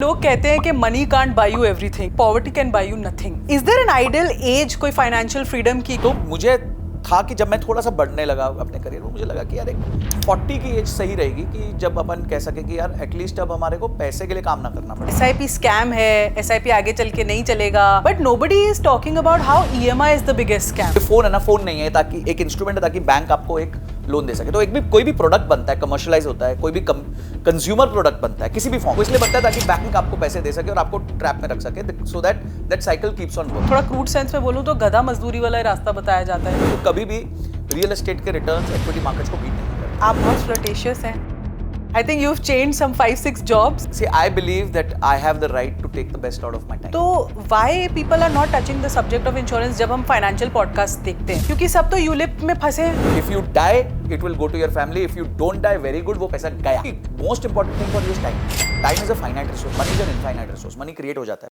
लोग कहते हैं कि money can't buy you everything, poverty can buy you nothing. Is there an ideal age कोई फाइनेंशियल फ्रीडम की? तो मुझे था कि जब मैं थोड़ा सा बढ़ने लगा अपने करियर में, मुझे लगा कि यार एक 40 की एज सही रहेगी कि जब अपन कह सके कि यार एटलीस्ट अब हमारे को पैसे के लिए काम ना करना पड़े। SIP स्कैम है, SIP आगे चल के नहीं चलेगा, but nobody is talking about how EMI is the biggest scam. Phone है ना, फोन नहीं है ताकि एक इंस्ट्रूमेंट है ताकि बैंक आपको एक लोन दे सके। तो एक भी कोई भी प्रोडक्ट बनता है, कमर्शियलाइज होता है, कोई भी कंज्यूमर प्रोडक्ट बनता है किसी भी फॉर्म, इसलिए बनता है ताकि बैंक आपको पैसे दे सके और आपको ट्रैप में रख सके, so that cycle keeps on working. थोड़ा क्रूड सेंस में बोलूं तो गधा मजदूरी वाला रास्ता बताया जाता है। तो कभी भी रियल एस्टेट के रिटर्न्स इक्विटी मार्केट्स को बीट नहीं करते। आप बहुत फ्लर्टेशियस हैं। I think you've changed some 5-6 jobs. See, I believe that I have the right to take the best out of my time. तो why people are not touching the subject of insurance जब हम financial podcast देखते हैं? क्योंकि सब तो ULIP में फंसे हैं। If you die, it will go to your family. If you don't die, very good, वो पैसा गया। Most important thing for you is time. Time is a finite resource. Money is an infinite resource. Money create हो जाता है।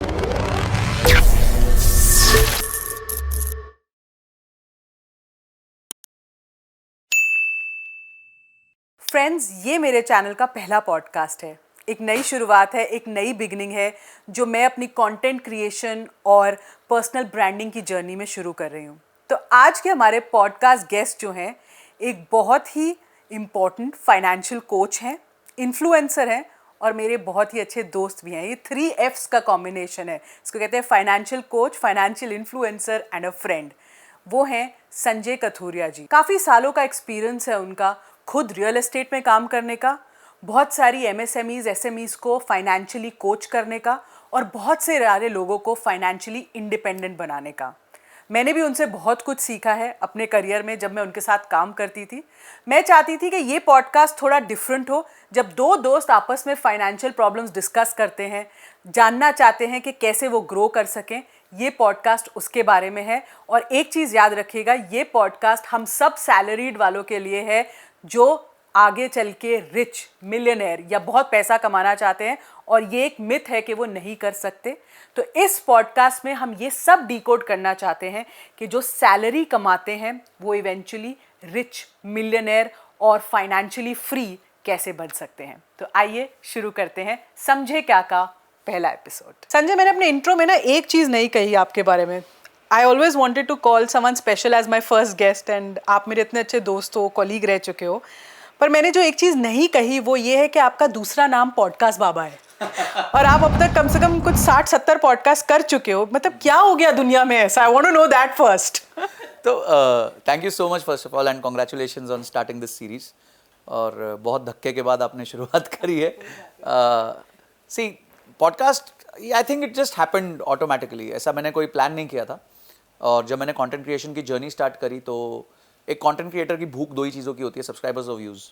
Friends, ये मेरे channel का पहला पॉडकास्ट है। एक नई शुरुआत है, एक नई बिगनिंग है जो मैं अपनी कंटेंट क्रिएशन और पर्सनल ब्रांडिंग की जर्नी में शुरू कर रही हूँ। तो आज के हमारे पॉडकास्ट गेस्ट जो हैं, एक बहुत ही इम्पॉर्टेंट फाइनेंशियल कोच हैं, इन्फ्लुएंसर हैं और मेरे बहुत ही अच्छे दोस्त भी हैं। ये 3 F's का कॉम्बिनेशन है। इसको कहते हैं financial coach, financial influencer and a friend. वो हैं संजय कथुरिया जी। काफ़ी सालों का एक्सपीरियंस है उनका खुद रियल एस्टेट में काम करने का, बहुत सारी MSMEs, SMEs को फाइनेंशियली कोच करने का और बहुत से सारे लोगों को फाइनेंशियली इंडिपेंडेंट बनाने का। मैंने भी उनसे बहुत कुछ सीखा है अपने करियर में जब मैं उनके साथ काम करती थी। मैं चाहती थी कि ये पॉडकास्ट थोड़ा डिफरेंट हो, जब 2 दोस्त आपस में फाइनेंशियल प्रॉब्लम्स डिस्कस करते हैं, जानना चाहते हैं कि कैसे वो ग्रो कर सकें। ये पॉडकास्ट उसके बारे में है। और एक चीज़ याद रखिएगा, ये पॉडकास्ट हम सब सैलरीड वालों के लिए है जो आगे चल के रिच मिलियनेयर या बहुत पैसा कमाना चाहते हैं और ये एक मिथ है कि वो नहीं कर सकते। तो इस पॉडकास्ट में हम ये सब डिकोड करना चाहते हैं कि जो सैलरी कमाते हैं वो इवेंचुअली रिच मिलियनेयर और फाइनेंशियली फ्री कैसे बन सकते हैं। तो आइए शुरू करते हैं समझे क्या का पहला एपिसोड। संजय, मैंने अपने इंट्रो में ना एक चीज़ नहीं कही आपके बारे में। I always wanted to call someone special as my first guest and आप मेरे इतने अच्छे दोस्त हो, कॉलीग रह चुके हो, पर मैंने जो एक चीज़ नहीं कही वो ये है कि आपका दूसरा नाम पॉडकास्ट बाबा है और आप अब तक कम से कम कुछ 60-70 पॉडकास्ट कर चुके हो। मतलब क्या हो गया दुनिया में ऐसा? I want to know that first. तो thank you so much first of all and congratulations on starting this series. और बहुत धक्के के बाद आपने शुरुआत करी है। See podcast, I think it just happened automatically. ऐसा मैंने कोई प्लान नहीं किया था। और जब मैंने कंटेंट क्रिएशन की जर्नी स्टार्ट करी तो एक कंटेंट क्रिएटर की भूख 2 ही चीज़ों की होती है, सब्सक्राइबर्स और views,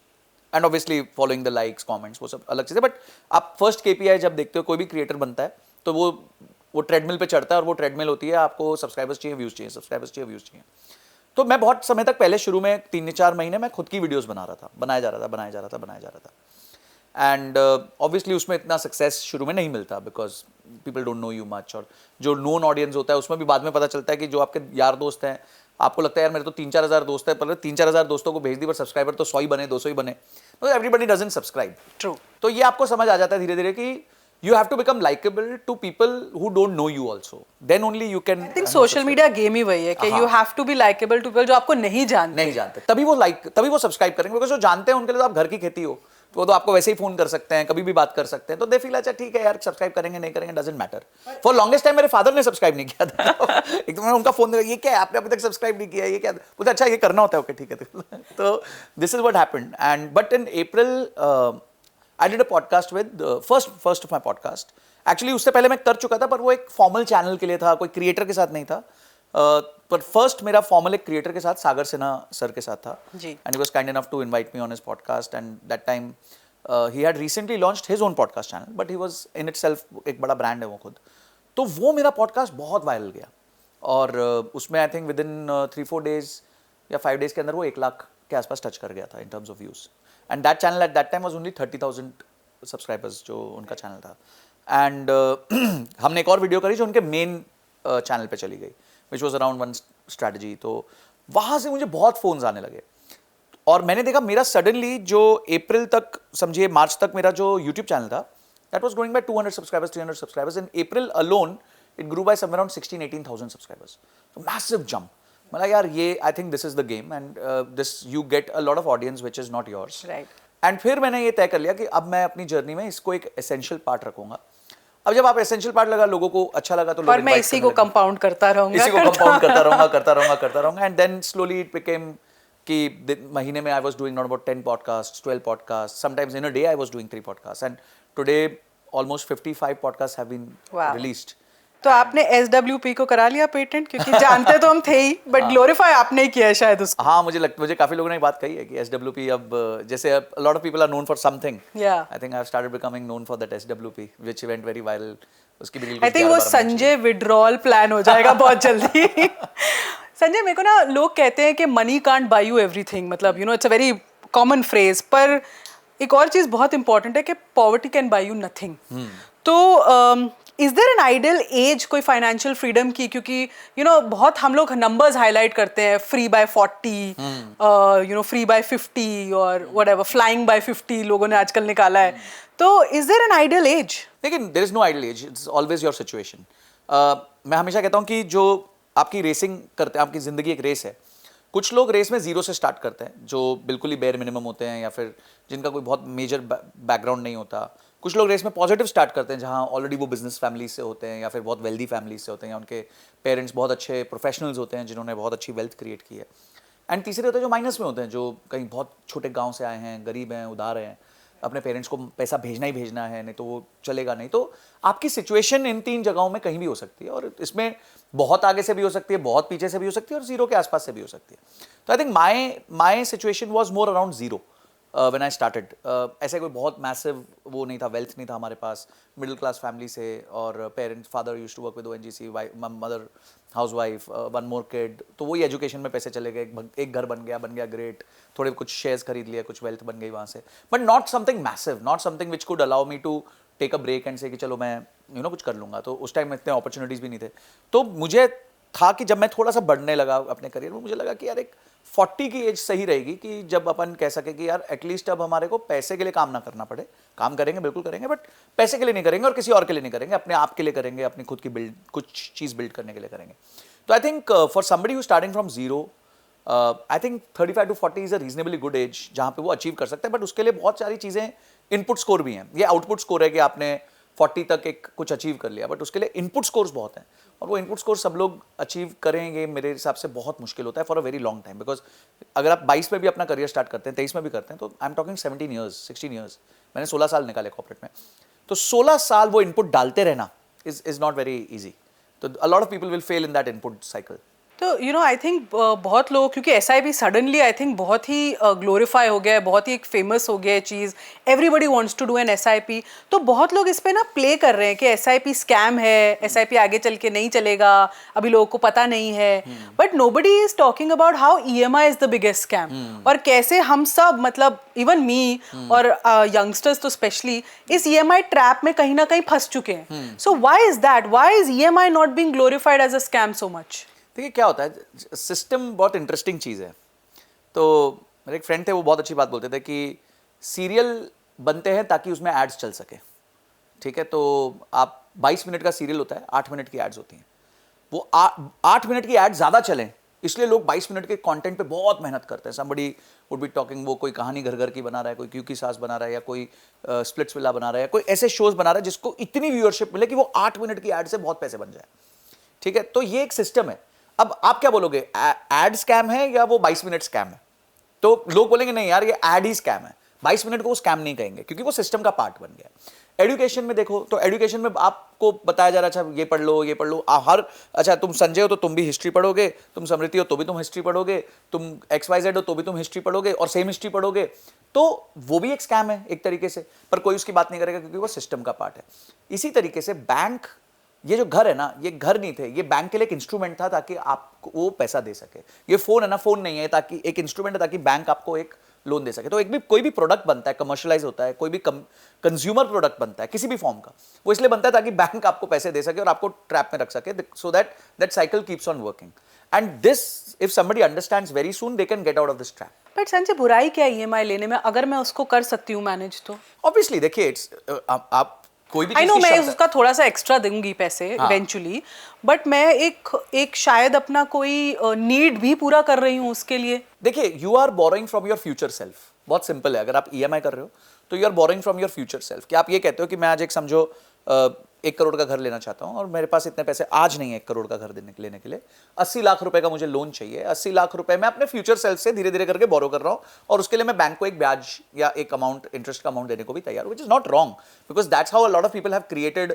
and obviously following the likes comments, वो सब अलग चीज़ है। बट आप फर्स्ट KPI जब देखते हो कोई भी क्रिएटर बनता है तो वो ट्रेडमिल पे चढ़ता है और वो ट्रेडमिल होती है आपको सब्सक्राइबर्स चाहिए, व्यूज़ चाहिए, सब्सक्राइबर्स चाहिए, व्यूज़ चाहिए। तो मैं बहुत समय तक पहले शुरू में 3-4 महीने मैं खुद की वीडियोज़ बनाया जा रहा था एंड ऑब्वियसली उसमें इतना सक्सेस शुरू में नहीं मिलता because people don't know you much. और जो नोन ऑडियंस होता है उसमें भी बाद में पता चलता है कि जो आपके यार दोस्त हैं, आपको लगता है यार मेरे तो 3-4 हज़ार दोस्त है, पर 3-4 हज़ार दोस्तों को भेज दी पर सब्सक्राइबर तो 100 ही बने, 200 ही बने। तो एवरीबडी डजंट सब्सक्राइब। ट्रू। तो ये आपको समझ आ जाता है धीरे धीरे कि you have to become likable to people who don't know you also, then only you can। I think social media game ही वही है कि you have to be likable to people जो आपको नहीं जानते। तभी वो सब्सक्राइब करेंगे, बिकॉज जो जानते हैं उनके लिए तो आप घर की खेती हो, तो वो तो आपको वैसे ही फोन कर सकते हैं, कभी भी बात कर सकते हैं। तो दे फील अच्छा ठीक है यार, सब्सक्राइब करेंगे नहीं करेंगे doesn't matter. For longest time मेरे फादर ने सब्सक्राइब नहीं किया था। एक तो मैं उनका फोन ये क्या है आपने अभी तक सब्सक्राइब नहीं किया, ये क्या? बोलते अच्छा ये करना होता है, ओके ठीक है। तो this is what happened and but in April I did a podcast with first of my podcast. Actually उससे पहले मैं कर चुका था, पर वो एक फॉर्मल चैनल के लिए था, कोई क्रिएटर के साथ नहीं था। पर फर्स्ट मेरा फॉर्मल एक क्रिएटर के साथ, सागर सिन्हा सर के साथ था। And he was kind enough to invite me on his podcast and that time he had recently launched his own podcast channel, but he was in itself एक बड़ा brand है वो खुद। तो वो मेरा पॉडकास्ट बहुत वायरल गया और उसमें I think with in 3-4 days या 5 days के अंदर वो 1 लाख के आसपास टच कर गया था इन terms of views. And that channel at that time was only 30,000 subscribers जो उनका चैनल था। एंड हमने एक और वीडियो करी जो उनके मेन चैनल पे चली गई, which was around one strategy. तो वहाँ से मुझे बहुत फ़ोन्स आने लगे और मैंने देखा मेरा सडनली जो अप्रैल तक समझिए मार्च तक मेरा जो यूट्यूब चैनल था that was growing by 200 subscribers, 300 subscribers. In April alone, it grew by somewhere around 16-18,000 subscribers. So massive jump. मतलब यार ये I think this is the game and this you get a lot of audience which is not yours. Right. And फिर मैंने ये तय कर लिया कि अब मैं अपनी जर्नी में इसको एक एसेंशियल पार्ट रखूंगा. अब जब आप एसेंशियल पार्ट लगा, लोगों को अच्छा लगा तो और मैं इसी को कंपाउंड करता रहूंगा, करता रहूंगा and then slowly it became कि महीने में I was doing not about 10 podcast, 12 podcast, sometimes in a day I was doing 3 podcast and today almost 55 podcast have been released. तो आपने SWP को करा लिया पेटेंट, क्योंकि जानते तो हम थे ही, बट ग्लोरीफाई आपने ही किया शायद उसको. हाँ, मुझे काफी लोगों ने बात कही है कि SWP अब जैसे lot of people are known for something. I think I have started becoming known for that SWP which went very viral. उसकी भी आई थिंक वो संजय विड्रॉल प्लान हो जाएगा बहुत जल्दी. संजय, मेरे को ना लोग कहते हैं कि money can't buy you everything, मतलब you know it's a very common phrase, पर एक और चीज बहुत इंपॉर्टेंट है कि poverty can buy you nothing. तो is there an ideal age कोई फाइनेंशियल फ्रीडम की, क्योंकि यू नो बहुत हम लोग नंबर्स हाईलाइट करते हैं, free by 40, you know free by 50 और व्हाटएवर, फ्लाइंग बाय 50 लोगों ने आजकल निकाला है. तो is there an ideal age? लेकिन there is no ideal age, it's always your situation. मैं हमेशा कहता हूँ कि जो आपकी रेसिंग करते हैं, आपकी जिंदगी एक रेस है. कुछ लोग रेस में जीरो से स्टार्ट करते हैं जो बिल्कुल ही बेयर मिनिमम होते हैं या फिर जिनका कोई बहुत मेजर बैकग्राउंड नहीं होता. कुछ लोग रेस में पॉजिटिव स्टार्ट करते हैं जहाँ ऑलरेडी वो बिजनेस फैमिली से होते हैं या फिर बहुत वेल्दी फैमिली से होते हैं या उनके पेरेंट्स बहुत अच्छे प्रोफेशनल्स होते हैं जिन्होंने बहुत अच्छी वेल्थ क्रिएट की है. एंड तीसरे होते हैं जो माइनस में होते हैं, जो कहीं बहुत छोटे गांव से आए हैं, गरीब हैं, उधार हैं, अपने पेरेंट्स को पैसा भेजना ही भेजना है, नहीं तो वो चलेगा नहीं. तो आपकी सिचुएशन इन 3 जगहों में कहीं भी हो सकती है और इसमें बहुत आगे से भी हो सकती है, बहुत पीछे से भी हो सकती है और जीरो के आसपास से भी हो सकती है. तो I think my situation was more around zero when I started. ऐसे कोई बहुत मैसिव वो नहीं था, वेल्थ नहीं था हमारे पास, मिडिल क्लास फैमिली से, और parents, father used to work with ONGC, mother housewife, 1 more kid. तो वही एजुकेशन में पैसे चले गए, एक घर बन गया ग्रेट, थोड़े कुछ शेयर्स खरीद लिए, कुछ वेल्थ बन गई वहाँ से, but not something massive, not something which could allow me to take a break and say कि चलो मैं यू नो कुछ कर लूँगा. तो उस टाइम में इतने अपॉर्चुनिटीज़ भी नहीं थे. तो मुझे था कि जब मैं थोड़ा सा बढ़ने लगा अपने करियर में, मुझे लगा कि यार एक 40 की एज सही रहेगी कि जब अपन कह सके कि यार एटलीस्ट अब हमारे को पैसे के लिए काम ना करना पड़े. काम करेंगे, बिल्कुल करेंगे, बट पैसे के लिए नहीं करेंगे और किसी और के लिए नहीं करेंगे, अपने आप के लिए करेंगे, अपनी खुद की कुछ चीज़ बिल्ड करने के लिए करेंगे. तो I think for somebody who starting from zero, I think 35 to 40 is a reasonably good age जहाँ पे वो अचीव कर सकते हैं. बट उसके लिए बहुत सारी चीज़ें, इनपुट स्कोर भी हैं. ये आउटपुट स्कोर है कि आपने 40 तक एक कुछ अचीव कर लिया, बट उसके लिए इनपुट स्कोर्स बहुत हैं और वो इनपुट स्कोर सब लोग अचीव करेंगे मेरे हिसाब से बहुत मुश्किल होता है for a very long time. Because अगर आप 22 में भी अपना करियर स्टार्ट करते हैं, 23 में भी करते हैं, तो I am talking 17 years, 16 years. मैंने 16 साल निकाले कॉर्पोरेट में, तो 16 साल वो इनपुट डालते रहना इज नॉट वेरी ईजी. तो a lot of people will fail in that input cycle. तो यू नो आई थिंक बहुत लोग, क्योंकि SIP सडनली आई थिंक बहुत ही ग्लोरीफाई हो गया है, बहुत ही एक फेमस हो गया है चीज़, everybody wants to do an SIP. तो बहुत लोग इस पे ना प्ले कर रहे हैं कि SIP स्कैम है, SIP आगे चल के नहीं चलेगा, अभी लोगों को पता नहीं है. But nobody is talking about how EMI is the biggest scam, और कैसे हम सब, मतलब इवन मी और यंगस्टर्स तो स्पेशली, इस EMI ट्रैप में कहीं ना कहीं फंस चुके हैं. So why is that? Why is EMI not being glorified as a scam so much? देखिए क्या होता है, सिस्टम बहुत इंटरेस्टिंग चीज़ है. तो मेरे एक फ्रेंड थे, वो बहुत अच्छी बात बोलते थे कि सीरियल बनते हैं ताकि उसमें एड्स चल सके. ठीक है, तो आप 22 मिनट का सीरियल होता है, 8 मिनट की एड्स होती हैं. वो 8 मिनट की एड ज़्यादा चलें इसलिए लोग 22 मिनट के कंटेंट पे बहुत मेहनत करते हैं. समबडी वुड बी टॉकिंग, वो कोई कहानी घर घर की बना रहा है, कोई क्यू की सास बना रहा है, या कोई स्प्लिट्स विला बना रहा है, कोई ऐसे शोज बना रहा है जिसको इतनी व्यूअरशिप मिले कि वो 8 मिनट की एड से बहुत पैसे बन जाए. ठीक है, तो ये एक सिस्टम है. अब आप क्या बोलोगे, एड स्कैम है या वो 22 मिनट स्कैम है? तो लोग बोलेंगे नहीं यार ये एड ही स्कैम है, 22 मिनट को वो स्कैम नहीं कहेंगे क्योंकि वो सिस्टम का पार्ट बन गया. एजुकेशन में देखो, तो एजुकेशन में आपको बताया जा रहा है, अच्छा ये पढ़ लो, ये पढ़ लो, हर, अच्छा तुम संजय हो तो तुम भी हिस्ट्री पढ़ोगे, तुम समृति हो तो भी तुम हिस्ट्री पढ़ोगे, तुम XYZ हो तो भी तुम हिस्ट्री पढ़ोगे और सेम हिस्ट्री पढ़ोगे. तो वो भी एक स्कैम है एक तरीके से, पर कोई उसकी बात नहीं करेगा क्योंकि वो सिस्टम का पार्ट है. इसी तरीके से बैंक, ये जो घर है ना, ये घर नहीं थे, ये बैंक के लिए एक इंस्ट्रूमेंट था ताकि आपको वो पैसा दे सके. ये फोन है ना, फोन नहीं है, ताकि एक इंस्ट्रूमेंट है ताकि बैंक आपको एक लोन दे सके. तो एक भी कोई भी प्रोडक्ट बनता है, कमर्शियलाइज होता है, कोई भी कंज्यूमर प्रोडक्ट बनता है किसी भी फॉर्म का, वो इसलिए बनता है ताकि बैंक आपको पैसे दे सके और आपको ट्रैप में रख सके, so that cycle keeps on working. And this, if somebody understands very soon, they can get out of this trap. But Sanjay, बुराई क्या है EMI लेने में, अगर मैं उसको कर सकती हूँ मैनेज तो? ऑब्वियसली देखिए, आप कोई भी आई चीज़ नो की मैं क्षमता- उसका थोड़ा सा एक्स्ट्रा दूंगी पैसे इवेंचुअली, बट मैं एक शायद अपना कोई नीड भी पूरा कर रही हूँ उसके लिए। देखिए, you are borrowing from your future self. बहुत सिंपल है, अगर आप ईएमआई कर रहे हो तो you are borrowing from your future self. क्या आप ये कहते हो कि मैं आज एक समझो 1 करोड़ का घर लेना चाहता हूं और मेरे पास इतने पैसे आज नहीं है 1 करोड़ का घर लेने के लिए, 80 लाख रुपए का मुझे लोन चाहिए, 80 लाख रुपए मैं अपने फ्यूचर सेल्फ से धीरे धीरे करके बोरो कर रहा हूं और उसके लिए मैं बैंक को एक ब्याज या एक अमाउंट, इंटरेस्ट का अमाउंट देने को भी तैयार हूं, which is not wrong, because that's how a lot of people have created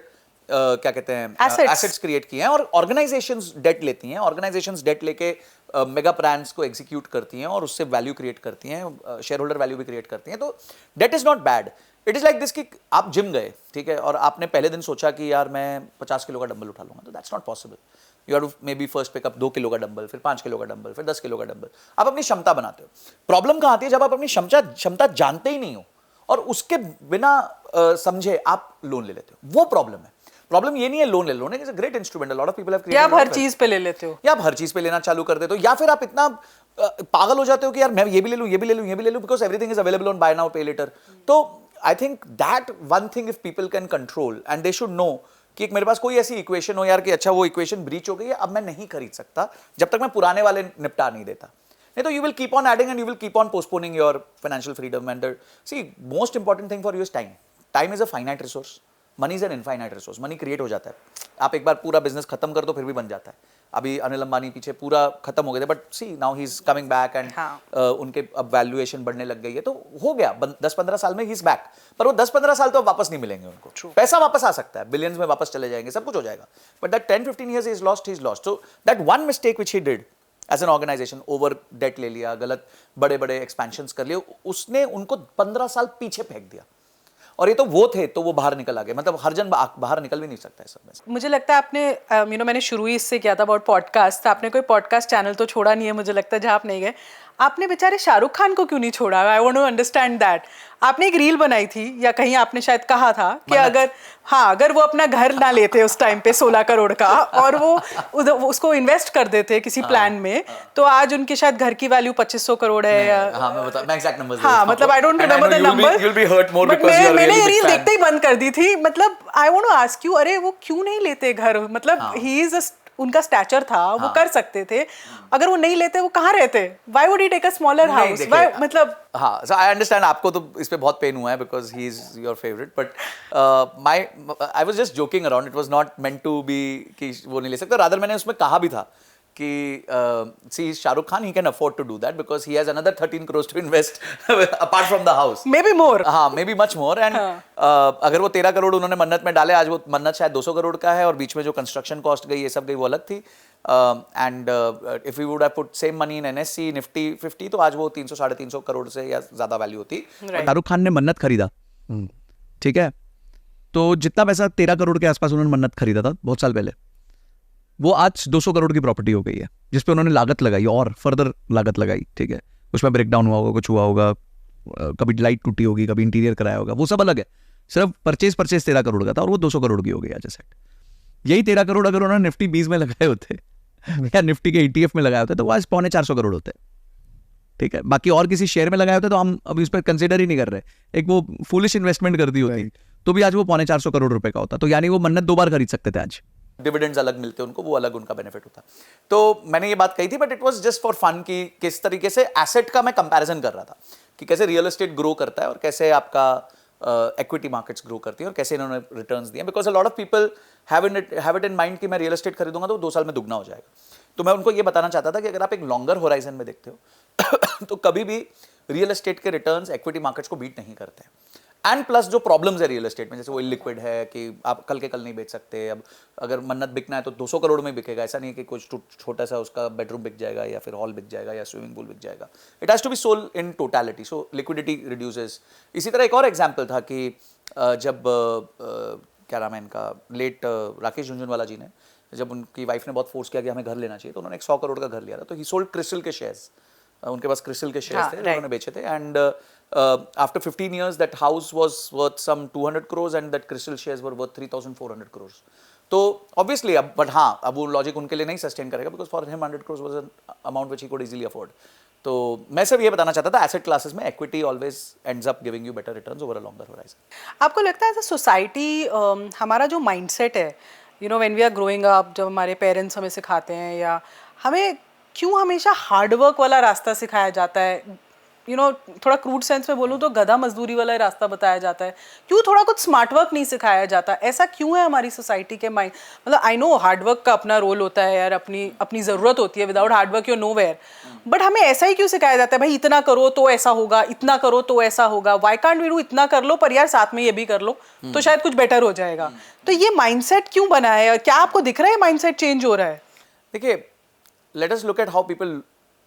क्या कहते हैं एसेट्स क्रिएट किए हैं। और ऑर्गेनाइजेशंस डेट लेती हैं, ऑर्गेनाइजेशंस डेट लेके मेगा ब्रांड्स को एग्जीक्यूट करती हैं और उससे वैल्यू क्रिएट करती हैं, शेयर होल्डर वैल्यू भी क्रिएट करती हैं। तो debt is not bad. It is like this कि आप जिम गए, ठीक है, और आपने पहले दिन सोचा कि यार मैं 50 किलो का डंबल उठा लूंगा, तो that's not possible. You have to maybe first pick up 2 kilo का डंबल, फिर 5 किलो का डंबल, फिर 10 किलो का डंबल। आप अपनी क्षमता बनाते हो। प्रॉब्लम कहाँ आती है? जब आप अपनी क्षमता जानते ही नहीं हो और उसके बिना समझे आप लोन ले लेते हो, वो प्रॉब्लम है। प्रॉब्लम ये नहीं है लोन ले लो, is a great instrument, a lot of people have created. या आप हर चीज पे ले लेते हो, या आप हर चीज पे लेना चालू कर देते हो, या फिर आप इतना पागल हो जाते हो कि यार मैं ये भी ले लूं, ये भी ले लूं, ये भी ले लूं, because everything is available on buy now pay later. So I think that one thing if people can control and they should know कि एक मेरे पास कोई ऐसी इक्वेशन हो यार कि अच्छा वो इक्वेशन ब्रीच हो गई है, अब मैं नहीं खरीद सकता जब तक मैं पुराने वाले निपटा नहीं देता। नहीं तो you will keep on adding and you will keep on postponing your financial freedom and see most important thing for you is time. Time is a finite resource. Money is an infinite resource. Money create हो जाता है। आप एक बार पूरा business खत्म कर दो फिर भी बन जाता है। अभी अनिल अंबानी पीछे पूरा खत्म हो गए थे, but see now he is coming back and उनके अब वैल्यूएशन बढ़ने लग गई है, तो हो गया 10-15 साल में ही इज बैक। पर वो 10-15 साल तो अब वापस नहीं मिलेंगे उनको। True. पैसा वापस आ सकता है, बिलियंस में वापस चले जाएंगे, सब कुछ हो जाएगा, but that 10-15 years he is lost. So that one mistake which he did as an organisation, over debt ले लिया, गलत बड़े बड़े एक्सपेंशंस कर लिए, उसने उनको 15 साल पीछे फेंक दिया। और ये तो वो थे तो वो बाहर निकल आ गए, मतलब हर जन बाहर निकल भी नहीं सकता है सब में। मुझे लगता है आपने मैंने शुरू ही इससे किया था अबाउट पॉडकास्ट, आपने कोई पॉडकास्ट चैनल तो छोड़ा नहीं है मुझे लगता है जहाँ आप नहीं गए। आपने बेचारे शाहरुख खान को क्यों नहीं छोड़ा? I want to understand that. आपने एक रील बनाई थी या कहीं आपने शायद कहा था कि अगर वो अपना घर ना लेते उस टाइम पे 16 करोड़ का और वो उसको इन्वेस्ट कर देते किसी प्लान में, तो आज उनके शायद घर की वैल्यू 2500 करोड़ है या मैं एग्जैक्ट नंबर्स मतलब I don't remember the number. You'll be hurt more But because you are मैंने really ये big रील fan. देखते ही बंद कर दी थी। मतलब I want to ask you, अरे वो क्यों नहीं लेते घर? मतलब ही इज उनका स्टैचर था, वो कर सकते थे, अगर वो नहीं लेते वो कहाँ रहते? Why would he take a smaller house? मतलब हाँ, so I understand आपको तो इस पे बहुत पेन हुआ है because he is your favorite, but I was just joking around. It was not meant to be कि वो नहीं ले सकते। rather मैंने उसमें कहा भी था कि see Shahrukh Khan he can afford to do that because he has another 13 crores to invest apart from the house. maybe more. हाँ, maybe much more and अगर वो 13 करोड़ उन्होंने मन्नत में डाले, आज वो मन्नत शायद 200 करोड़ का है और बीच में जो कंस्ट्रक्शन कॉस्ट गई ये सब गई वो अलग थी। And if we would have put same money in NSC Nifty 50 तो आज वो 300-350 करोड़ से या ज्यादा वैल्यू होती। शाहरुख खान ने मन्नत खरीदा, ठीक है, तो जितना पैसा 13 करोड़ के आसपास उन्होंने मन्नत खरीदा था बहुत साल पहले, वो आज 200 करोड़ की प्रॉपर्टी हो गई है, जिसपे उन्होंने लागत लगाई और फर्दर लागत लगाई, ठीक है, उसमें ब्रेकडाउन हुआ होगा, कुछ हुआ होगा, कभी लाइट टूटी होगी, कभी इंटीरियर कराया होगा, वो सब अलग है। सिर्फ परचेज 13 करोड़ का था और वो 200 करोड़ की हो गई आज सेट। यही 13 करोड़ अगर उन्होंने निफ्टी 20 में लगाए होते या निफ्टी के ETF में लगाए होते तो वो आज 450 करोड़ होते, ठीक है। बाकी और किसी शेयर में लगाए होते तो हम अभी उस पर कंसिडर ही नहीं कर रहे, एक वो फुलिश इन्वेस्टमेंट कर दी होती तो भी आज वो 450 करोड़ रुपए का होता। तो यानी वो मन्नत 2 बार खरीद सकते थे आज। डिविडेंड्स अलग मिलते उनको, वो अलग उनका बेनिफिट होता। तो मैंने ये बात कही थी, but it was just for fun कि किस तरीके से एसेट का मैं कंपैरिजन कर रहा था कि कैसे रियल एस्टेट ग्रो करता है और कैसे आपका इक्विटी मार्केट्स ग्रो करती है और कैसे इन्होंने रिटर्न्स दिए, because a lot of people have it in mind कि मैं रियल एस्टेट खरीदूंगा तो 2 साल में दुगना हो जाएगा। तो मैं उनको ये बताना चाहता था कि अगर आप एक लॉन्गर होराइजन में देखते हो तो कभी भी रियल एस्टेट के रिटर्न्स इक्विटी मार्केट्स को बीट नहीं करते हैं। एंड प्लस जो प्रॉब्लम्स है रियल एस्टेट में, जैसे वो इलिक्विड है कि आप कल के कल नहीं बेच सकते, अब अगर मन्नत बिकना है तो 200 करोड़ में बिकेगा, ऐसा नहीं है कि कुछ छोटा सा उसका बेडरूम बिक जाएगा या फिर हॉल बिक जाएगा या स्विमिंग पूल बिक जाएगा। It has to be sold in totality, so liquidity reduces. इसी तरह एक और एग्जाम्पल था कि जब क्या नाम है इनका, लेट राकेश झुनझुनवाला जी ने, जब उनकी वाइफ ने बहुत फोर्स किया कि हमें घर लेना चाहिए तो उन्होंने एक 100 करोड़ का घर लिया था, तो ही सोल्ड क्रिस्टल के शेयर्स, उनके पास क्रिस्टल के शेयर्स थे उन्होंने बेचे थे, and after 15 years that house was worth some 200 crores and that crystal shares were worth 3,400 crores. तो obviously अब वो लॉजिक उनके लिए नहीं सस्टेन करेगा because for him 100 crores was an amount which he could easily afford. तो मैं सिर्फ ये बताना चाहता था, एसेट क्लासेस में equity always ends up giving you better returns over a longer horizon. आपको लगता है एज अ सोसाइटी हमारा जो माइंडसेट है, you know when we are growing up, जब हमारे पेरेंट्स हमें सिखाते हैं, या हमें क्यों हमेशा हार्डवर्क वाला रास्ता सिखाया जाता है, यू नो थोड़ा क्रूड सेंस में बोलूँ तो गधा मजदूरी वाला रास्ता बताया जाता है, क्यों थोड़ा कुछ स्मार्ट वर्क नहीं सिखाया जाता? ऐसा क्यों है हमारी सोसाइटी के माइंड? मतलब आई नो हार्डवर्क का अपना रोल होता है यार, अपनी ज़रूरत होती है, without hard work you know where, but हमें ऐसा ही क्यों सिखाया जाता है भाई इतना करो तो ऐसा होगा, इतना करो तो ऐसा होगा, वाई कांट वी डू इतना कर लो पर यार साथ में ये भी कर लो तो शायद कुछ बेटर हो जाएगा। तो ये माइंडसेट क्यों बना है और क्या आपको दिख रहा है माइंडसेट चेंज हो रहा है? देखिए, let us look at how people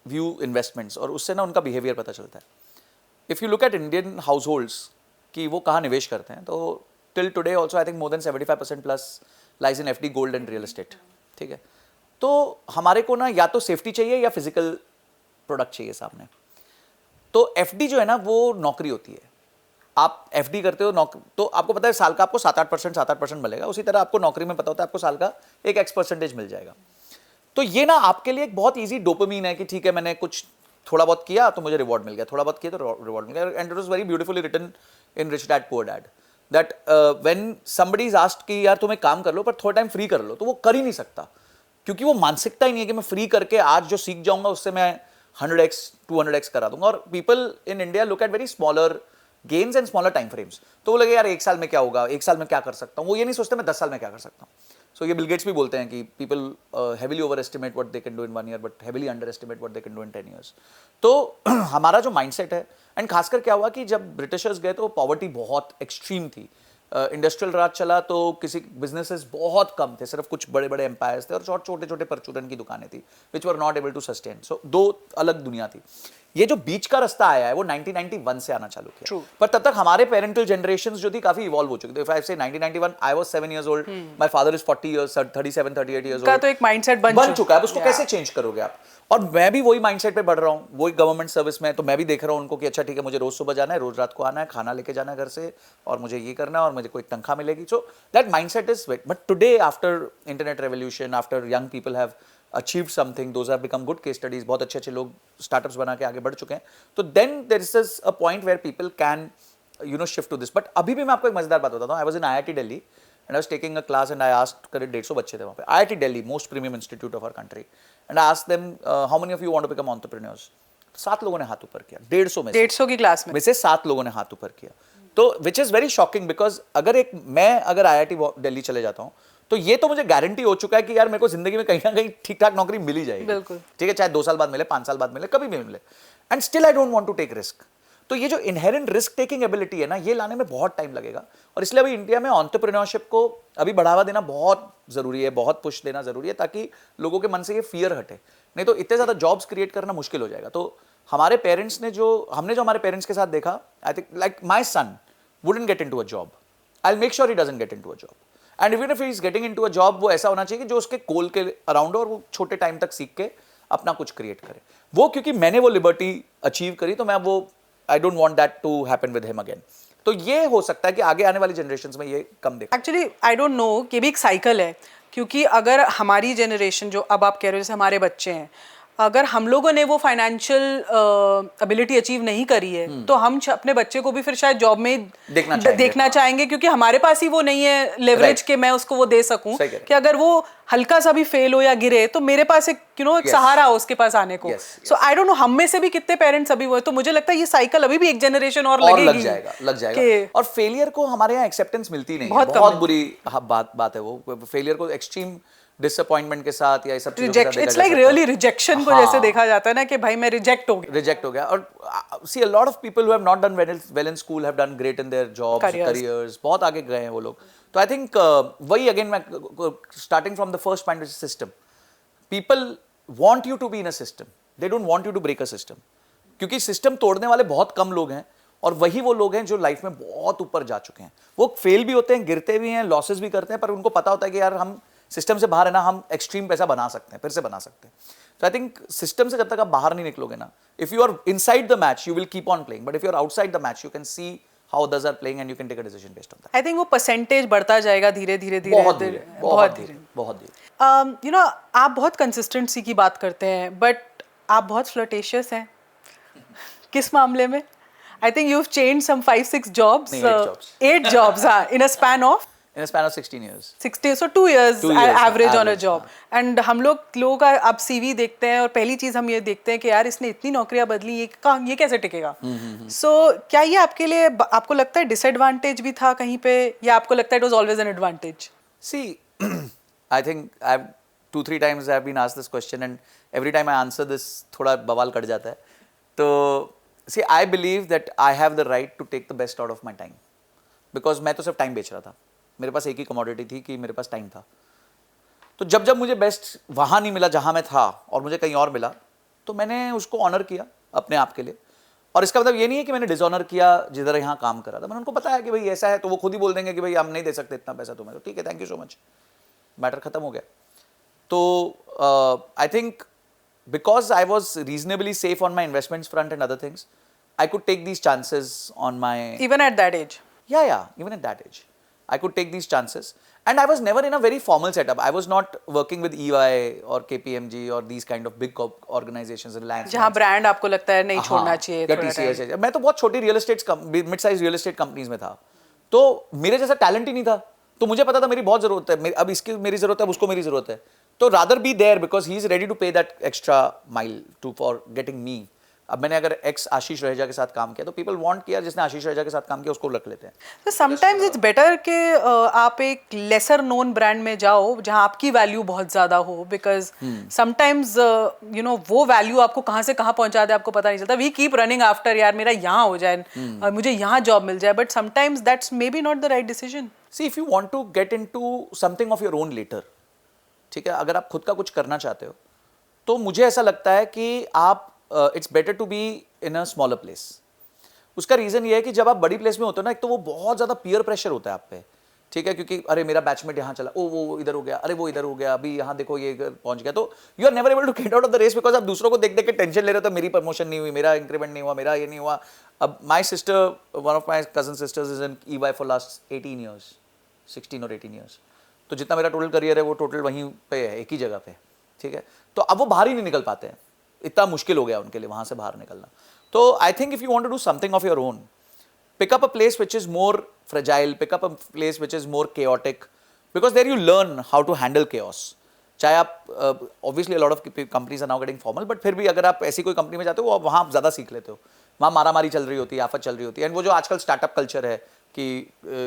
view investments, और उससे ना उनका बिहेवियर पता चलता है। If you look at Indian house holds कि वो कहाँ निवेश करते हैं, तो till today also I think more than 75% plus lies in FD, gold and real estate. ठीक है, तो हमारे को ना या तो सेफ्टी चाहिए या फिजिकल प्रोडक्ट चाहिए सामने। तो एफडी जो है ना वो नौकरी होती है। आप एफडी करते हो तो आपको पता है साल का आपको 7-8% मिलेगा, उसी तरह आपको नौकरी में पता होता है आपको साल का एक X% मिल जाएगा। तो ये ना आपके लिए एक बहुत ईजी डोपामीन है कि ठीक है मैंने कुछ थोड़ा बहुत किया तो मुझे रिवॉर्ड मिल गया, थोड़ा बहुत किया तो रिवॉर्ड मिल गया। And it was very beautifully written in Rich Dad Poor Dad that when somebody is asked कि यार तुम एक काम कर लो पर थोड़ा टाइम फ्री कर लो, तो वो कर ही नहीं सकता, क्योंकि वो मानसिकता ही नहीं है कि मैं फ्री करके आज जो सीख जाऊंगा उससे मैं 100x 200x करा दूंगा। और people in India look at very smaller gains and smaller time frames. तो वो लगे यार एक साल में क्या होगा, एक साल में क्या कर सकता हूँ, वो ये नहीं सोचते मैं 10 साल में क्या कर सकता हूँ। सो ये बिल गेट्स भी बोलते हैं कि people heavily over estimate what they can do in 1 year but heavily under estimate what they can do in 10 years. तो हमारा जो माइंडसेट है, एंड खासकर क्या हुआ कि जब ब्रिटिशर्स गए तो पॉवर्टी बहुत एक्सट्रीम थी। इंडस्ट्रियल राज चला तो किसी बिजनेसेस बहुत कम थे, सिर्फ कुछ बड़े बड़े एम्पायर्स थे और छोटे छोटे परचूरन की दुकानें थी which were not able to sustain. So दो अलग दुनिया थी। ये जो बीच का रास्ता आया है वो 1991 से आना चालू किया। True. पर तब तक हमारे पेरेंटल जनरेशंस जो थी काफी इवॉल्व हो चुकी थी। इफ आई से 1991 I was 7 years old, my father is 40 years 37 38 years का ओल्ड। तो एक माइंडसेट बन चुका है, उसको कैसे चेंज करोगे आप? और मैं भी वही माइंडसेट पे बढ़ रहा हूँ, वही गवर्नमेंट सर्विस में, तो मैं भी देख रहा हूँ उनको कि अच्छा ठीक है मुझे रोज सुबह जाना है, रोज रात को आना है, खाना लेके जाना है घर से, और मुझे ये करना है और मुझे कोई तनख्वाह मिलेगी। So that mindset is wet. But today after internet revolution, after young people have achieved something, those have become good case studies, बहुत अच्छे अच्छे लोग स्टार्टअप्स बना के आगे बढ़ चुके हैं। तो then there is a point where people can shift to this। but अभी भी मैं आपको एक मजेदार बात बताता हूँ। I was in IIT Delhi and I was taking a class and I asked, करीब 150 बच्चे थे वहाँ पे, IIT Delhi, most premium institute of our country, and I asked them how many of you want to become entrepreneurs? 7 लोगों ने हाथ ऊपर किया, 150 में से। 150 की क्लास में से 7 लोगों ने हाथ ऊपर किया। तो which is very shocking, because मैं अगर IIT दिल्ली चले जाता हूँ तो ये तो मुझे गारंटी हो चुका है कि यार मेरे को जिंदगी में कहीं ना कहीं ठीक ठाक नौकरी मिल ही जाएगी। बिल्कुल। ठीक है, चाहे 2 साल बाद मिले, 5 साल बाद मिले, कभी भी मिले, and still I don't want to take risk. तो ये जो इनहेरेंट रिस्क टेकिंग एबिलिटी है ना, ये लाने में बहुत टाइम लगेगा। और इसलिए अभी इंडिया में एंटरप्रेन्योरशिप को अभी बढ़ावा देना बहुत जरूरी है, बहुत पुश देना जरूरी है, ताकि लोगों के मन से ये फियर हटे। नहीं तो इतने ज्यादा जॉब्स क्रिएट करना मुश्किल हो जाएगा। तो हमारे पेरेंट्स ने हमने जो हमारे पेरेंट्स के साथ देखा, I think like my son wouldn't get into a job, I will make sure he doesn't get into a job. And even if he is getting into a job, वो ऐसा होना चाहिए कि जो उसके गोल के अराउंड हो और वो छोटे टाइम तक सीख के अपना कुछ क्रिएट करे। वो क्योंकि मैंने वो लिबर्टी अचीव करी, तो मैं वो I don't want that to happen with him again. तो ये हो सकता है कि आगे आने वाली जनरेशंस में ये कम देखा। एक्चुअली आई डोंट नो, ये भी एक साइकिल है, क्योंकि अगर हमारी जनरेशन जो अब आप कह रहे हो जैसे हमारे बच्चे हैं, अगर हम लोगों ने वो फाइनेंशियल एबिलिटी अचीव नहीं करी है तो हम अपने बच्चे को भी फिर शायद जॉब में देखना चाहेंगे, क्योंकि हमारे पास ही वो नहीं है लेवरेज के मैं उसको वो दे सकूं कि अगर वो हल्का सा भी फेल हो या गिरे तो मेरे पास एक एक सहारा हो उसके पास आने को। सो आई डोंट नो हम में से भी कितने पेरेंट्स अभी हुए, तो मुझे लगता है ये साइकिल अभी भी एक जनरेशन और लगेगी। लग जाएगा। और फेलियर को हमारे यहाँ एक्सेप्टेंस मिलती नहीं, बहुत बुरी बात है वो। फेलियर को एक्सट्रीम डिसअपॉइंटमेंट के साथ या सब चीजों के साथ इट्स लाइक रियली रिजेक्शन को जैसे देखा जाता है ना कि भाई मैं रिजेक्ट हो गया। और see a lot of people who have not done well in school have done great in their jobs, careers, बहुत आगे गए हैं वो लोग। तो आई थिंक वही अगेन मैं starting from the first point system, people want you to be in a system, they don't want you to break a system, क्योंकि सिस्टम तोड़ने वाले बहुत कम लोग हैं और वही वो लोग हैं जो लाइफ में बहुत ऊपर जा चुके हैं। वो फेल भी होते हैं, गिरते भी हैं, लॉसेस भी करते हैं, पर उनको पता होता है कि यार हम सिस्टम से बाहर है ना, हम एक्सट्रीम पैसा बना सकते हैं, फिर से बना सकते हैं। तो आई थिंक सिस्टम से जब तक आप बाहर नहीं निकलोगे ना, if you are inside the match you will keep on playing, but if you are outside the match you can see how others are playing and you can take a decision based on that. I think वो percentage बढ़ता जाएगा धीरे धीरे बहुत धीरे। You know आप बहुत consistency की बात करते हैं, बट आप बहुत फ्लर्टेशियस हैं, किस मामले में? I think you've changed some 5-6 jobs. नहीं, 8 jobs. 8 jobs, हाँ, in a span of In a span of 16 years. 60, so 2 years, 2 years, average on a average, job. And हम लोगों का अब CV देखते हैं और पहली चीज हम ये देखते हैं कि यार इसने इतनी नौकरियां बदली, ये कैसे टिकेगा? So क्या ये आपके लिए, आपको लगता है डिसएडवांटेज भी था कहीं पे, या आपको लगता है it was always an advantage? See, I think I've 2-3 times I've been asked this question and every time I answer this थोड़ा बवाल कट जाता है. तो see, I believe that I have the right to take the best out of my time because मैं तो सिर्फ time बेच रहा था. मेरे पास एक ही कमोडिटी थी कि मेरे पास टाइम था. तो जब जब मुझे बेस्ट वहाँ नहीं मिला जहाँ मैं था और मुझे कहीं और मिला, तो मैंने उसको ऑनर किया अपने आप के लिए. और इसका मतलब ये नहीं है कि मैंने डिसऑनर किया जिधर यहाँ काम करा था. मैंने उनको बताया कि भाई ऐसा है, तो वो खुद ही बोल देंगे कि भाई हम नहीं दे सकते इतना पैसा तुम्हें, तो ठीक है, thank you so much, matter खत्म हो गया. तो I think because I was reasonably safe on my investments front and other things, I could take these chances on my... Even at that age? Yeah, even at that age. I could take these chances. And I was never in a very formal setup. I was not working with EY or KPMG or these kind of big organizations, Reliance. जहाँ brand आपको लगता है नहीं छोड़ना चाहिए या TCS. मैं तो बहुत छोटी real estate, mid size real estate companies में था. तो मेरे जैसा टैलेंट ही नहीं था. तो मुझे पता था मेरी बहुत जरूरत है, अब इसकी मेरी जरूरत है, अब उसको मेरी जरूरत है. तो rather be there because he is ready to pay that extra mile to for getting me. अब मैंने अगर एक्स आशीष रहेजा के साथ काम किया तो पीपल वांट किया जिसने आशीष रहेजा के साथ काम किया उसको रख लेते हैं. तो समटाइम्स इट्स बेटर कि आप एक लेसर नोन ब्रांड में जाओ जहां आपकी वैल्यू बहुत ज्यादा हो, बिकॉज समटाइम्स यू नो वो वैल्यू आपको कहां से कहां पहुंचा दे आपको पता नहीं चलता. वी कीप रनिंग आफ्टर, यार मेरा यहाँ हो जाए, मुझे यहाँ जॉब मिल जाए, but sometimes that's maybe not the right decision. See if you want to get into something of your own later, ठीक है, अगर आप खुद का कुछ करना चाहते हो तो मुझे ऐसा लगता है कि आप it's better to be in a smaller place. उसका रीजन ये है कि जब आप बड़ी प्लेस में होते हो ना, एक तो वो बहुत ज्यादा पीयर प्रेशर होता है आप पे, ठीक है, क्योंकि अरे मेरा बैचमेट यहाँ चला, ओ वो इधर हो गया, अरे वो इधर हो गया, अभी यहाँ देखो ये पहुंच गया. तो you are never able to get out of the race because आप दूसरों को देख देख के टेंशन ले रहे हो. तो मेरी प्रमोशन नहीं हुई, मेरा इंक्रीमेंट नहीं हुआ, मेरा ये नहीं हुआ. अब my sister, one of my cousin sisters is in EY for last 18 years, 16 और 18 ईयर्स. तो जितना मेरा टोटल करियर है वो टोटल वहीं पे है, एक ही जगह पे, ठीक है. तो अब वो बाहर ही नहीं निकल पाते हैं, इतना मुश्किल हो गया उनके लिए वहाँ से बाहर निकलना. तो I think if you want to do something of your own, pick up a place which is more fragile, pick up a place which is more chaotic, because there you learn how to handle chaos. चाहे आप obviously a lot of companies are now getting formal, but फिर भी अगर आप ऐसी कोई company में जाते हो वहाँ आप ज़्यादा सीख लेते हो. वहाँ मारामारी चल रही होती है, आफत चल रही होती है. एंड वो जो आजकल स्टार्टअप कल्चर है कि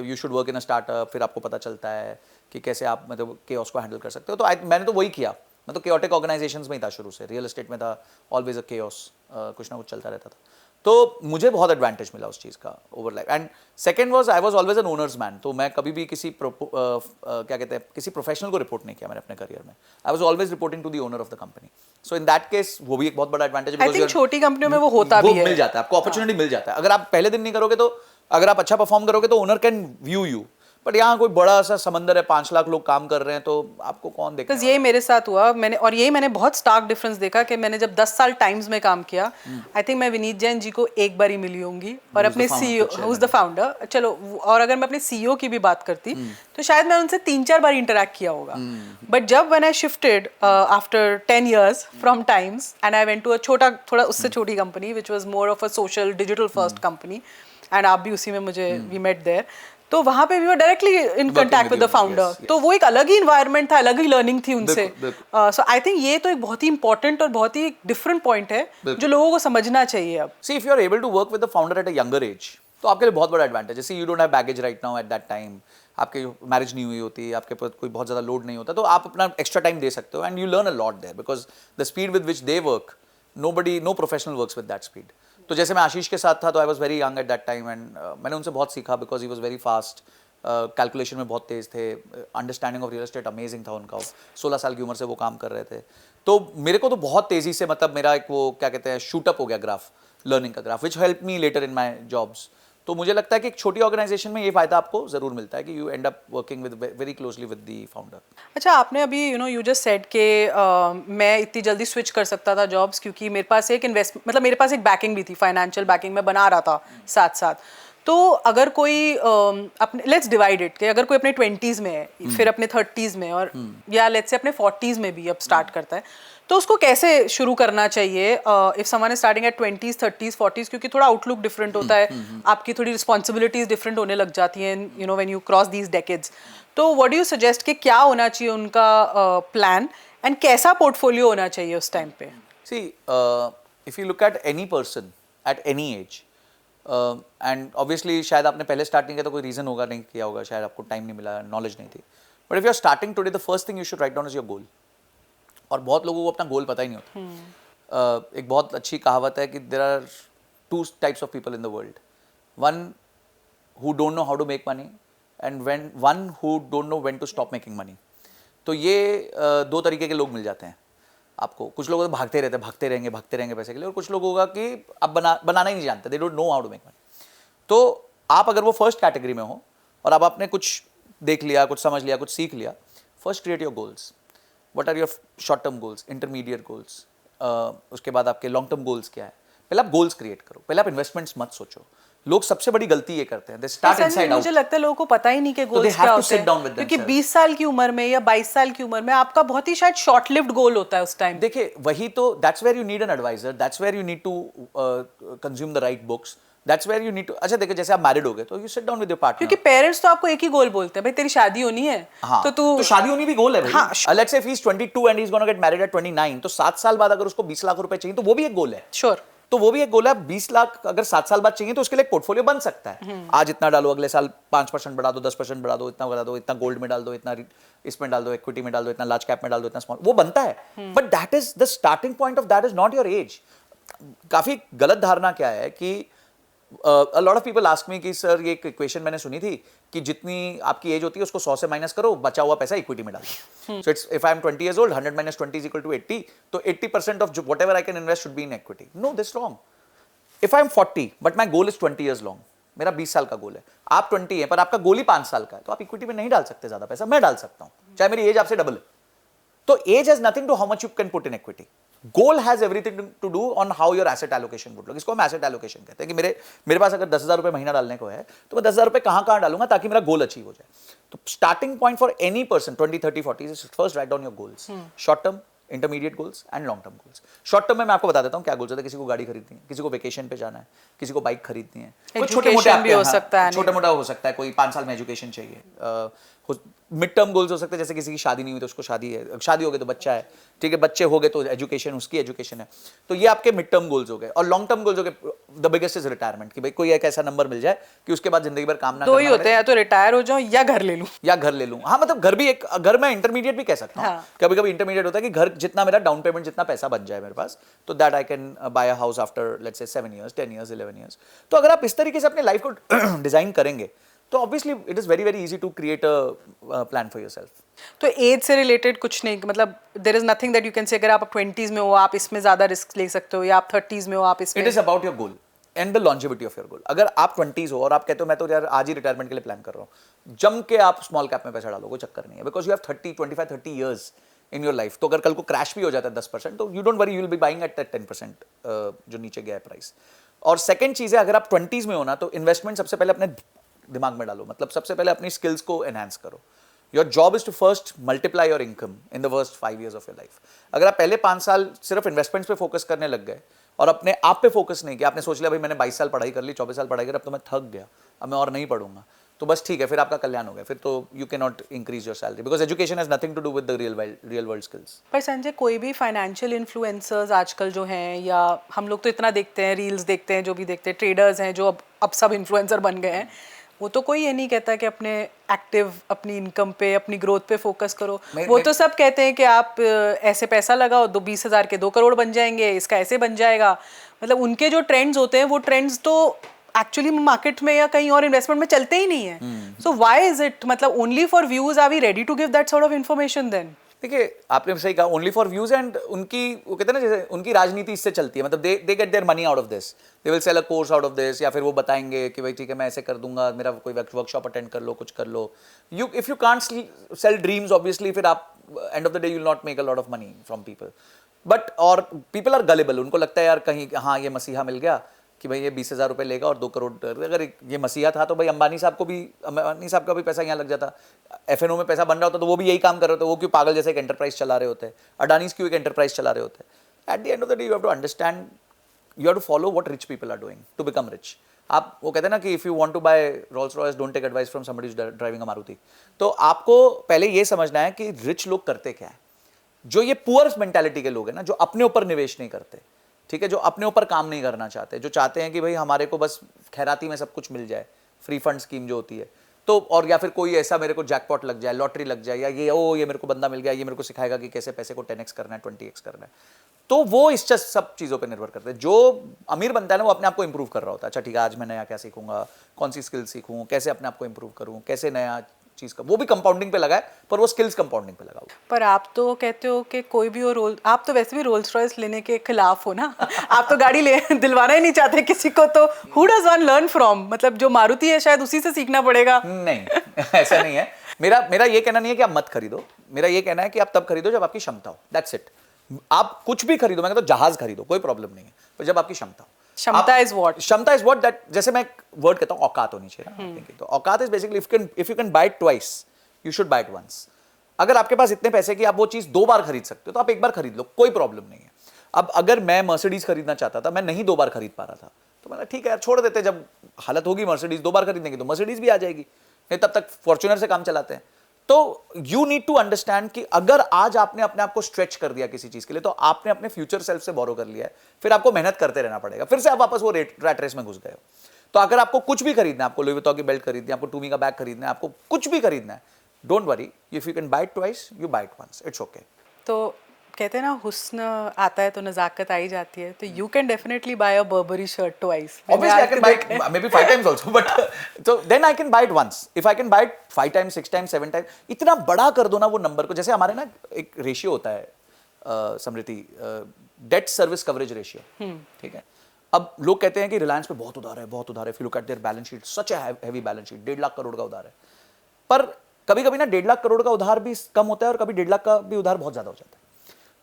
you should work in a startup, फिर आपको पता चलता है कि कैसे आप मतलब केओस को हैंडल कर सकते हो. तो मैंने तो वही किया. मैं तो केओटिक ऑर्गेनाइजेशंस में ही था शुरू से. रियल एस्टेट में था, ऑलवेज अ केओस, कुछ ना कुछ चलता रहता था. तो मुझे बहुत एडवांटेज मिला उस चीज़ का over life. And second was I was always an owners man. तो मैं कभी भी किसी क्या कहते हैं किसी प्रोफेशनल को रिपोर्ट नहीं किया मैंने अपने करियर में. I was always reporting to the owner of the company. So in that case वो भी एक बहुत बड़ा एडवांटेज है. आई थिंक छोटी कंपनियों में वो होता भी है, मिल जाता है आपको, अपॉर्चुनिटी मिल जाता है. अगर आप पहले दिन नहीं करोगे तो अगर आप अच्छा परफॉर्म करोगे तो owner can view you. But यहाँ कोई बड़ा सा समंदर है, 5 लाख लोग काम कर रहे हैं, तो आपको कौन देखेगा. यही मेरे साथ हुआ. मैंने बहुत स्टार्क डिफरेंस देखा कि मैंने जब 10 साल टाइम्स में काम किया, आई थिंक मैं विनीत जैन जी को एक बार ही मिली होंगी, और अपने CEO, who is the founder, चलो, और अगर मैं अपने CEO की भी बात करती तो शायद मैं उनसे 3-4 बार इंटरेक्ट किया होगा. बट जब when I shifted after 10 years from Times and I went to a थोड़ा उससे छोटी company which was more of a social digital first company, and आप भी उसी में मुझे वी मेट देयर. तो वहाँ पे भी वो directly in contact with the founder. तो वो एक अलग ही इन्वायरमेंट था, अलग ही लर्निंग थी उनसे. सो आई थिंक ये तो एक बहुत ही इंपॉर्टेंट और बहुत ही डिफरेंट पॉइंट है जो लोगों को समझना चाहिए. अब see if you are able to work with the founder at a younger age, तो आपके लिए बहुत बड़ा एडवांटेज है. See you don't have baggage right now at that time, आपके मैरिज नहीं हुई होती, आपके पास कोई बहुत ज़्यादा लोड नहीं होता, तो आप अपना एक्स्ट्रा टाइम दे सकते हो. And you learn a lot there because the speed with which they work, no professional works with that speed. तो जैसे मैं आशीष के साथ था तो I was very young at that time, and मैंने उनसे बहुत सीखा because he was very fast. Calculation में बहुत तेज थे, understanding of real estate amazing था उनका. 16 साल की उम्र से वो काम कर रहे थे. तो मेरे को तो बहुत तेजी से मतलब मेरा एक वो क्या कहते हैं शूटअप हो गया ग्राफ, लर्निंग का graph, which help me later in my jobs. तो मुझे लगता है कि एक छोटी ऑर्गेनाइजेशन में ये फायदा आपको जरूर मिलता है कि you and up working with very closely with the founder. अच्छा, आपने अभी यू जस्ट सेड कि मैं इतनी जल्दी स्विच कर सकता था जॉब्स क्योंकि मेरे पास एक मतलब मेरे पास एक बैकिंग भी थी, फाइनेंशियल बैकिंग मैं बना रहा था साथ साथ. तो अगर कोई अपने लेट्स डिवाइड इट कि अगर कोई अपने 20s में है, फिर अपने 30s में, और या लेट्स से अपने 40s में भी अब स्टार्ट करता है, तो उसको कैसे शुरू करना चाहिए if someone is starting at 20s 30s 40s, क्योंकि थोड़ा आउटलुक डिफरेंट होता है, आपकी थोड़ी रिस्पॉन्सिबिलिटीज डिफरेंट होने लग जाती हैं, you know, when you cross these decades. तो व्हाट डू यू सजेस्ट कि क्या होना चाहिए उनका प्लान एंड कैसा पोर्टफोलियो होना चाहिए उस टाइम पे? See, if you look at any person at any age, and obviously शायद आपने पहले स्टार्ट नहीं किया तो कोई रीज़न होगा, नहीं किया होगा, शायद आपको टाइम नहीं मिला, नॉलेज नहीं थी. But if you are starting today, the first thing you should write down is your goal. और बहुत लोगों को अपना गोल पता ही नहीं होता. एक बहुत अच्छी कहावत है कि there are two types of people in the world. One who don't know how to make money and one who don't know when to stop making money. तो ये दो तरीके के लोग मिल जाते हैं आपको. कुछ लोग तो भागते रहेंगे पैसे के लिए, और कुछ लोग होगा कि अब बनाना ही नहीं जानते, they don't know how to make money. तो आप अगर वो फर्स्ट कैटेगरी में हो और अब आपने कुछ देख लिया, कुछ समझ लिया, कुछ सीख लिया, first create your goals. What are your short term goals, intermediate goals, उसके बाद आपके लॉन्ग टर्म गोल्स क्या है. पहले आप गोल्स क्रिएट करो, पहले आप इन्वेस्टमेंट्स मत सोचो. लोग सबसे बड़ी गलती ये करते हैं, दे स्टार्ट इनसाइड आउट. मुझे लगता है लोगों को पता ही नहीं कि गोल्स क्या होते हैं, क्योंकि 20 साल की उम्र में या 22 साल की उम्र में आपका बहुत ही शायद शॉर्ट लिव्ड गोल होता है उस टाइम. देखिए वही तो, that's where you need an advisor, that's where you need to consume the right books, that's where you need to. अच्छा देखिए, जैसे आप मैरिड हो गए तो you sit down with your partner, क्योंकि पेरेंट्स तो आपको एक ही गोल बोलते हैं, भाई तेरी शादी होनी है. हाँ, तो शादी होनी भी गोल है भाई. हाँ, let's say if he is 22 and he is gonna get married eight 29, तो 7 साल बाद अगर उसको 20 लाख रुपए चाहिए तो वो भी एक गोल है. श्योर. तो वो भी एक गोल है. 20 लाख अगर 7 साल बाद चाहिए तो उसके लिए एक पोर्टफोलियो बन सकता है. आज इतना डालो, अगले साल 5% बढ़ा दो, 10% बढ़ा दो, इतना बढ़ा दो, इतना गोल्ड में डाल दो, इतना इसमें डाल दो, इक्विटी में डाल दो, इतना लार्ज कैप में डाल दो, इतना स्मॉल, वो बनता है. But that is the starting point of that is not your age. काफी गलत धारणा क्या है कि a lot of people ask me कि सर ये एक इक्वेशन मैंने सुनी थी कि जितनी आपकी एज होती है उसको 100 से माइनस करो, बचा हुआ पैसा इक्विटी में डालो. So it's if I am 20 years old, 100 minus 20 is equal to 80, तो 80% of whatever I can invest should be in equity. No, this is wrong. If I am 40 but my goal is 20 years long, मेरा 20 साल का गोल है, आप 20 है पर आपका गोल ही 5 साल का है, तो आप इक्विटी में नहीं डाल सकते ज्यादा पैसा. मैं डाल सकता हूं चाहे मेरी एज आपसे डबल है. तो age has nothing to how much you can put in equity. Goal has everything to do on how your asset allocation would look. इसको हम एसेट एलोकेशन कहते हैं कि मेरे पास अगर 10,000 रुपए महीना डालने को है तो मैं 10,000 रुपए कहां डालूंगा ताकि मेरा गोल अचीव हो जाए. तो starting point for any person 20, 30, 40 is first write down your goals, short term, intermediate goals and long term goals. Short term में मैं आपको बता देता हूं क्या गोल्स होते हैं. किसी को गाड़ी खरीदनी है, किसी को वेकेशन पे जाना है, किसी को बाइक खरीदनी है, छोटे मोटे भी हो सकता है, छोटा मोटा हो सकता है, कोई 5 साल में एजुकेशन चाहिए. मिड टर्म गोल्स हो सकते हैं, जैसे किसी की शादी नहीं हुई तो उसको शादी है, शादी हो गई तो बच्चा है, ठीक है, बच्चे हो गए तो एजुकेशन, उसकी एजुकेशन है. तो ये आपके मिड टर्म गोल्स हो गए. और लॉन्ग टर्म गोल्स हो गए, द बिगेस्ट इज रिटायरमेंट, कि भाई कोई एक ऐसा नंबर मिल जाए कि उसके बाद जिंदगी भर काम ना. दो ही होते हैं, या तो रिटायर हो जाऊं या घर ले लूं. हाँ, मतलब घर भी एक, घर में इंटरमीडिएट भी कह सकता हूँ. कभी कभी इंटरमीडिएट होता है कि घर जितना मेरा डाउन पेमेंट, जितना पैसा बन जाए मेरे पास, तो that I can buy a house after let's say 7 years, 10 years, 11 years. तो अगर आप इस तरीके से अपने लाइफ को डिजाइन करेंगे तो obviously it is very very easy to create a plan for yourself. तो एज से रिलेटेड कुछ नहीं, मतलब there is nothing that you can say अगर आप 20s में हो आप इसमें ज्यादा रिस्क ले सकते हो, या आप 30s में हो आप इसमें. It is about your goal and the longevity of your goal. अगर आप 20s हो और आप कहते हो मैं तो यार आज ही रिटायरमेंट के लिए प्लान कर रहा हूँ, जम के आप स्मॉल कैप में पैसा डालो, कोई चक्कर नहीं है, because you have 25-30 years in your life. तो अगर कल को क्रैश भी हो जाता है 10%, तो you don't worry, you will be buying eight 10% जो नीचे गया है प्राइस. और सेकंड चीज है, अगर आप 20s में हो ना, तो इन्वेस्टमेंट सबसे पहले अपने दिमाग में डालो. मतलब सबसे पहले अपनी स्किल्स को एनहांस करो. Your job is to first multiply your income in the first 5 years of your life. अगर आप पहले 5 साल सिर्फ इन्वेस्टमेंट्स पे फोकस करने लग गए और अपने आप पे फोकस नहीं किया, आपने सोच लिया भाई मैंने 22 साल पढ़ाई कर ली, 24 साल पढ़ाई कर, अब तो मैं थक गया, अब मैं और नहीं पढ़ूंगा, तो बस ठीक है, फिर आपका कल्याण हो गया. फिर तो you can not increase your salary, because education has nothing to do with the real world skills. पर संजय, कोई भी फाइनेंशियल इन्फ्लुएंसर्स आजकल जो हैं, या हम लोग तो इतना देखते हैं, रील्स देखते हैं, जो भी देखते हैं, ट्रेडर्स हैं जो अब सब इन्फ्लुएंसर बन गए हैं, वो तो कोई ये नहीं कहता कि अपने एक्टिव, अपनी इनकम पे, अपनी ग्रोथ पे फोकस करो. वो तो सब कहते हैं कि आप ऐसे पैसा लगाओ, 20,000 के 2 करोड़ बन जाएंगे, इसका ऐसे बन जाएगा. मतलब उनके जो ट्रेंड्स होते हैं वो ट्रेंड्स तो एक्चुअली मार्केट में या कहीं और इन्वेस्टमेंट में चलते ही नहीं है. सो व्हाई इज इट, मतलब only for views are we ready to give that sort of information then? देखिए, आपने सही कहा, ओनली फॉर व्यूज. एंड उनकी, वो कहते हैं ना, जैसे उनकी राजनीति इससे चलती है. मतलब they get their money out of this, they will sell a course out of this, या फिर वो बताएंगे कि भाई ठीक है मैं ऐसे कर दूंगा, मेरा कोई वर्कशॉप अटेंड कर लो, कुछ कर लो. If you can't sell dreams, obviously फिर आप end of the day you will not make a lot of money from people. But और पीपल आर गलेबल, उनको लगता है यार कहीं हाँ ये मसीहा मिल गया कि भाई ये 20,000 रुपये लेगा और 2 करोड़, अगर ये मसीहा था तो भाई अंबानी साहब का भी पैसा यहाँ लग जाता, FNO में पैसा बन रहा होता तो वो भी यही काम कर रहे होते, वो क्यों पागल जैसे एक एंटरप्राइज चला रहे होते हैं, अडानीज क्यों एक एंटरप्राइज चला रहे होते हैं। At the end of the day you have to understand, you have to follow what rich people are doing to become rich. आप वो कहते हैं ना कि if you want to buy Rolls Royce don't take advice from somebody driving a Maruti. तो आपको पहले ये समझना है कि रिच लोग करते क्या है। जो ये पुअर मेंटालिटी के लोग हैं ना, जो अपने ऊपर निवेश नहीं करते, ठीक है, जो अपने ऊपर काम नहीं करना चाहते, जो चाहते हैं कि भाई हमारे को बस खैराती में सब कुछ मिल जाए, फ्री फंड स्कीम जो होती है, तो और या फिर कोई ऐसा मेरे को जैकपॉट लग जाए, लॉटरी लग जाए, या ये मेरे को बंदा मिल गया, ये मेरे को सिखाएगा कि कैसे पैसे को 10x करना है, 20x करना है, तो वो इस सब चीज़ों पे निर्भर करते हैं। जो अमीर बनता है ना वो अपने आप को इंप्रूव कर रहा होता है। अच्छा ठीक है, आज मैं नया क्या सीखूंगा, कौन सी स्किल सीखूं, कैसे अपने आप को इंप्रूव करूं, कैसे नया चीज़ का, वो भी कंपाउंडिंग पे लगा है, पर वो स्किल्स कंपाउंडिंग पे लगा हुआ। पर आप तो कहते हो कि कोई भी और आप तो वैसे भी रोल्स रॉयस लेने के खिलाफ हो ना। आप तो गाड़ी ले दिलवाना ही नहीं चाहते किसी को, तो who does one learn from? मतलब जो मारुति है शायद उसी से सीखना पड़ेगा। नहीं ऐसा नहीं है। मेरा ये कहना नहीं है कि आप मत खरीदो, मेरा ये कहना है कि आप तब खरीदो जब आपकी क्षमता हो, दैट्स इट। आप कुछ भी खरीदो, मैं कहता हूं जहाज खरीदो, कोई प्रॉब्लम नहीं है, पर जब आपकी क्षमता हो। क्षमता इज व्हाट? क्षमता इज व्हाट दैट, जैसे मैं वर्ड कहता हूं औकात होनी चाहिए ना, तो औकात is basically if you can buy it twice you should buy it once. अगर आपके पास इतने पैसे कि आप वो चीज 2 बार खरीद सकते हो तो आप एक बार खरीद लो, कोई प्रॉब्लम नहीं है। अब अगर मैं मर्सिडीज खरीदना चाहता था, मैं नहीं 2 बार खरीद पा रहा था, तो मैंने ठीक है यार छोड़ देते, जब हालत होगी मर्सिडीज 2 बार खरीदने की तो मर्सिडीज भी आ जाएगी, नहीं तब तक फॉर्च्यूनर से काम चलाते हैं। तो यू नीड टू अंडरस्टैंड कि अगर आज आपने अपने आप को स्ट्रेच कर दिया किसी चीज के लिए, तो आपने अपने फ्यूचर सेल्फ से बोरो कर लिया है, फिर आपको मेहनत करते रहना पड़ेगा, फिर से आप वापस वो रैट रेस में घुस गए हो। तो अगर आपको कुछ भी खरीदना है, आपको लुई वुइटन की बेल्ट खरीदनी है, आपको टूमी का बैग खरीदना है, आपको कुछ भी खरीदना है, don't worry, if you can buy it twice you buy it once, it's okay. तो कहते हैं ना हुस्न आता है तो नजाकत आई जाती है, तो you can definitely bye a Barbari shirt twice. Obviously I can buy it maybe 5 times also, but so then I can buy it once. If I can buy it 5 times, 6 times, 7 times, इतना बड़ा कर दो ना वो number को। जैसे हमारे ना एक रेशियो होता है समृति, डेट सर्विस कवरेज रेशियो, ठीक है। अब लोग कहते हैं कि रिलायंस पे बहुत उधार है, बहुत उधार है। If you look at their balance sheet, such a heavy balance sheet, 1.5 lakh crore का उधार है। पर कभी कभी ना 1.5 लाख करोड़ का उधार भी कम होता है और कभी 1.5 लाख का भी उधार बहुत ज्यादा हो जाता है।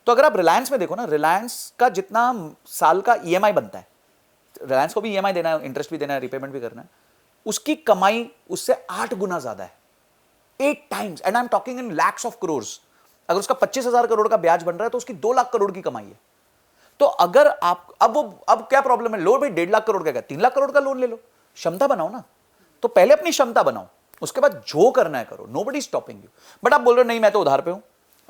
तो अगर आप रिलायंस में देखो ना, रिलायंस का जितना साल का EMI बनता है, रिलायंस को भी EMI देना है, इंटरेस्ट भी देना है, रिपेमेंट भी करना है, उसकी कमाई उससे 8 गुना ज्यादा है, 8 times, and I am talking in lakhs of crores. अगर उसका 25,000 करोड़ का ब्याज बन रहा है तो उसकी 2 लाख करोड़ की कमाई है। तो अगर आप अब क्या प्रॉब्लम है, लो भाई 1.5 लाख करोड़ का, 3 लाख करोड़ का लोन ले लो, क्षमता बनाओ ना। तो पहले अपनी क्षमता बनाओ, उसके बाद जो करना है करो, नोबडी स्टॉपिंग यू। बट आप बोल रहे हो नहीं मैं तो उधार पे हूं,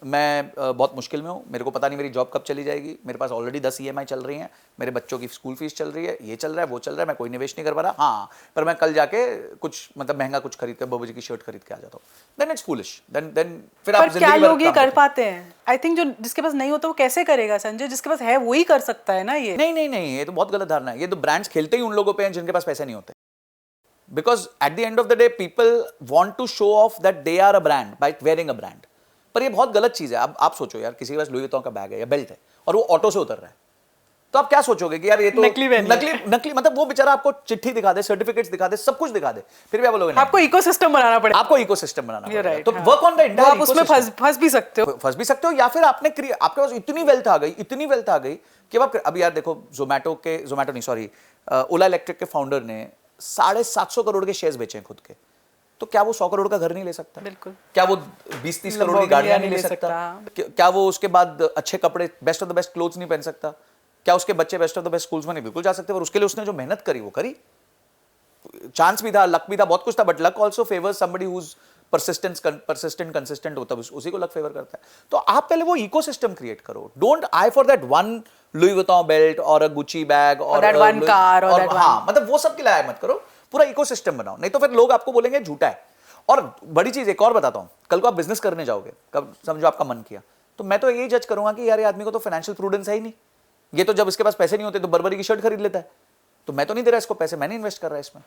मैं बहुत मुश्किल में हूँ, मेरे को पता नहीं मेरी जॉब कब चली जाएगी, मेरे पास ऑलरेडी 10 EMI चल रही हैं, मेरे बच्चों की स्कूल फीस चल रही है, ये चल रहा है, वो चल रहा है, मैं कोई निवेश नहीं कर पा रहा। हाँ, पर मैं कल जाके कुछ मतलब महंगा कुछ खरीद कर बबूजी की शर्ट खरीद के आ जाता हूँ, देन इट्स फूलिश। देन फिर आप क्या लोग ये कर पाते हैं? आई थिंक जो जिसके पास नहीं होता वो कैसे करेगा संजय? जिसके पास है वो ही कर सकता है ना ये। नहीं, ये तो बहुत गलत धारणा है। ये तो ब्रांड्स खेलते ही उन लोगों पे हैं जिनके पास पैसे नहीं होते। Because at the end of the day people want to show off that they are a brand by wearing a brand. पर ये बहुत गलत चीज है। अब आप सोचो यार, किसी के पास लुई वुइटन का बैग है या बेल्ट है और वो ऑटो से उतर रहा है, तो आप क्या सोचोगे कि यार ये तो नकली मतलब वो बेचारा आपको चिट्ठी दिखा दे, सर्टिफिकेट्स दिखा दे, सब कुछ दिखा दे, फिर भी आप बोलोगे आपको इकोसिस्टम बनाना पड़ेगा। आपको इकोसिस्टम बनाना पड़ेगा। right, तो हाँ। Work on the entire ecosystem. आप उसमें फंस भी सकते हो। या फिर आपके पास इतनी वेल्थ आ गई कि अब यार देखो, जोमैटो नहीं सॉरी, ओला इलेक्ट्रिक के फाउंडर ने 750 करोड़ के शेयर्स बेचे खुद के। तो क्या वो 100 करोड़ का घर नहीं ले सकता? बिल्कुल। क्या वो 20-30 करोड़ की गाड़ियां नहीं ले सकता? क्या वो उसके बाद अच्छे कपड़े, best of the best clothes नहीं पहन सकता? क्या उसके बच्चे best of the best schools में नहीं बिल्कुल जा सकते? पर उसके लिए उसने जो मेहनत करी वो करी। चांस भी था, लक भी था, बहुत कुछ था, but luck also favours somebody who is persistent consistent होता है, उसी को लक फेवर करता है। तो आप पहले वो इकोसिस्टम क्रिएट करो। Don't I for that one Louis Vuitton belt और अ गुची बैग और दैट वन कार और दैट हाँ, मतलब वो सब के लिए मत करो, पूरा इकोसिस्टम बनाओ, नहीं तो फिर लोग आपको बोलेंगे झूठा है। और बड़ी चीज एक और बताता हूं, कल को आप बिजनेस करने जाओगे, कब समझो आपका मन किया, तो मैं तो यही जज करूंगा कि यार ये आदमी को तो फाइनेंशियल प्रूडेंस है ही नहीं, ये तो जब इसके पास पैसे नहीं होते तो बर्बरी की शर्ट खरीद लेता है, तो मैं तो नहीं दे रहा इसको पैसे, मैंने इन्वेस्ट कर रहा है इसमें,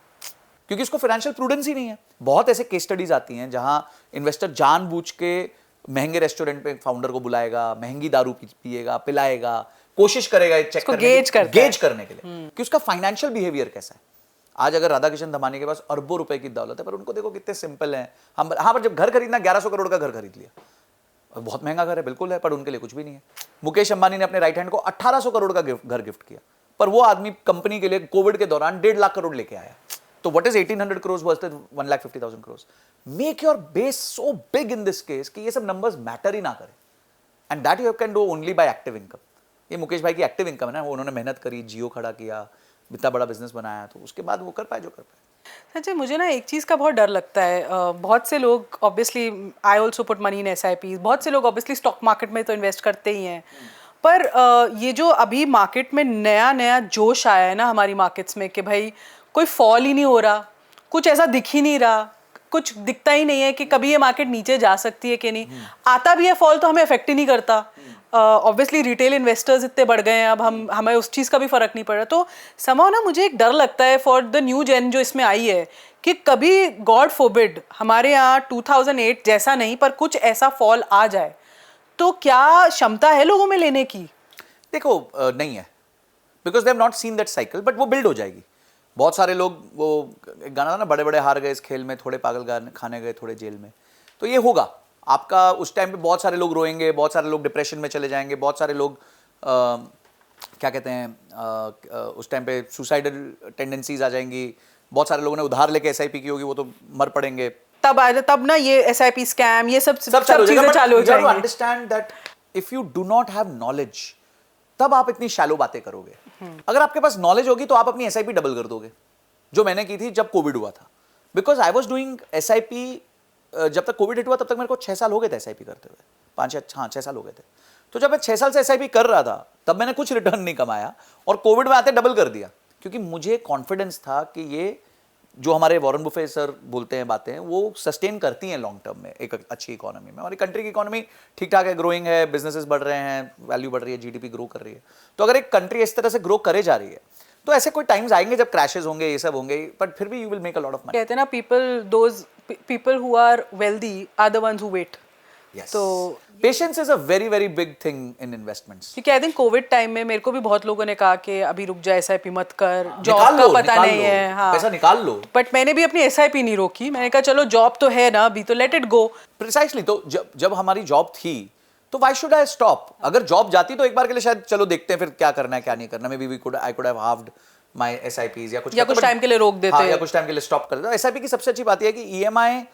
क्योंकि इसको फाइनेंशियल प्रूडेंस ही नहीं है। बहुत ऐसे केस स्टडीज आती हैं जहां इन्वेस्टर जानबूझ के महंगे रेस्टोरेंट पे फाउंडर को बुलाएगा, महंगी दारू पिएगा, पिलाएगा, कोशिश करेगा चेक गेज करने के लिए कि उसका फाइनेंशियल बिहेवियर कैसा है। आज अगर राधा किशन धमानी के पास अरबों रुपए की दौलत है, पर उनको देखो कितने सिंपल हैं। हम हाँ, पर जब घर खरीदना 1100 करोड़ का घर खरीद लिया, बहुत महंगा घर है बिल्कुल है, पर उनके लिए कुछ भी नहीं है। मुकेश अंबानी ने अपने राइट हैंड को 1800 करोड़ का घर गिफ्ट किया, पर वो आदमी कंपनी के लिए कोविड के दौरान 1.5 लाख करोड़ लेके आया. तो what is 1800 crores versus 1,50,000 crores? Make your base so big in this case कि ये सब numbers matter ही ना करें. And that you can do only by active income. ये मुकेश भाई की एक्टिव इनकम है ना, वो उन्होंने मेहनत करी, जियो खड़ा किया, इतना बड़ा बिजनेस बनाया, तो उसके बाद वो कर पाए जो कर पाए. अच्छा, मुझे ना एक चीज़ का बहुत डर लगता है. बहुत से लोग obviously, I also put money in SIPs, बहुत से लोग ऑब्वियसली स्टॉक मार्केट में तो इन्वेस्ट करते ही हैं, पर ये जो अभी मार्केट में नया नया जोश आया है ना हमारी मार्केट्स में कि भाई कोई फॉल ही नहीं हो रहा, कुछ ऐसा दिख ही नहीं रहा, कुछ दिखता ही नहीं है कि कभी ये मार्केट नीचे जा सकती है कि नहीं. आता भी है फॉल तो हमें अफेक्ट ही नहीं करता. ऑब्वियसली रिटेल इन्वेस्टर्स इतने बढ़ गए हैं, अब हमें उस चीज़ का भी फ़र्क नहीं पड़ रहा. तो somehow ना मुझे एक डर लगता है फॉर द न्यू जेन जो इसमें आई है कि कभी गॉड फोरबिड हमारे यहाँ 2008 जैसा नहीं पर कुछ ऐसा फॉल आ जाए, तो क्या क्षमता है लोगों में लेने की? देखो नहीं है, because they have not seen that cycle, but वो बिल्ड हो जाएगी. बहुत सारे लोग, वो एक गाना था ना, बड़े बड़े हार गए इस खेल में, थोड़े पागल खाने गए थोड़े जेल में. तो ये होगा आपका. उस टाइम पे बहुत सारे लोग रोएंगे, बहुत सारे लोग डिप्रेशन में चले जाएंगे, बहुत सारे लोग क्या कहते हैं उस टाइम पे सुसाइडल टेंडेंसीज आ जाएंगी. बहुत सारे लोगों ने उधार लेके SIP की होगी, वो तो मर पड़ेंगे. तब ना ये SIP स्कैम, ये सब चीजें चालू हो जाएंगी. Understand that if you do not have knowledge, तब आप इतनी शैलो बातें करोगे. अगर आपके पास नॉलेज होगी तो आप अपनी SIP डबल कर दोगे, जो मैंने की थी जब कोविड हुआ था. Because I was doing SIP, जब तक कोविड हिट हुआ तब तक मेरे को 6 साल हो गए थे SIP करते हुए. 6 साल हो गए थे. तो जब मैं 6 साल से SIP कर रहा था तब मैंने कुछ रिटर्न नहीं कमाया, और कोविड में आते डबल कर दिया, क्योंकि मुझे कॉन्फिडेंस था कि ये जो हमारे वॉरेन बुफे सर बोलते हैं बातें, वो सस्टेन करती हैं लॉन्ग टर्म में एक अच्छी इकोनॉमी में. हमारी कंट्री की इकोनॉमी ठीक ठाक है, ग्रोइंग है, बिजनेसेस बढ़ रहे हैं, वैल्यू बढ़ रही है, GDP ग्रो कर रही है. तो अगर एक कंट्री इस तरह से ग्रो करे जा रही है तो ऐसे कोई टाइम्स आएंगे जब क्रैशेस होंगे, ये सब होंगे, बट फिर भी you will make a lot of money. कहते हैं ना, people who are wealthy are the ones who wait. Yes. तो patience is a very very big thing in investments. क्योंकि आई थिंक कोविड टाइम में मेरे को भी बहुत लोगों ने कहा कि अभी रुक जा, SIP मत कर, जॉब का पता नहीं है. हाँ, पैसा निकाल लो. बट मैंने भी अपनी SIP नहीं रोकी. मैंने कहा चलो जॉब तो है ना अभी, तो लेट इट गो. प्रिसाइसली. तो जब हमारी जॉब थी तो व्हाई शुड आई स्टॉप? अगर जॉब जाती तो एक बार के लिए शायद चलो देखते हैं फिर क्या करना है क्या नहीं करना. Maybe I could have halved my SIPs या कुछ टाइम के लिए रोक देते. हाँ, या कुछ टाइम के लिए स्टॉप कर देते. SIP की सबसे अच्छी बात यह है कि EMI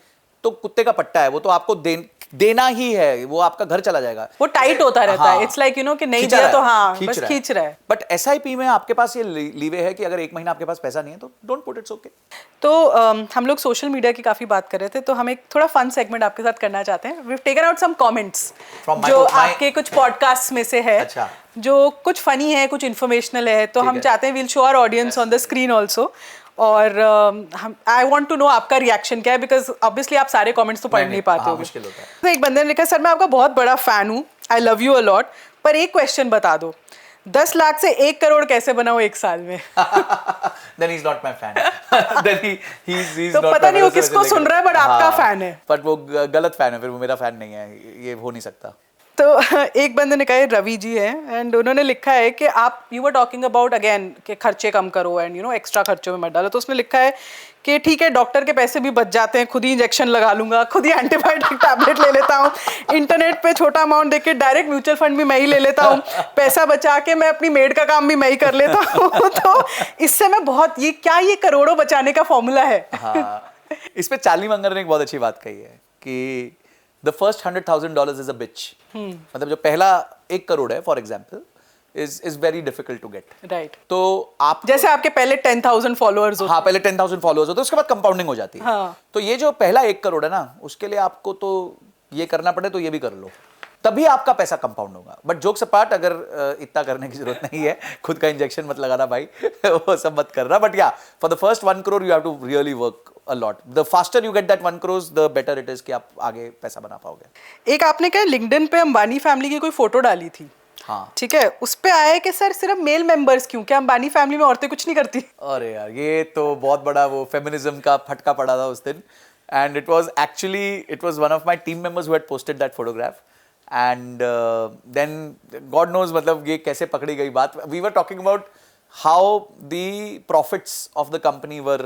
तो कुत्ते का पट्टा है, वो तो आपको देना ही है, वो आपका घर चला जाएगा. वो टाइट होता रहता है. इट्स लाइक यू नो कि नहीं दिया तो हाँ बस खींच रहा है. बट SIP में आपके पास ये लीवे है कि अगर एक महीना आपके पास पैसा नहीं है तो डोंट पुट, इट्स ओके. तो हम लोग सोशल मीडिया की काफी बात कर रहे थे, तो हम एक थोड़ा फन सेगमेंट आपके साथ करना चाहते हैं. We have taken out some comments जो आपके कुछ पॉडकास्ट में से है. अच्छा. जो कुछ फनी है, कुछ इन्फॉर्मेशनल है, तो हम चाहते हैं will show our audience on the screen also. और आई वांट टू नो आपका रिएक्शन क्या है, बिकॉज ऑब्वियसली आप सारे कमेंट्स तो पढ़ नहीं पाते हो. मुश्किल होता है. तो एक बंदे ने लिखा, सर मैं आपका बहुत बड़ा फैन हूँ, I love you a lot, पर एक क्वेश्चन बता दो, 10 लाख से 1 करोड़ कैसे बनाओ एक साल में? Then he's not my fan. Then he's तो not पता my नहीं वो fan. किसको सुन रहा है, बट आपका फैन है. बट वो गलत फैन है, फिर वो मेरा फैन नहीं है, ये हो नहीं सकता. तो एक बंदे ने कहा, रवि जी है, एंड उन्होंने लिखा है कि आप you were talking about again कि खर्चे कम करो एंड यू नो एक्स्ट्रा खर्चों में मत डालो. तो उसने लिखा है कि ठीक है, डॉक्टर के पैसे भी बच जाते हैं, खुद ही इंजेक्शन लगा लूंगा, खुद ही एंटीबायोटिक टैबलेट ले लेता हूँ, इंटरनेट पे छोटा अमाउंट देके डायरेक्ट म्यूचुअल फंड भी मैं ही ले लेता हूँ, पैसा बचा के मैं अपनी मेड का काम भी मैं ही कर लेता हूँ. तो इससे मैं बहुत, ये करोड़ों बचाने का फॉर्मूला है? हाँ, इस पे चार्ली मंगर ने एक बहुत अच्छी बात कही है कि the first $100,000 is a bitch. मतलब जो पहला 1 करोड़ है, for example, is very difficult to get. Right. तो आप जैसे आपके पहले 10,000 फॉलोअर्स होते. हाँ, पहले 10,000 फॉलोअर्स होते हैं, उसके बाद कंपाउंडिंग हो जाती है. हाँ. तो ये जो पहला 1 करोड़ है ना, उसके लिए आपको तो ये करना पड़े तो ये भी कर लो, तभी आपका पैसा कंपाउंड होगा. बट जोक्स अपार्ट, अगर इतना करने की जरूरत नहीं है, खुद का इंजेक्शन मत लगाना भाई, वो सब मत करना. But yeah for the first 1 crore you have to really work a lot. The faster you get that 1 crore, the better it is कि आप आगे पैसा बना पाओगे. एक आपने क्या लिंक्डइन पे अंबानी फैमिली की कोई फोटो डाली थी? हाँ. ठीक है, उस पे आया है कि सर सिर्फ मेल मेंबर्स क्यों, क्या अंबानी फैमिली में औरतें कुछ नहीं करती? अरे यार, ये तो बहुत बड़ा वो फेमिनिज्म का फटका पड़ा था उस दिन. And it was one of my team members who had posted that photograph. And then God knows मतलब ये कैसे पकड़ी गई बात. We were talking about how the profits of the company were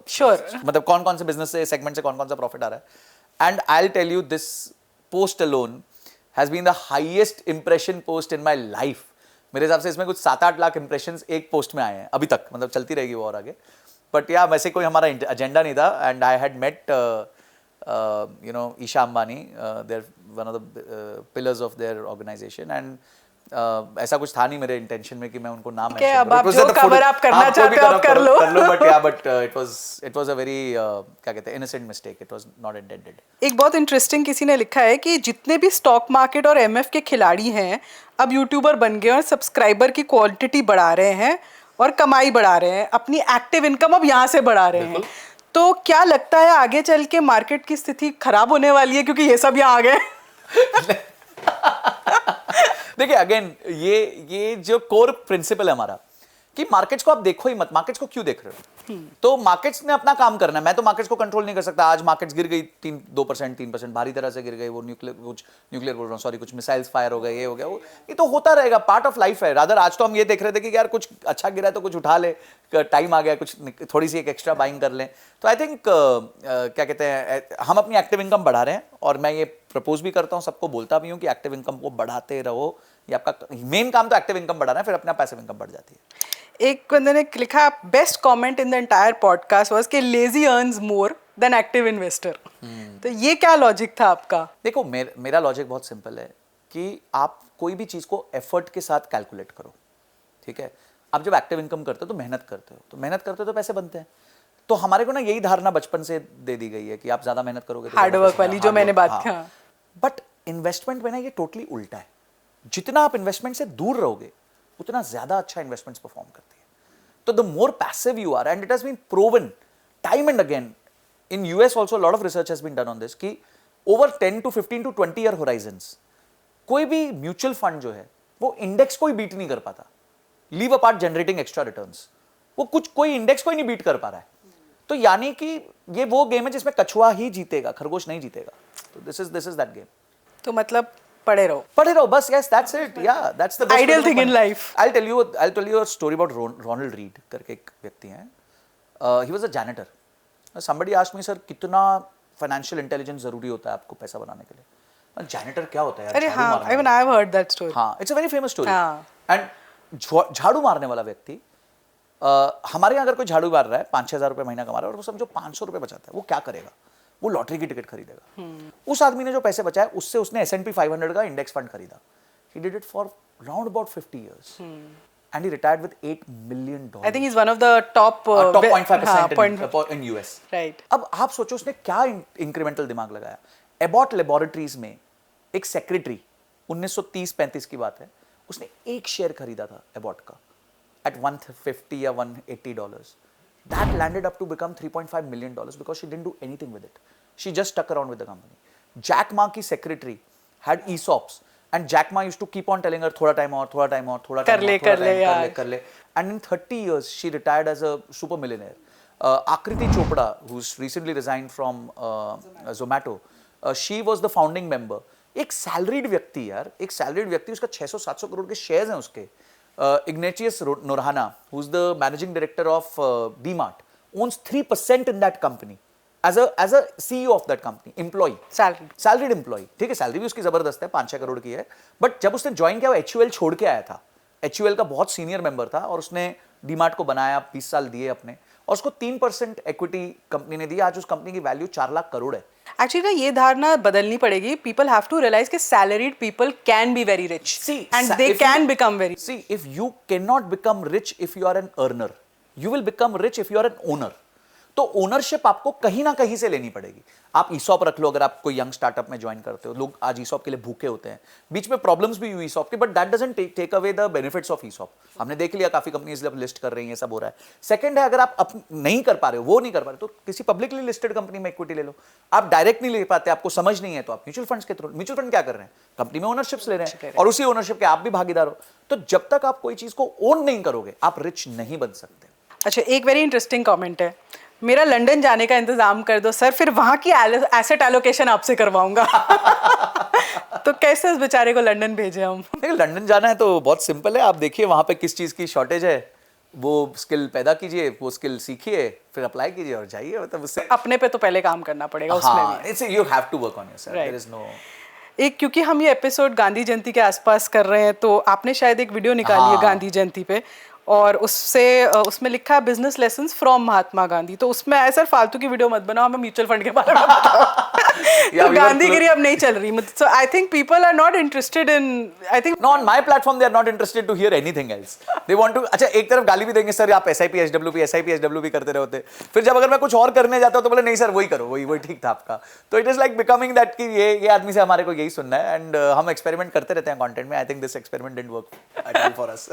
sure, मतलब कौन कौन से बिजनेस से सेगमेंट से कौन कौन सा प्रॉफिट आ रहा है. And I will tell you, this post alone has been the highest impression post in my life. मेरे हिसाब से इसमें कुछ 7-8 लाख इंप्रेशंस एक पोस्ट में आए हैं अभी तक, मतलब चलती रहेगी वो और आगे। बट या वैसे कोई हमारा एजेंडा नहीं था, and I had met Isha Ambani, they're one of the pillars of their organisation, and ऐसा कुछ था नहीं मेरे इंटेंशन में कि मैं उनको नाम mention अब आप जो cover up करना चाहते हो आप कर लो। But it was a very क्या कहते हैं innocent mistake, it was not intended. एक बहुत इंटरेस्टिंग किसी ने लिखा है कि जितने भी स्टॉक मार्केट और एमएफ के खिलाड़ी हैं अब यूट्यूबर बन गए और सब्सक्राइबर की क्वांटिटी बढ़ा रहे हैं और कमाई बढ़ा रहे हैं, अपनी एक्टिव इनकम अब यहाँ से बढ़ा रहे हैं। तो क्या लगता है आगे चल के मार्केट की स्थिति खराब होने वाली है क्योंकि ये सब यहाँ आ गए? देखिए अगेन ये जो कोर प्रिंसिपल है हमारा कि मार्केट्स को आप देखो ही मत, मार्केट्स को क्यों देख रहे हो? तो मार्केट्स ने अपना काम करना है, मैं तो मार्केट्स को कंट्रोल नहीं कर सकता। आज मार्केट्स गिर गई 2%, 3% भारी तरह से गिर गई, वो न्यूक्लियर बोल रहा हूँ, सॉरी, कुछ मिसाइल्स फायर हो गए, ये हो गया, वो ये तो होता रहेगा, पार्ट ऑफ लाइफ है। रादर आज तो हम ये देख रहे थे कि यार कुछ अच्छा गिरा है तो कुछ उठा ले, टाइम आ गया, कुछ थोड़ी सी एक एक्स्ट्रा बाइंग कर लें। तो आई थिंक क्या कहते हैं, हम अपनी एक्टिव इनकम बढ़ा रहे हैं, और मैं ये प्रपोज भी करता हूँ, सबको बोलता भी हूँ कि एक्टिव इनकम को बढ़ाते रहो। ये आपका मेन काम तो एक्टिव इनकम बढ़ाना है, फिर अपना पैसिव इनकम बढ़ जाती है। एक बंदे ने लिखा best comment in the entire podcast was कि lazy earns more than active investor. तो ये क्या लॉजिक था आपका? देखो मेरा लॉजिक बहुत सिंपल है कि आप कोई भी चीज को एफर्ट के साथ कैलकुलेट करो, ठीक है? आप जब एक्टिव इनकम करते हो तो मेहनत करते हो, तो पैसे बनते हैं। तो हमारे को ना यही धारणा बचपन से दे दी गई है कि आप ज्यादा मेहनत करोगे तो हार्ड वर्क वाली जो मैंने बात की। बट इन्वेस्टमेंट में ना ये टोटली उल्टा है। जितना आप इन्वेस्टमेंट से दूर रहोगे उतना ज्यादा अच्छा इन्वेस्टमेंट्स परफॉर्म करती है। तो the more passive you are, and it has been proven time and again in US also, lot of research has been done on this कि over 10 to 15 to 20 year horizons कोई भी mutual fund जो है वो index को ही beat नहीं कर पाता। Leave apart generating extra returns, वो कोई इंडेक्स को ही नहीं बीट कर पा रहा है। तो यानी कि ये वो गेम है जिसमें कछुआ ही जीतेगा, खरगोश नहीं जीतेगा। तो दिस इज दैट गेम। तो मतलब पढ़े रहो बस। yes, that's it. Yeah, that's the best ideal thing in life. I'll tell you a story about Ronald Reed करके एक व्यक्ति हैं। He was a janitor. Somebody asked me, sir, कितना financial intelligence जरूरी होता है आपको पैसा बनाने के लिए? जैनिटर क्या होता है यार? अरे हाँ, even I have heard that story. हाँ, it's a very famous story. हाँ. And झाड़ू मारने वाला व्यक्ति, हमारे यहाँ अगर कोई झाड़ू मार रहा है 5-6 हज़ार रुपये महीना कमा रहा है और वो समझो 500 रुपये बचाता है, वो क्या करेगा? वो लॉटरी की टिकट खरीदेगा। उस आदमी ने जो पैसे बचाए उससे उसने S&P 500 का इंडेक्स फंड खरीदा। He did it for round about 50 years. And he retired with $8 million. I think he's one of the top 0.5% in US. Right. अब आप सोचो उसने क्या इंक्रीमेंटल दिमाग लगाया। एबॉट लेबोरेटरीज में एक सेक्रेटरी, 1930-35 की बात है, उसने एक शेयर खरीदा था एबॉट का at $150 या $180. That landed up to become $3.5 million because she didn't do anything with it. She just stuck around with the company. Jack Ma की secretary had ESOPs, and Jack Ma used to keep on telling her थोड़ा time और कर ले. And in 30 years she retired as a super millionaire. Akriti Chopra, who's recently resigned from Zomato, she was the founding member. एक salaried व्यक्ति यार, उसका 600-700 करोड़ के shares हैं उसके. Ignatius Norhana, who's the managing director of DMart, owns 3% in that company as a CEO of that company, employee, salaried employee. ठीक है, salary भी उसकी जबरदस्त है, 5-6 करोड़ की है। बट जब उसने ज्वाइन किया वो HUL छोड़ के आया था। HUL का बहुत सीनियर मेंबर था और उसने DMart को बनाया, 20 साल दिए अपने, और उसको 3% इक्विटी कंपनी ने दी। आज उस कंपनी की वैल्यू 4 लाख करोड़ है। एक्चुअली ना ये धारणा बदलनी पड़ेगी। पीपल हैव टू रियलाइज कि salaried people can be very rich and they can become very. See, if you can not become rich if you are an earner, you will become rich if you are an owner. तो ownership आपको कहीं ना कहीं से लेनी पड़ेगी। आप ESOP रख लो, अगर आप कोई यंग स्टार्टअप में ज्वाइन करते हो, लोग आज ईसॉप के लिए भूखे होते हैं। बीच में प्रॉब्लम्स भी हुई ईसॉप की, but that doesn't take away the benefits of ESOP. हमने देख लिया काफी कंपनीज लिस्ट कर रही हैं, सब हो रहा है। सेकंड है, अगर आप नहीं कर पा रहे हो, वो नहीं कर पा रहे, तो किसी पब्लिकली लिस्टेड कंपनी में इक्विटी ले लो। आप डायरेक्ट नहीं ले पाते, आपको समझ नहीं है, तो आप म्यूचुअल फंड्स के थ्रू, म्यूचुअल फंड क्या कर रहे हैं, कंपनी में ओनरशिप्स ले रहे हैं और उसी ओनरशिप के आप भी भागीदार हो। तो जब तक आप कोई चीज को ओन नहीं करोगे, आप रिच नहीं बन सकते। अच्छा, एक वेरी इंटरेस्टिंग कमेंट है, मेरा लंदन जाने का इंतजाम कर दो सर, फिर वहां की एसेट एलोकेशन आपसे करवाऊंगा। तो कैसे उस बेचारे को लंदन भेजे हम? देखिए, लंदन जाना है तो बहुत सिंपल है। आप देखिए वहां पे किस चीज की शॉर्टेज है, वो स्किल पैदा कीजिए, वो स्किल सीखिए, फिर अप्लाई कीजिए और जाइए। मतलब उससे अपने पे तो पहले काम करना पड़ेगा। उसमें भी it's you have to work on yourself, there is no. एक क्योंकि हम ये एपिसोड गांधी जयंती के आसपास कर रहे हैं तो आपने शायद एक वीडियो निकाली है गांधी जयंती पे और उसमें लिखा है business lessons from Mahatma Gandhi. तो उसमें ऐसा फालतू की वीडियो मत बनाओ, हमें म्यूचुअल फंड के बारे में बताओ। तो गांधीगिरी अब नहीं चल रही। So I think people are not interested in, I think no on my platform they are not interested to hear anything else. They want to, अच्छा एक तरफ गाली भी देंगे सर आप एसआईपी एसडब्ल्यूपी करते रहे होते, फिर जब अगर मैं कुछ और करने जाता हूं तो बोले नहीं सर वही करो, वही ठीक था आपका। तो it is like becoming that कि ये आदमी से हमारे को यही सुनना है एंड हम एक्सपेरिमेंट करते रहते हैं कंटेंट में। I think this experiment didn't work at all for us.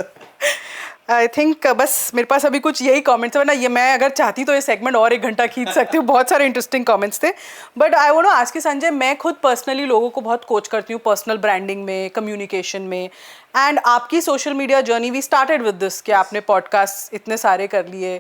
I think बस मेरे पास अभी कुछ यही कमेंट्स है, वरना ये मैं अगर चाहती तो ये सेगमेंट और 1 घंटा खींच सकती हूँ। बहुत सारे इंटरेस्टिंग कमेंट्स थे। But I want to ask you Sanjay, मैं खुद पर्सनली लोगों को बहुत कोच करती हूँ पर्सनल ब्रांडिंग में, कम्युनिकेशन में, एंड आपकी social media journey we started with this कि आपने पॉडकास्ट इतने सारे कर लिए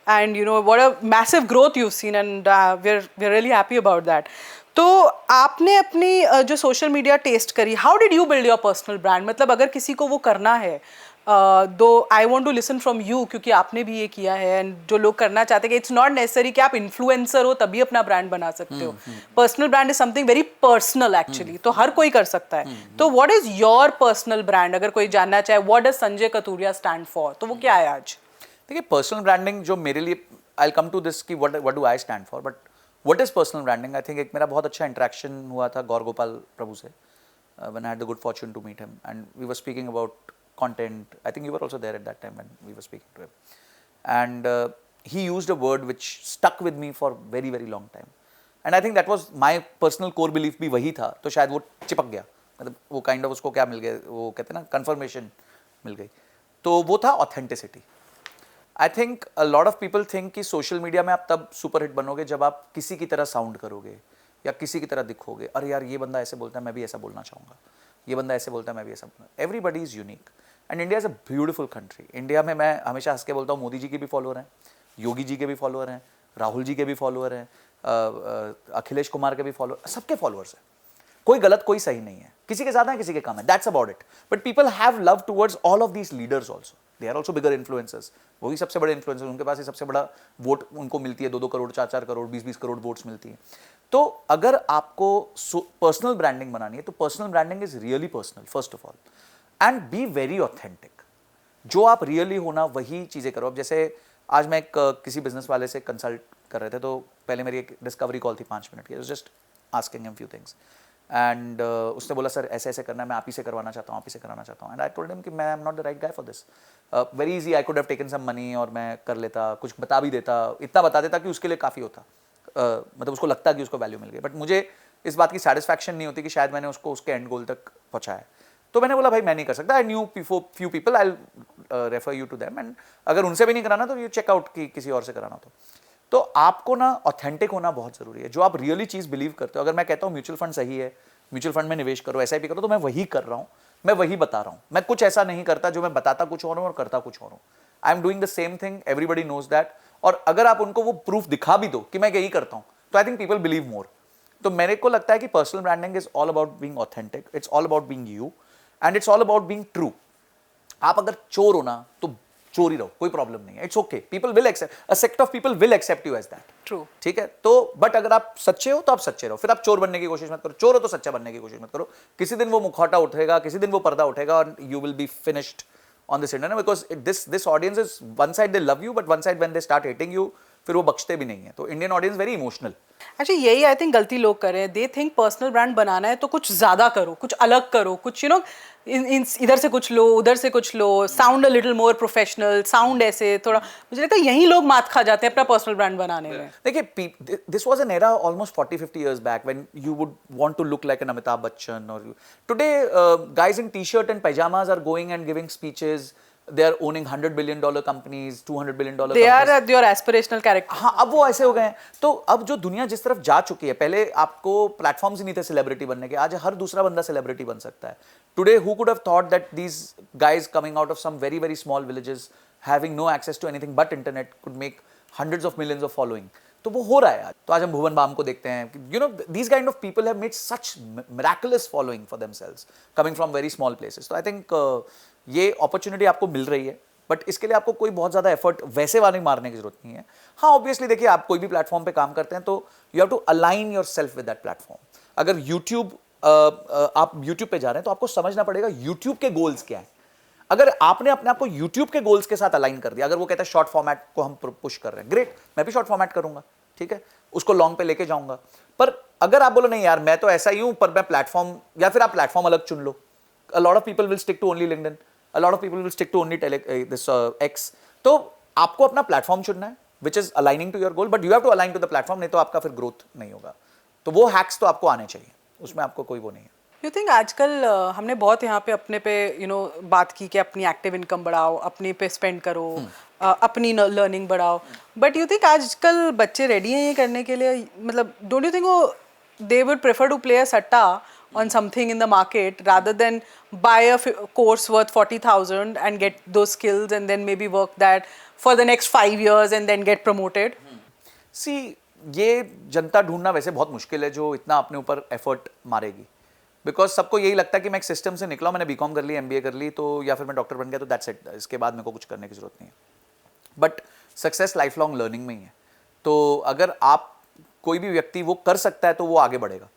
and you know what a massive growth you seen and we are really happy about that. तो आपने अपनी जो सोशल मीडिया टेस्ट करी, how did you build your personal brand? मतलब अगर किसी को वो करना है, though I want to listen from you क्योंकि आपने भी ये किया है एंड जो लोग करना चाहते हैं कि इट्स नॉट नेसेसरी कि आप इन्फ्लुएंसर हो तभी अपना ब्रांड बना सकते हो। Personal brand is something very personal actually, तो हर कोई कर सकता है। तो what is your personal brand? अगर कोई जानना चाहे what does Sanjay Katuria stand for, तो वो क्या है आज? देखिए पर्सनल ब्रांडिंग जो मेरे लिए, I will come to this कि what do I stand for, but what is personal branding? I think एक मेरा बहुत अच्छा इंटरेक्शन हुआ था गौर गोपाल प्रभु से when I had the good fortune to meet him and we were speaking about content. I think you were also there at that time when we were speaking to him, and he used a word which stuck with me for very very long time, and I think that was my personal core belief भी वही था, तो शायद वो चिपक गया, मतलब वो kind of उसको क्या मिल गया, वो कहते हैं ना confirmation मिल गई, तो वो था authenticity. I think a lot of people think कि social media में आप तब super hit बनोगे जब आप किसी की तरह sound करोगे या किसी की तरह दिखोगे, अरे यार ये बंदा ऐसे बोलता है मैं भी ऐसा बोलना चाहूँगा, ये बंदा ऐसे बोलता है मैं भी ऐसा बोलूँगा। Everybody is unique. And India is a beautiful country. India में मैं हमेशा हंस के बोलता हूँ मोदी जी के भी फॉलोअर हैं, योगी जी के भी फॉलोअर हैं, राहुल जी के भी फॉलोअर हैं, अखिलेश कुमार के भी फॉलोअर, सबके फॉलोअर्स हैं। कोई गलत कोई सही नहीं है, किसी के ज़्यादा है किसी के कम है, that's about it. But people have love towards all of these leaders also, they are also bigger influencers. वही सबसे बड़े इन्फ्लुएंसर्स, उनके पास ही सबसे बड़ा वोट उनको मिलती है, 2-2 करोड़ 4-4 करोड़ 20-20 करोड़ वोट्स मिलती है। तो अगर आपको पर्सनल ब्रांडिंग बनानी है तो personal branding is really personal first of all, and be very authentic. जो आप रियली होना वही चीज़ें करो। अब जैसे आज मैं किसी बिजनेस वाले से कंसल्ट कर रहे थे, तो पहले मेरी एक डिस्कवरी कॉल थी 5 मिनट की, just asking him few things and उसने बोला सर ऐसे ऐसे करना है, मैं आप ही से करवाना चाहता हूँ, आप ही से कराना चाहता हूँ। एंड आई टोल्ड हिम कि मैं am not the right guy for this, very easy, I could have taken some money और मैं कर लेता, कुछ बता भी देता, इतना बता देता कि उसके लिए काफ़ी होता, मतलब उसको लगता कि उसको वैल्यू मिल गई। बट मुझे इस बात की सेटिस्फैक्शन नहीं होती कि शायद मैंने उसको उसके एंड गोल तक पहुँचाया। तो मैंने बोला भाई मैं नहीं कर सकता, I knew few people, I refer you to them, and अगर उनसे भी नहीं कराना तो यू चेकआउट कि किसी और से कराना तो आपको ना ऑथेंटिक होना बहुत जरूरी है। जो आप रियली चीज़ बिलीव करते हो, अगर मैं कहता हूँ म्यूचुअल फंड सही है, म्यूचुअल फंड में निवेश करो, एसआईपी करो, तो मैं वही कर रहा हूँ, मैं वही बता रहा हूँ। मैं कुछ ऐसा नहीं करता जो मैं बताता कुछ और हूँ और करता कुछ और हूँ। I am doing the same thing, everybody knows that. और अगर आप उनको वो प्रूफ दिखा भी दो कि मैं यही करता हूँ, तो आई थिंक पीपल बिलीव मोर। तो मेरे को लगता है कि personal branding is all about being authentic, it's all about being you, and it's all about being true. आप अगर चोर हो ना तो चोरी रहो, कोई प्रॉब्लम नहीं है, it's okay, people will accept, a sect of people will accept you as that, true, ठीक है। तो बट अगर आप सच्चे हो तो आप सच्चे रहो, फिर आप चोर बनने की कोशिश मत करो। चोर हो तो सच्चा बनने की कोशिश मत करो, किसी दिन वो मुखौटा उठेगा, किसी दिन वो पर्दा उठेगा और you will be finished on this internet, because this audience is one side they love you, but one side when they start hating you फिर वो बख्शते भी नहीं है। तो Indian audience very emotional. Actually यही आई थिंक गलती लोग कर रहे हैं। दे थिंक पर्सनल ब्रांड बनाना है तो कुछ ज़्यादा करो, कुछ अलग करो, कुछ यू नो इधर से कुछ लो, उधर से कुछ लो, sound a little more professional, sound ऐसे थोड़ा। मुझे लगता है यही लोग मात खा जाते हैं अपना पर्सनल ब्रांड बनाने में। देखिए, this was an era almost 40-50 years back when you would want to look like an Amitabh Bachchan, or today guys in t-shirt and pajamas are going and giving speeches. They are owning $100 billion companies, $200 billion They companies. are your aspirational character. हाँ, अब वो ऐसे हो गए हैं। तो अब जो दुनिया जिस तरफ जा चुकी है, पहले आपको प्लेटफॉर्म्स ही नहीं थे सेलिब्रिटी बनने के, आज हर दूसरा बंदा सेलिब्रिटी बन सकता है। Today who could have thought that these guys coming out of some very very small villages having no access to anything but internet could make hundreds of millions of following. तो वो हो रहा है आज। तो आज हम भुवन बाम को देखते हैं, you know these kind of people have made such miraculous following for themselves coming from very small places. तो आई थिंक ये अपॉर्चुनिटी आपको मिल रही है, बट इसके लिए आपको कोई बहुत ज़्यादा एफर्ट वैसे वाले मारने की जरूरत नहीं है। हाँ, ऑब्वियसली देखिए, आप कोई भी प्लेटफॉर्म पे काम करते हैं तो you have to align yourself with that platform. अगर यूट्यूब आप YouTube पे जा रहे हैं तो आपको समझना पड़ेगा YouTube के गोल्स क्या है। अगर आपने अपने आप को YouTube के गोल्स के साथ अलाइन कर दिया, अगर वो कहता है शॉर्ट फॉर्मेट को हम पुश कर रहे हैं, ग्रेट, मैं भी शॉर्ट फॉर्मेट करूंगा, ठीक है, उसको लॉन्ग पे लेके जाऊंगा। पर अगर आप बोलो नहीं यार मैं तो ऐसा ही हूं, पर मैं प्लेटफॉर्म, या फिर आप प्लेटफॉर्म अलग चुन लो। A lot of people will stick to only LinkedIn. A lot of people will stick to only this X. तो आपको अपना प्लेटफॉर्म चुनना है which is aligning to your goal, but you have to align to the platform, नहीं तो आपका फिर growth नहीं होगा। तो वो हैक्स तो आपको आने चाहिए, उसमें आपको कोई वो नहीं है। यू थिंक आजकल हमने बहुत यहाँ पे अपने पे बात की कि अपनी एक्टिव इनकम बढ़ाओ, अपने पे स्पेंड करो, अपनी लर्निंग बढ़ाओ, बट यू थिंक आजकल बच्चे रेडी हैं ये करने के लिए? मतलब डोंट यू थिंक वो they would prefer to play a satta on something in the market rather than buy a course worth 40,000 and get those skills and then maybe work that for the next 5 years and then get promoted? See, ये जनता ढूंढना वैसे बहुत मुश्किल है जो इतना अपने ऊपर एफर्ट मारेगी, बिकॉज सबको यही लगता है कि मैं एक सिस्टम से निकला, मैंने बीकॉम कर ली, एमबीए कर ली, तो या फिर मैं डॉक्टर बन गया तो दैट्स इट, इसके बाद मेरे को कुछ करने की जरूरत नहीं है। But success life long learning में ही है। तो अगर आप कोई भी व्यक्ति वो कर सकता है तो वो आगे बढ़ेगा।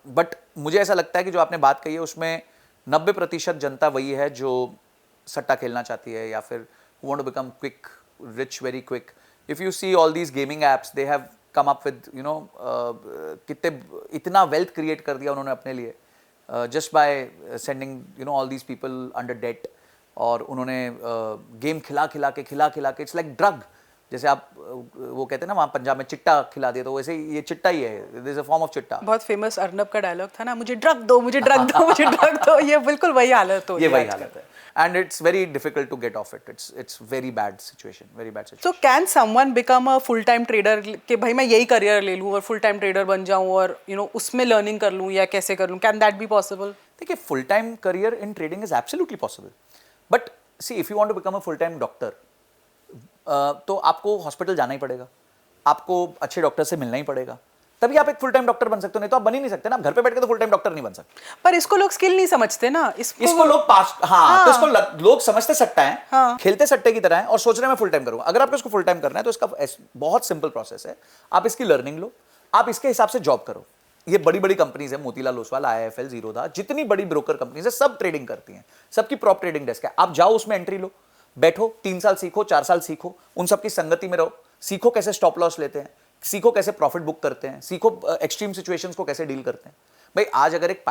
बट मुझे ऐसा लगता है कि जो आपने बात कही है उसमें 90% जनता वही है जो सट्टा खेलना चाहती है या फिर want to become quick rich very quick. If you see all these gaming apps, they have come up with कितने इतना वेल्थ क्रिएट कर दिया उन्होंने अपने लिए just by sending all these people under debt. और उन्होंने गेम खिला खिला के इट्स लाइक ड्रग। जैसे आप वो कहते हैं ना वहाँ पंजाब में चिट्टा खिला दिया, तो वैसे ये चिट्टा ही है, this is a form of चिट्टा। बहुत फेमस अर्नब का डायलॉग था ना, मुझे ड्रग दो, मुझे ड्रग दो, मुझे ड्रग दो। ये बिल्कुल वही हालत हो रही ये है वही आजकल। हालत है and it's very difficult to get off it. It's very bad situation, very bad situation. So can someone become a full time trader कि भाई मैं यही करियर ले लूँ और फुल टाइम ट्रेडर बन जाऊँ और उसमें लर्निंग कर लूँ, या कैसे कर लूँ? Can that be possible? देखिए, full time career in trading is absolutely possible, but see if you want to become a full time doctor तो आपको हॉस्पिटल जाना ही पड़ेगा, आपको अच्छे डॉक्टर से मिलना ही पड़ेगा, तभी आप एक फुल टाइम डॉक्टर बन सकते हो, नहीं तो आप बन ही नहीं सकते ना। घर पे बैठ के तो फुल टाइम डॉक्टर नहीं बन सकते। पर इसको लोग स्किल नहीं समझते ना, इसको लोग पास, हाँ, तो इसको लोग समझते सट्टा है, हाँ, खेलते सट्टे की तरह है और सोच रहे हैं मैं फुल टाइम करूंगा। अगर आपको इसको फुल टाइम करना है तो इसका बहुत सिंपल प्रोसेस है। आप इसकी लर्निंग लो, आप इसके हिसाब से जॉब करो। ये बड़ी बड़ी कंपनीज है, मोतीलाल ओसवाल, आईआईएफएल, जीरोधा, जितनी बड़ी ब्रोकर कंपनीज है सब ट्रेडिंग करती हैं, सबकी प्रॉप ट्रेडिंग डेस्क है। आप जाओ उसमें एंट्री लो, बैठो, 3 साल सीखो, 4 साल सीखो, उन सबकी संगति में रहो, सीखो कैसे स्टॉप लॉस लेते हैं, सीखो कैसे प्रॉफिट बुक करते हैं, सीखो एक्सट्रीम सिचुएशंस को कैसे डील करते हैं। भाई आज अगर एक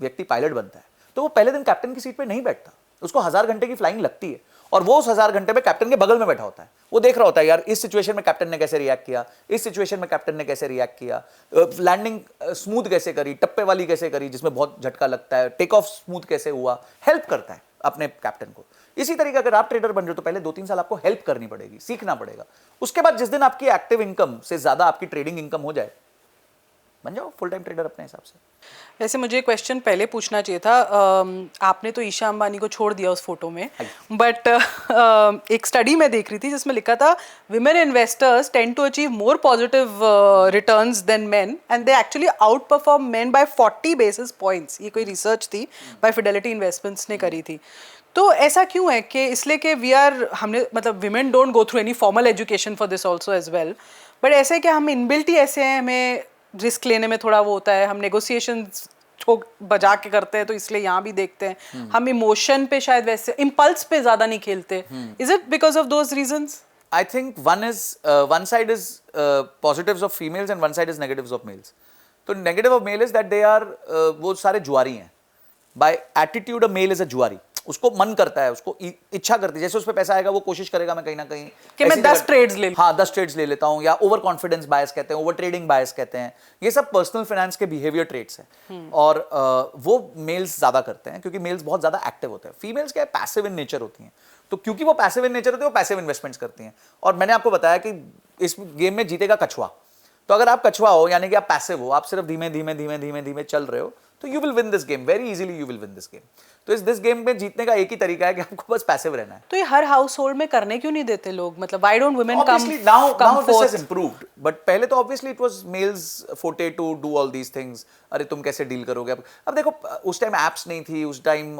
व्यक्ति पायलट बनता है तो वो पहले दिन कैप्टन की सीट पे नहीं बैठता, उसको 1000 घंटे की फ्लाइंग लगती है और वो उस 1000 घंटे में कैप्टन के बगल में बैठा होता है। वो देख रहा होता है यार इस सिचुएशन में कैप्टन ने कैसे रिएक्ट किया, इस सिचुएशन में कैप्टन ने कैसे रिएक्ट किया, लैंडिंग स्मूथ कैसे करी, टप्पे वाली कैसे करी जिसमें बहुत झटका लगता है, टेक ऑफ स्मूथ कैसे हुआ, हेल्प करता है अपने कैप्टन को। इसी तरीके अगर आप ट्रेडर बन रहे हो तो पहले 2-3 साल आपको हेल्प करनी पड़ेगी, सीखना पड़ेगा। उसके बाद जिस दिन आपकी एक्टिव इनकम से ज्यादा आपकी ट्रेडिंग इनकम हो जाए, बन जाओ फुल टाइम ट्रेडर अपने हिसाब से। वैसे मुझे क्वेश्चन पहले पूछना चाहिए था, आपने तो ईशा अंबानी को छोड़ दिया उस फोटो में, बट एक स्टडी में देख रही थी जिसमें लिखा था women investors tend to achieve more positive returns than men and they actually outperform men by 40 basis points. ये कोई रिसर्च थी, बाय फिडेलिटी इन्वेस्टमेंट्स ने करी थी। तो ऐसा क्यों है कि इसलिए कि हमने मतलब women don't go through any formal education for this also as well, but ऐसे कि हम इनबिल्ट ही ऐसे हैं, हमें रिस्क लेने में थोड़ा वो होता है, हम नेगोशिएशन को बजा के करते हैं, तो इसलिए यहाँ भी देखते हैं हम इमोशन पे शायद वैसे इम्पल्स पे ज्यादा नहीं खेलते। Is it because of those reasons? I think one side is positives of females and one side is negatives of males. तो negative of male is that they are वो सारे जुआरी हैं। By attitude a male is a जुआरी, उसको मन करता है, उसको इच्छा करती है, जैसे उस पे पैसा आएगा वो कोशिश करेगा मैं कहीं ना कहीं कि मैं 10 ट्रेड्स ले लूं। हाँ 10 ट्रेड्स ले लेता हूँ, या ओवर कॉन्फिडेंस बायस कहते हैं, ओवर ट्रेडिंग बायस कहते हैं। ये सब पर्सनल फाइनेंस के बिहेवियर ट्रेट्स हैं और वो मेल्स ज्यादा करते हैं क्योंकि मेल्स बहुत ज्यादा एक्टिव होते हैं। फीमेल्स क्या पैसिव इन नेचर होती हैं, तो क्योंकि वो पैसिव इन नेचर होती है वो पैसिव इन्वेस्टमेंट्स करती हैं। और मैंने आपको बताया कि इस गेम में जीतेगा कछुआ, तो अगर आप कछुआ हो यानी कि आप पैसिव हो, आप सिर्फ धीमे धीमे धीमे धीमे धीमे चल रहे हो, तो you will win this game very easily, you will win this game. तो इस दिस गेम में जीतने का एक ही तरीका है कि आपको बस पैसिव रहना है। तो ये हर हाउस होल्ड में करने क्यों नहीं देते लोग? मतलब why don't women obviously now this has improved, but पहले तो obviously it was males forte to do all these things। अरे तुम कैसे डील करोगे? अब देखो उस टाइम एप्स नहीं थी, उस time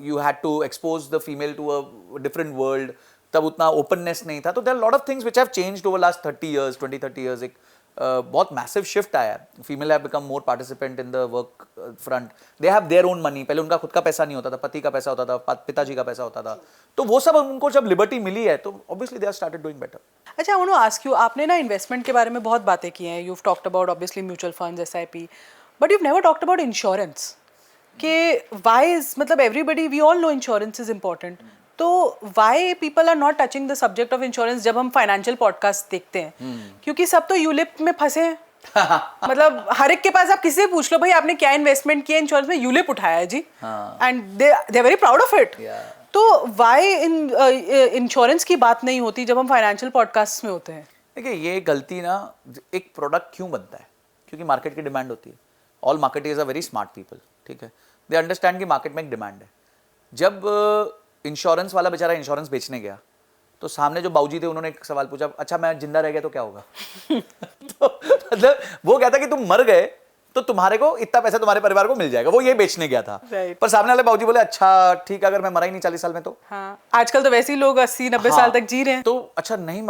you had to expose the female to a different world, तब उतना ओपननेस नहीं था. तो there are lot of things which have changed over last 30 years, 20-30 years. एक बहुत मैसिव शिफ्ट आया है. Female have become more participant in the work front. They have their own money. पहले उनका खुद का पैसा नहीं होता था, पति का पैसा होता था, पिताजी का पैसा होता था. तो वो सब उनको जब लिबर्टी मिली है तो obviously they are started doing better. अच्छा, I want to ask you, आपने ना इन्वेस्टमेंट के बारे में बहुत बातें की हैं. You've talked about obviously mutual funds, SIP, but you've never talked about insurance. कि why is, मतलब everybody, we all know insurance is important. तो why people are not touching the subject of insurance जब हम financial podcast देखते हैं? क्योंकि सब तो यूलिप में फंसे हैं. मतलब हर एक के पास आप किसी से पूछ लो, भाई आपने क्या इन्वेस्टमेंट किया इंश्योरेंस में, यूलिप उठाया है जी, and they are very proud of it. तो वाई इंश्योरेंस की बात नहीं होती जब हम फाइनेंशियल पॉडकास्ट में होते हैं? देखिए, ये गलती ना, एक प्रोडक्ट क्यों बनता है? क्योंकि मार्केट की डिमांड होती है. All marketers are very smart people. ठीक है, दे अंडरस्टैंड कि मार्केट में एक डिमांड है. जब इंश्योरेंस वाला बेचारा इंश्योरेंस बेचने गया तो सामने जो बाबूजी थे उन्होंने एक सवाल पूछा, अच्छा मैं जिंदा रह गया तो क्या होगा? तो मतलब वो कहता कि तुम मर गए तो तुम्हारे को इतना पैसा तुम्हारे परिवार को मिल जाएगा. वो ये बेचने गया था. पर सामने वाले बाबूजी बोले, अच्छा ठीक है, अगर मैं मरा ही नहीं 40 साल में तो. हाँ, आजकल तो वैसे ही लोग 80-90 साल तक जी रहे हैं. तो अच्छा, नहीं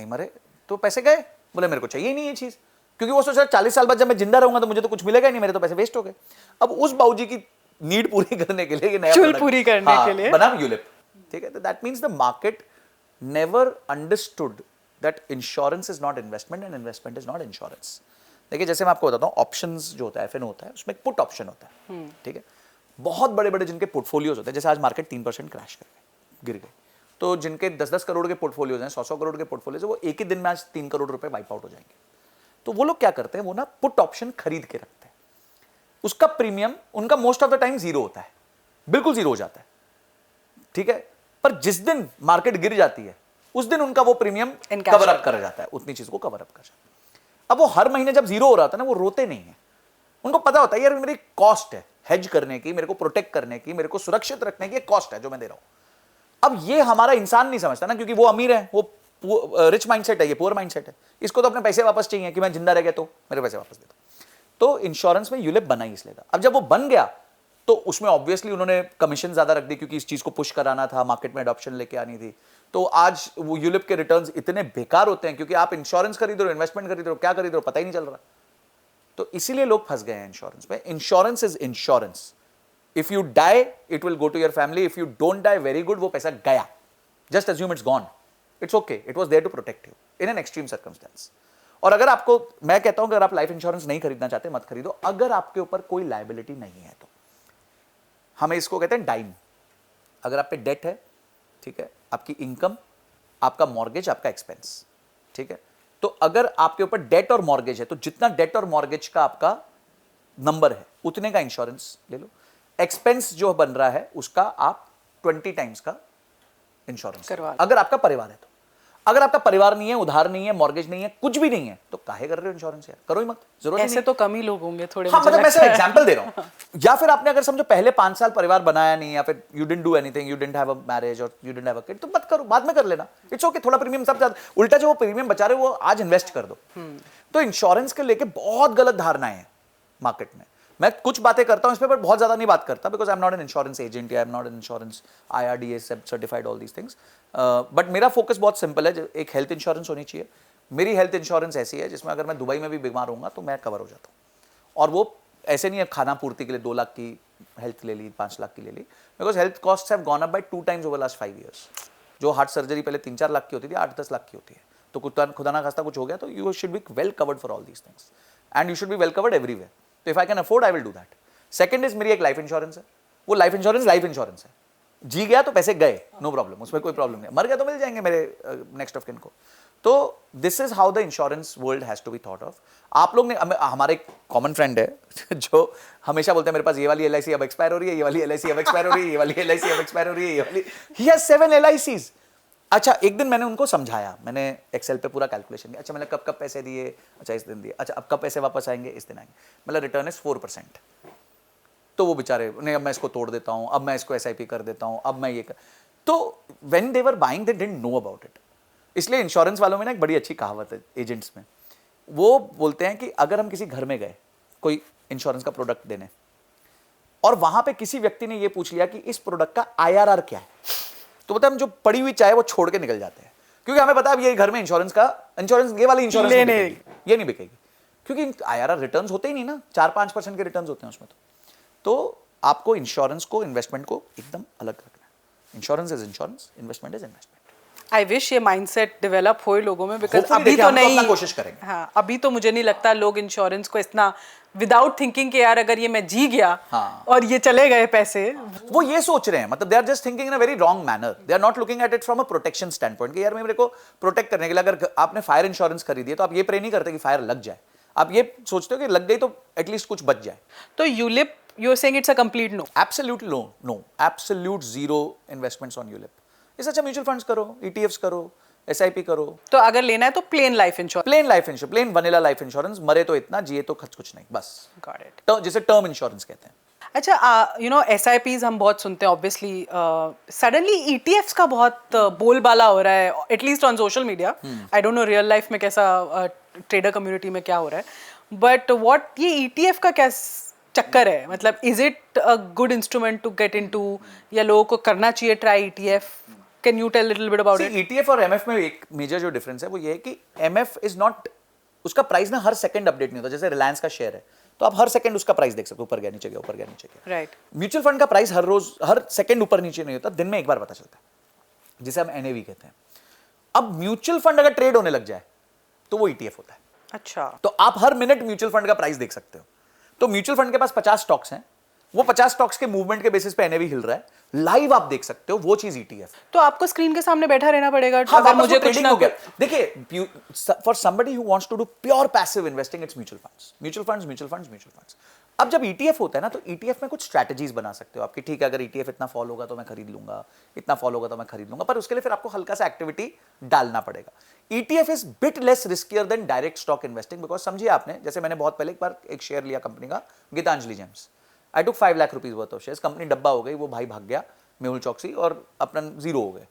मरे तो पैसे गए. बोले मेरे को चाहिए ही नहीं ये चीज, क्योंकि वो सोचा 40 साल बाद जब मैं जिंदा रहूंगा तो मुझे तो कुछ मिलेगा ही नहीं, मेरे तो पैसे वेस्ट हो गए. अब उस बाबूजी की नीड पूरी करने के लिए ये नया चुल पूरी करने के लिए बना यूलिप. ठीक है, तो that means the market never understood that insurance is not investment and investment is not insurance. देखिए, जैसे मैं आपको बताता हूँ, ऑप्शंस जो होता है, एफएन होता है, उसमें एक पुट ऑप्शन होता है. ठीक है, बहुत बड़े बड़े जिनके पोर्टफोलियोज होते हैं, जैसे आज मार्केट 3% क्रैश कर गए, गिर गए, तो जिनके 10-10 करोड़ के पोर्टफोलियोज हैं, 100-100 करोड़ के पोर्टफोलियोज, वो एक ही दिन में आज 3 करोड़ रुपए वाइप आउट हो जाएंगे. तो वो लोग क्या करते हैं, वो ना पुट ऑप्शन खरीद के रखते हैं. उसका प्रीमियम उनका most of the time zero होता है, बिल्कुल जीरो हो जाता है. ठीक है, पर जिस दिन मार्केट गिर जाती है उस दिन उनका वो प्रीमियम कवर अप कर जाता है, उतनी चीज को कवर अप कर जाता है. अब वो हर महीने जब जीरो हो रहा था ना, वो रोते नहीं है. उनको पता होता है यार मेरी कॉस्ट है हेज करने की, मेरे को प्रोटेक्ट करने की, मेरे को सुरक्षित रखने की कॉस्ट है जो मैं दे रहा हूं. अब ये हमारा इंसान नहीं समझता ना, क्योंकि वो अमीर है, वो रिच माइंडसेट है, ये पुअर माइंडसेट है. इसको तो अपने पैसे वापस चाहिए कि मैं जिंदा रह गया तो मेरे पैसे वापस दे दो. तो इंश्योरेंस में यूलिप बना ही इसलिए था. अब जब वो बन गया तो उसमें ऑब्वियसली उन्होंने कमीशन ज्यादा रख दी, क्योंकि इस चीज को पुश कराना था, मार्केट में अडॉप्शन लेके आनी थी. तो आज वो यूलिप के रिटर्न्स इतने बेकार होते हैं, क्योंकि आप इंश्योरेंस खरीद रहे हो, इन्वेस्टमेंट खरीद रहे हो, क्या खरीद रहे हो पता ही नहीं चल रहा. तो इसीलिए लोग फंस गए हैं इंश्योरेंस में. Insurance is insurance. If you die it will go to your family. If you don't die, very good, वो पैसा गया. Just assume it's gone. It's okay, it was there to protect you in an extreme circumstance. और अगर आपको, मैं कहता हूं कि अगर आप लाइफ इंश्योरेंस नहीं खरीदना चाहते, मत खरीदो, अगर आपके ऊपर कोई लायबिलिटी नहीं है तो. हमें इसको कहते हैं डाइम. अगर आप पे डेट है, ठीक है, आपकी इनकम, आपका मॉर्गेज, आपका एक्सपेंस. ठीक है, तो अगर आपके ऊपर डेट और मॉर्गेज है तो जितना डेट और मॉर्गेज का आपका नंबर है उतने का इंश्योरेंस ले लो. एक्सपेंस जो बन रहा है उसका आप 20 टाइम्स का इंश्योरेंस अगर आपका परिवार है तो. अगर आपका परिवार नहीं है, उधार नहीं है, मॉर्गेज नहीं है, कुछ भी नहीं है, तो काहे कर रहे हो इंश्योरेंस यार? करो ही मत, जरूरत ऐसे तो कम ही लोग होंगे थोड़े. हाँ, मतलब मैं सिर्फ एग्जांपल दे रहा हूं. या फिर आपने अगर समझो पहले 5 साल परिवार बनाया नहीं, या फिर you didn't do anything, you didn't have a marriage और you didn't have a kid, तो मत करो, बाद में कर लेना. इट्स ओके, थोड़ा प्रीमियम सब ज्यादा, उल्टा जो वो प्रीमियम बचा रहे हो वो आज इन्वेस्ट कर दो. तो इंश्योरेंस के लेके बहुत गलत धारणाएं हैं मार्केट में. मैं कुछ बातें करता हूं इस पे, पर बहुत ज्यादा नहीं बात करता, because I am not an insurance agent, I am not an insurance IRDA certified, all these things. But मेरा फोकस बहुत सिंपल है. एक हेल्थ इंश्योरेंस होनी चाहिए. मेरी हेल्थ इंश्योरेंस ऐसी है जिसमें अगर मैं दुबई में भी बीमार होऊंगा तो मैं कवर हो जाता हूँ. और वो ऐसे नहीं है खाना पूर्ति के लिए 2 लाख की हेल्थ ले ली, 5 लाख की ले ली, because health cost have gone up by 2 times over last 5 years. जो हार्ट सर्जरी पहले 3-4 लाख की होती थी, 8-10 लाख की होती है. तो खुदा ना खास्ता कुछ हो गया तो you should be well covered for all these things, and you should be well covered everywhere. तो if I can afford I will do that. Second is मेरी एक लाइफ इंश्योरेंस है. वो लाइफ इंश्योरेंस है. जी गया तो पैसे गए, नो प्रॉब्लम, उसमें कोई प्रॉब्लम नहीं. मर गया तो मिल जाएंगे मेरे नेक्स्ट ऑफ किन को. तो this is how the insurance world has to be thought of. आप लोग ने, हमारे एक कॉमन फ्रेंड है जो हमेशा बोलते हैं मेरे पास ये वाली LIC अब एक्सपायर हो रही है, ये वाली LIC अब एक्सपायर हो रही है, ये वाली LIC अब एक्सपायर हो रही है, ये वाली. He has 7 LICs. अच्छा, एक दिन मैंने उनको समझाया, मैंने एक्सेल पे पूरा कैलकुलेशन किया. अच्छा, मैंने कब कब पैसे दिए, अच्छा इस दिन दिए, अच्छा अब कब पैसे वापस आएंगे, इस दिन आएंगे, मतलब रिटर्न इज 4%. तो वो बेचारे, नहीं अब मैं इसको तोड़ देता हूं, अब मैं इसको SIP कर देता हूं, अब मैं ये कर. तो when they were buying they didn't know about it. इसलिए इंश्योरेंस वालों में ना एक बड़ी अच्छी कहावत है एजेंट्स में. वो बोलते हैं कि अगर हम किसी घर में गए कोई इंश्योरेंस का प्रोडक्ट देने, और वहां पे किसी व्यक्ति ने ये पूछ लिया कि इस प्रोडक्ट का IRR क्या है, तो मतलब हम जो पड़ी हुई चाय वो छोड़ के निकल जाते हैं, क्योंकि हमें पता है अब ये घर में इंश्योरेंस ये वाली इंश्योरेंस नहीं बिकेगी, ये नहीं बिकेगी, क्योंकि IRR रिटर्न्स होते ही नहीं ना, 4-5% के रिटर्न्स होते हैं उसमें। तो आपको इंश्योरेंस को, इन्वेस्टमेंट को एकदम अलग रखना है। Insurance is insurance, investment is investment. I wish ये माइंडसेट डेवलप हो लोगों में, बिकॉज Hopefully अभी देखिए, तो हम तो नहीं, अपना कोशिश करेंगे। हाँ अभी तो मुझे नहीं लगता लोग इंश्योरेंस को इतना विदाउट थिंकिंग कि यार अगर ये मैं जी गया हाँ। और ये चले गए पैसे, वो ये सोच रहे हैं, मतलब they are just thinking in a very wrong manner, they are not looking at it from a protection standpoint कि यार मेरे को प्रोटेक्ट करने के लिए, अगर आपने फायर इंश्योरेंस खरीदी है तो आप ये प्रे नहीं करते कि फायर लग जाए, आप ये सोचते हो कि लग गई तो एटलीस्ट कुछ बच जाए। तो ULIP you are saying it's a complete no? Absolute no, absolute zero investments on ULIP. इससे अच्छा म्यूचुअल फंड्स करो, ETFs करो, SIP करो। तो अगर लेना है तो plain life insurance? Plain life insurance, plain vanilla life insurance, मरे तो इतना, जिए तो कुछ नहीं, बस। Got it. जिसे टर्म इंश्योरेंस कहते हैं। अच्छा, यू नो SIPs हम बहुत सुनते हैं ऑब्वियसली, सडनली ETFs का बहुत बोलबाला हो रहा है, at least on social media. I don't no real life में कैसा, ट्रेडर कम्युनिटी में क्या हो रहा है, बट व्हाट ये ETF का क्या चक्कर है? मतलब is it a good instrument to get into, या लोगों को करना चाहिए try ETF? Can you tell little bit about it? ETF और MF में एक मेजर जो डिफरेंस है वो ये है कि MF इज नॉट, उसका प्राइस ना हर सेकंड अपडेट नहीं होता। जैसे रिलायंस का शेयर है तो आप हर सेकंड उसका प्राइस देख सकते हो, ऊपर गया नीचे गया, ऊपर गया नीचे गया। राइट। म्यूचुअल फंड का प्राइस हर रोज, हर सेकंड ऊपर नीचे नहीं होता, दिन में एक बार पता चलता है, जिसे हम NAV कहते हैं। अब म्यूचुअल फंड अगर ट्रेड होने लग जाए तो वो ETF होता है। अच्छा, तो आप हर मिनट म्यूचुअल फंड का प्राइस देख सकते हो। तो म्यूचुअल फंड के पास 50 स्टॉक्स हैं, वो 50 स्टॉक्स के मूवमेंट के बेसिस पे NAV हिल रहा है, लाइव आप देख सकते हो, वो चीज ETF। तो आपको स्क्रीन के सामने बैठा रहना पड़ेगा हाँ, अगर मुझे कुछ ना। देखिए, for somebody who wants to do pure passive investing, it's mutual funds. अब जब ETF होता है ना, तो ETF में कुछ स्ट्रैटेजीज बना सकते हो आपकी, ठीक है, अगर ETF इतना फॉल होगा तो मैं खरीद लूंगा, इतना फॉल होगा तो मैं खरीद लूंगा, पर उसके लिए फिर आपको हल्का सा एक्टिविटी डालना पड़ेगा। ETF is bit less riskier than direct stock investing, because समझिए आपने, जैसे मैंने बहुत पहले एक बार एक शेयर लिया कंपनी का, Gitanjali Gems. I took 5 lakh rupees worth of shares, कंपनी डब्बा हो गई, वो भाई भाग गया मेहुल चौकसी और अपना जीरो हो गए,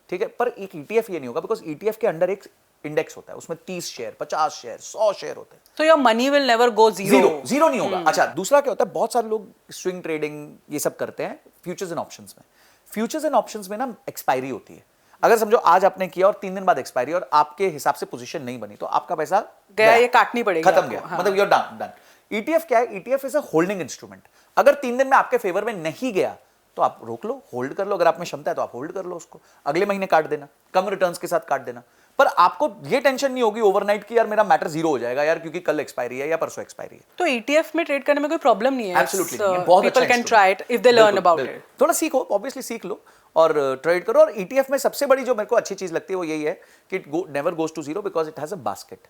ठीक है। पर एक ETF ये नहीं होगा, बिकॉज ETF के अंडर एक इंडेक्स होता है, उसमें 30 शेयर, 50 शेयर, 100 शेयर होते हैं। तो your money will never go zero नहीं होगा। अच्छा, दूसरा क्या होता है, बहुत सारे लोग स्विंग ट्रेडिंग ये सब करते हैं फ्यूचर्स एंड ऑप्शंस में। फ्यूचर्स एंड ऑप्शंस में ना एक्सपायरी होती है। अगर समझो आज आपने किया और 3 दिन बाद एक्सपायरी और आपके हिसाब से पोजीशन नहीं बनी, तो आपका पैसा गया, ये काटनी पड़ेगी, खत्म गया, मतलब यूर डन। ETF क्या है? ETF is a holding instrument. अगर 3 दिन में आपके फेवर में नहीं गया तो आप रोक लो, होल्ड कर लो, अगर आप में क्षमता है तो आप होल्ड कर लो उसको, अगले महीने काट देना, कम रिटर्न्स के साथ काट देना। पर आपको ये टेंशन नहीं होगी ओवरनाइट की यार मेरा मैटर जीरो हो जाएगा यार, क्योंकि कल एक्सपायरी है या परसों एक्सपायरी है। तो ETF में ट्रेड करने में कोई प्रॉब्लम नहीं है? एब्सोल्युटली नहीं है, बहुत अच्छा people can try it if they learn about it. थोड़ा सीखो, ऑब्वियसली सीख लो और ट्रेड करो। और ETF में सबसे बड़ी जो मेरे को अच्छी चीज लगती है वो यही है कि it never goes to zero, because it has a basket.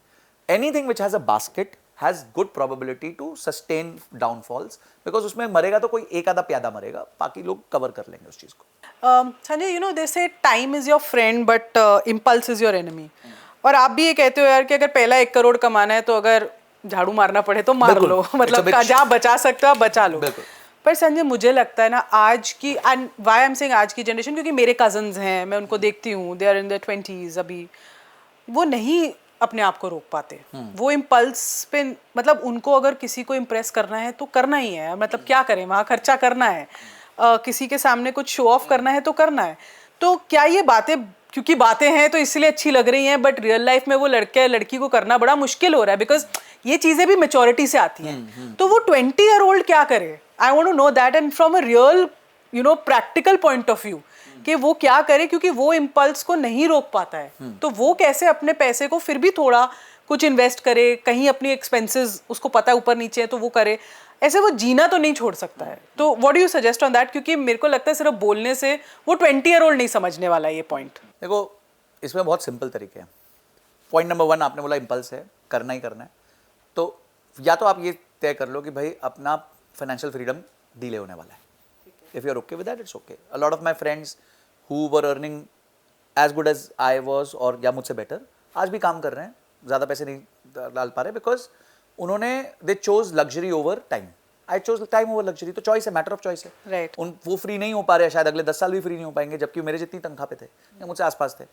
Anything which has a basket has good probability to sustain downfalls, because उसमें मरेगा तो कोई एक आधा प्यादा मरेगा, बाकी लोग कवर कर लेंगे उस चीज को। संजय, यू नो दे से time is your friend but impulse is your enemy, और आप भी ये कहते हो यार कि अगर पहला 1 करोड़ कमाना है तो अगर झाड़ू मारना पड़े तो मार लो, मतलब जहाँ बचा सकते हो आप बचा लो। पर संजय, मुझे लगता है ना आज की, and why I am saying आज की जनरेशन, क्योंकि मेरे कजन्स हैं, मैं उनको देखती हूँ, they are in their 20s अभी, वो नहीं अपने आप को रोक पाते। वो इम्पल्स पे, मतलब उनको अगर किसी को इम्प्रेस करना है तो करना ही है, मतलब क्या करें, वहाँ खर्चा करना है, किसी के सामने कुछ शो ऑफ करना है तो करना है। तो क्या ये बातें, क्योंकि बातें हैं तो इसलिए अच्छी लग रही हैं, बट रियल लाइफ में वो लड़के लड़की को करना बड़ा मुश्किल हो रहा है, बिकॉज ये चीज़ें भी मेच्योरिटी से आती हैं। तो वो 20-year-old क्या करे? I want to know that, and from a real you know practical point of view, कि वो क्या करे, क्योंकि वो इम्पल्स को नहीं रोक पाता है। तो वो कैसे अपने पैसे को फिर भी थोड़ा कुछ इन्वेस्ट करे, कहीं अपनी एक्सपेंसेस उसको पता है ऊपर नीचे है तो वो करे, ऐसे वो जीना तो नहीं छोड़ सकता है। तो what do you suggest on that? क्योंकि मेरे को लगता है सिर्फ बोलने से वो 20-year-old नहीं समझने वाला ये पॉइंट। देखो, इसमें बहुत सिंपल तरीके हैं। पॉइंट नंबर 1, आपने बोला इम्पल्स है, करना ही करना है, तो या तो आप ये तय कर लो कि भाई अपना फाइनेंशियल फ्रीडम डीले होने वाला है। If you are okay with that, it's okay. A lot of my friends who were earning as good as I was और या मुझसे बेटर आज भी काम कर रहे हैं, ज़्यादा पैसे नहीं डाल पा रहे, बिकॉज उन्होंने they chose luxury over time. I chose time over luxury, तो चॉइस है, मैटर ऑफ चॉइस है। राइट। वो फ्री नहीं हो पा रहे, शायद अगले 10 साल भी फ्री नहीं हो पाएंगे, जबकि मेरे जितनी तनख्वाह पे थे या मुझसे आसपास थे।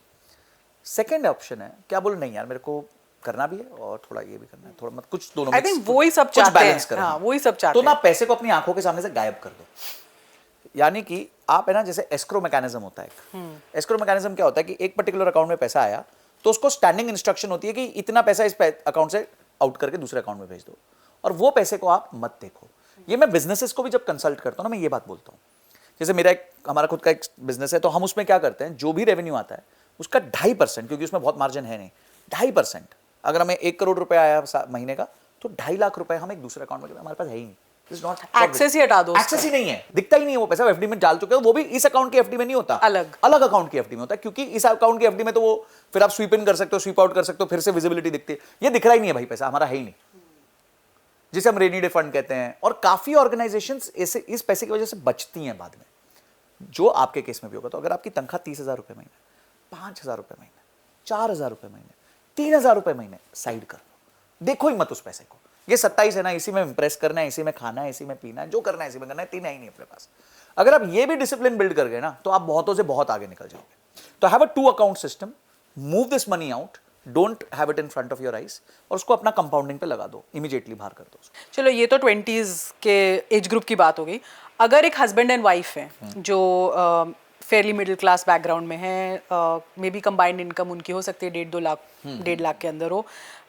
सेकेंड ऑप्शन है क्या बोलो, नहीं यार मेरे को करना भी है और थोड़ा ये भी करना है, थोड़ा मत कुछ दोनों आई थिंक वो ही सब चाहते हैं। हाँ, वो ही सब चाहते हैं। तो ना पैसे को अपनी आंखों के सामने से गायब कर दो, यानी कि आप है ना, जैसे एस्क्रो मैकेनिज्म होता है, एस्क्रो मैकेनिज्म क्या होता है कि एक पर्टिकुलर अकाउंट में पैसा आया तो उसको स्टैंडिंग इंस्ट्रक्शन होती है कि इतना पैसा इस अकाउंट से आउट करके दूसरे अकाउंट में भेज दो, और वो पैसे को आप मत देखो। ये मैं बिजनेसेस को भी जब कंसल्ट करता हूँ ना, मैं ये बात बोलता हूँ। जैसे हमारा खुद का एक बिजनेस है, तो हम उसमें क्या करते हैं, जो भी रेवेन्यू आता है उसका 2.5%, क्योंकि उसमें बहुत मार्जिन है नहीं, 2.5%, अगर हमें 1 करोड़ रुपए आया महीने का, तो 2.5 लाख रुपए हम एक दूसरे अकाउंट में, हमारे पास है ही नहीं, एक्सेस ही हटा दो, एक्सेस ही नहीं है, दिखता ही नहीं है वो पैसा, एफडी में डाल चुके हो, वो भी इस अकाउंट की एफडी में नहीं होता, अलग अकाउंट की एफडी में होता है, क्योंकि इस अकाउंट की एफडी में तो वो फिर आप स्वीप इन कर सकते हो, स्वीप आउट कर सकते हो, फिर से विजिबिलिटी दिखती है, ये दिख रहा ही नहीं है भाई, पैसा हमारा है ही नहीं, जिसे हम रेनी डे फंड कहते हैं। और काफी ऑर्गेनाइजेशंस ऐसे इस पैसे की वजह से बचती हैं बाद में, जो आपके केस में भी होगा। तो अगर आपकी तनख्वाह 30,000 रुपए महीने, 5,000 रुपए महीने, 4,000 रुपए महीने, 3,000 रुपए महीने साइड कर लो, देखो ही मत उस पैसे को। ये 27 है ना, इसी में इंप्रेस करना है, इसी में खाना है, इसी में पीना है, जो करना है इसी में करना है, 3 है ही नहीं अपने पास। अगर आप ये भी डिसिप्लिन बिल्ड कर गए ना, तो आप बहुतों से बहुत आगे निकल जाओगे। तो have a 2 account system, move this money out, don't have it in front of your eyes, और उसको अपना कंपाउंडिंग पे लगा दो, इमीडिएटली बाहर कर दो उसको। चलो ये तो 20s के एज ग्रुप की बात हो गई। अगर एक हस्बैंड एंड वाइफ है जो फेयरली मिडिल क्लास बैकग्राउंड में है, मे बी कंबाइंड इनकम उनकी हो सकती है 1.5 लाख के अंदर हो,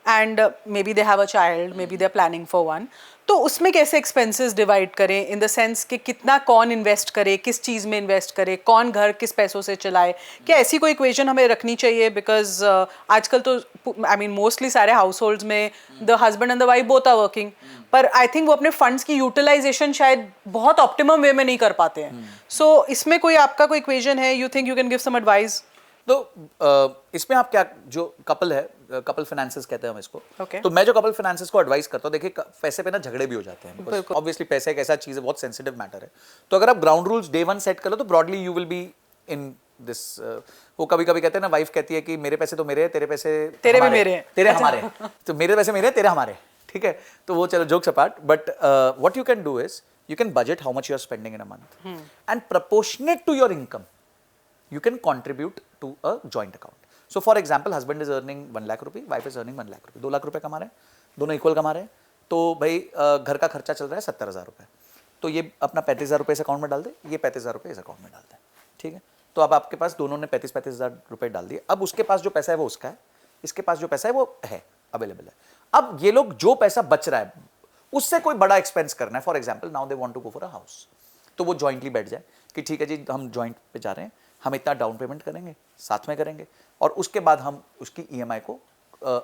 and maybe they have a child, maybe they are planning for one, तो उसमें कैसे एक्सपेंसेस डिवाइड करें, इन द सेंस कि कितना कौन इन्वेस्ट करे, किस चीज़ में इन्वेस्ट करे, कौन घर किस पैसों से चलाए, क्या ऐसी कोई इक्वेशन हमें रखनी चाहिए? बिकॉज आजकल तो आई मीन मोस्टली सारे हाउस होल्ड्स में the husband and the wife both are working, पर आई थिंक वो अपने फंड्स की यूटिलाइजेशन शायद बहुत ऑप्टिमम वे में नहीं कर पाते हैं। सो इसमें कोई आपका कोई इक्वेशन है, you think you can give some advice? तो इसमें आप क्या, जो कपल है, कपल फाइनेंसेस कहते हैं हम इसको, Okay. तो मैं जो कपल फाइनेंसेस को एडवाइस करता हूँ, देखिए पैसे पे ना झगड़े भी हो जाते हैं, ऑब्वियसली पैसे एक ऐसा चीज है, बहुत सेंसिटिव मैटर है। तो अगर आप ग्राउंड रूल्स डे 1 सेट कर लो, तो broadly you will be in this. वो कभी कभी कहते हैं ना, वाइफ कहती है कि मेरे पैसे तो मेरे हैं, तेरे पैसे तेरे भी मेरे हैं, तेरे हमारे, तो मेरे पैसे मेरे, तेरे हमारे, ठीक है। तो वो चलो jokes apart, but what you can do is you can budget how much you are spending in a month, and proportionate to your income you can contribute to a joint account. So for example, husband is earning 1 lakh rupee, wife is earning 1 lakh rupee, 2 lakh रुपए कमा रहे हैं, दोनों equal कमा रहे हैं, तो भाई घर का खर्चा चल रहा है 70,000 रुपए, तो ये अपना 35,000 रुपए इस अकाउंट में डाल दे, ये 35,000 रुपए इस अकाउंट में डाल दे, ठीक है। तो अब आपके पास दोनों ने 35,000 रुपए डाल दिए। अब उसके पास जो पैसा है वो उसका है, इसके पास जो पैसा है वो है अवेलेबल है। अब ये लोग जो पैसा बच रहा है उससे कोई बड़ा एक्सपेंस करना है, for example now they want to go for a house, तो वो जॉइंटली बैठ जाए कि ठीक है जी, हम जॉइंट पे जा रहे हैं, हम इतना डाउन पेमेंट करेंगे, साथ में करेंगे, और उसके बाद हम उसकी ईएमआई को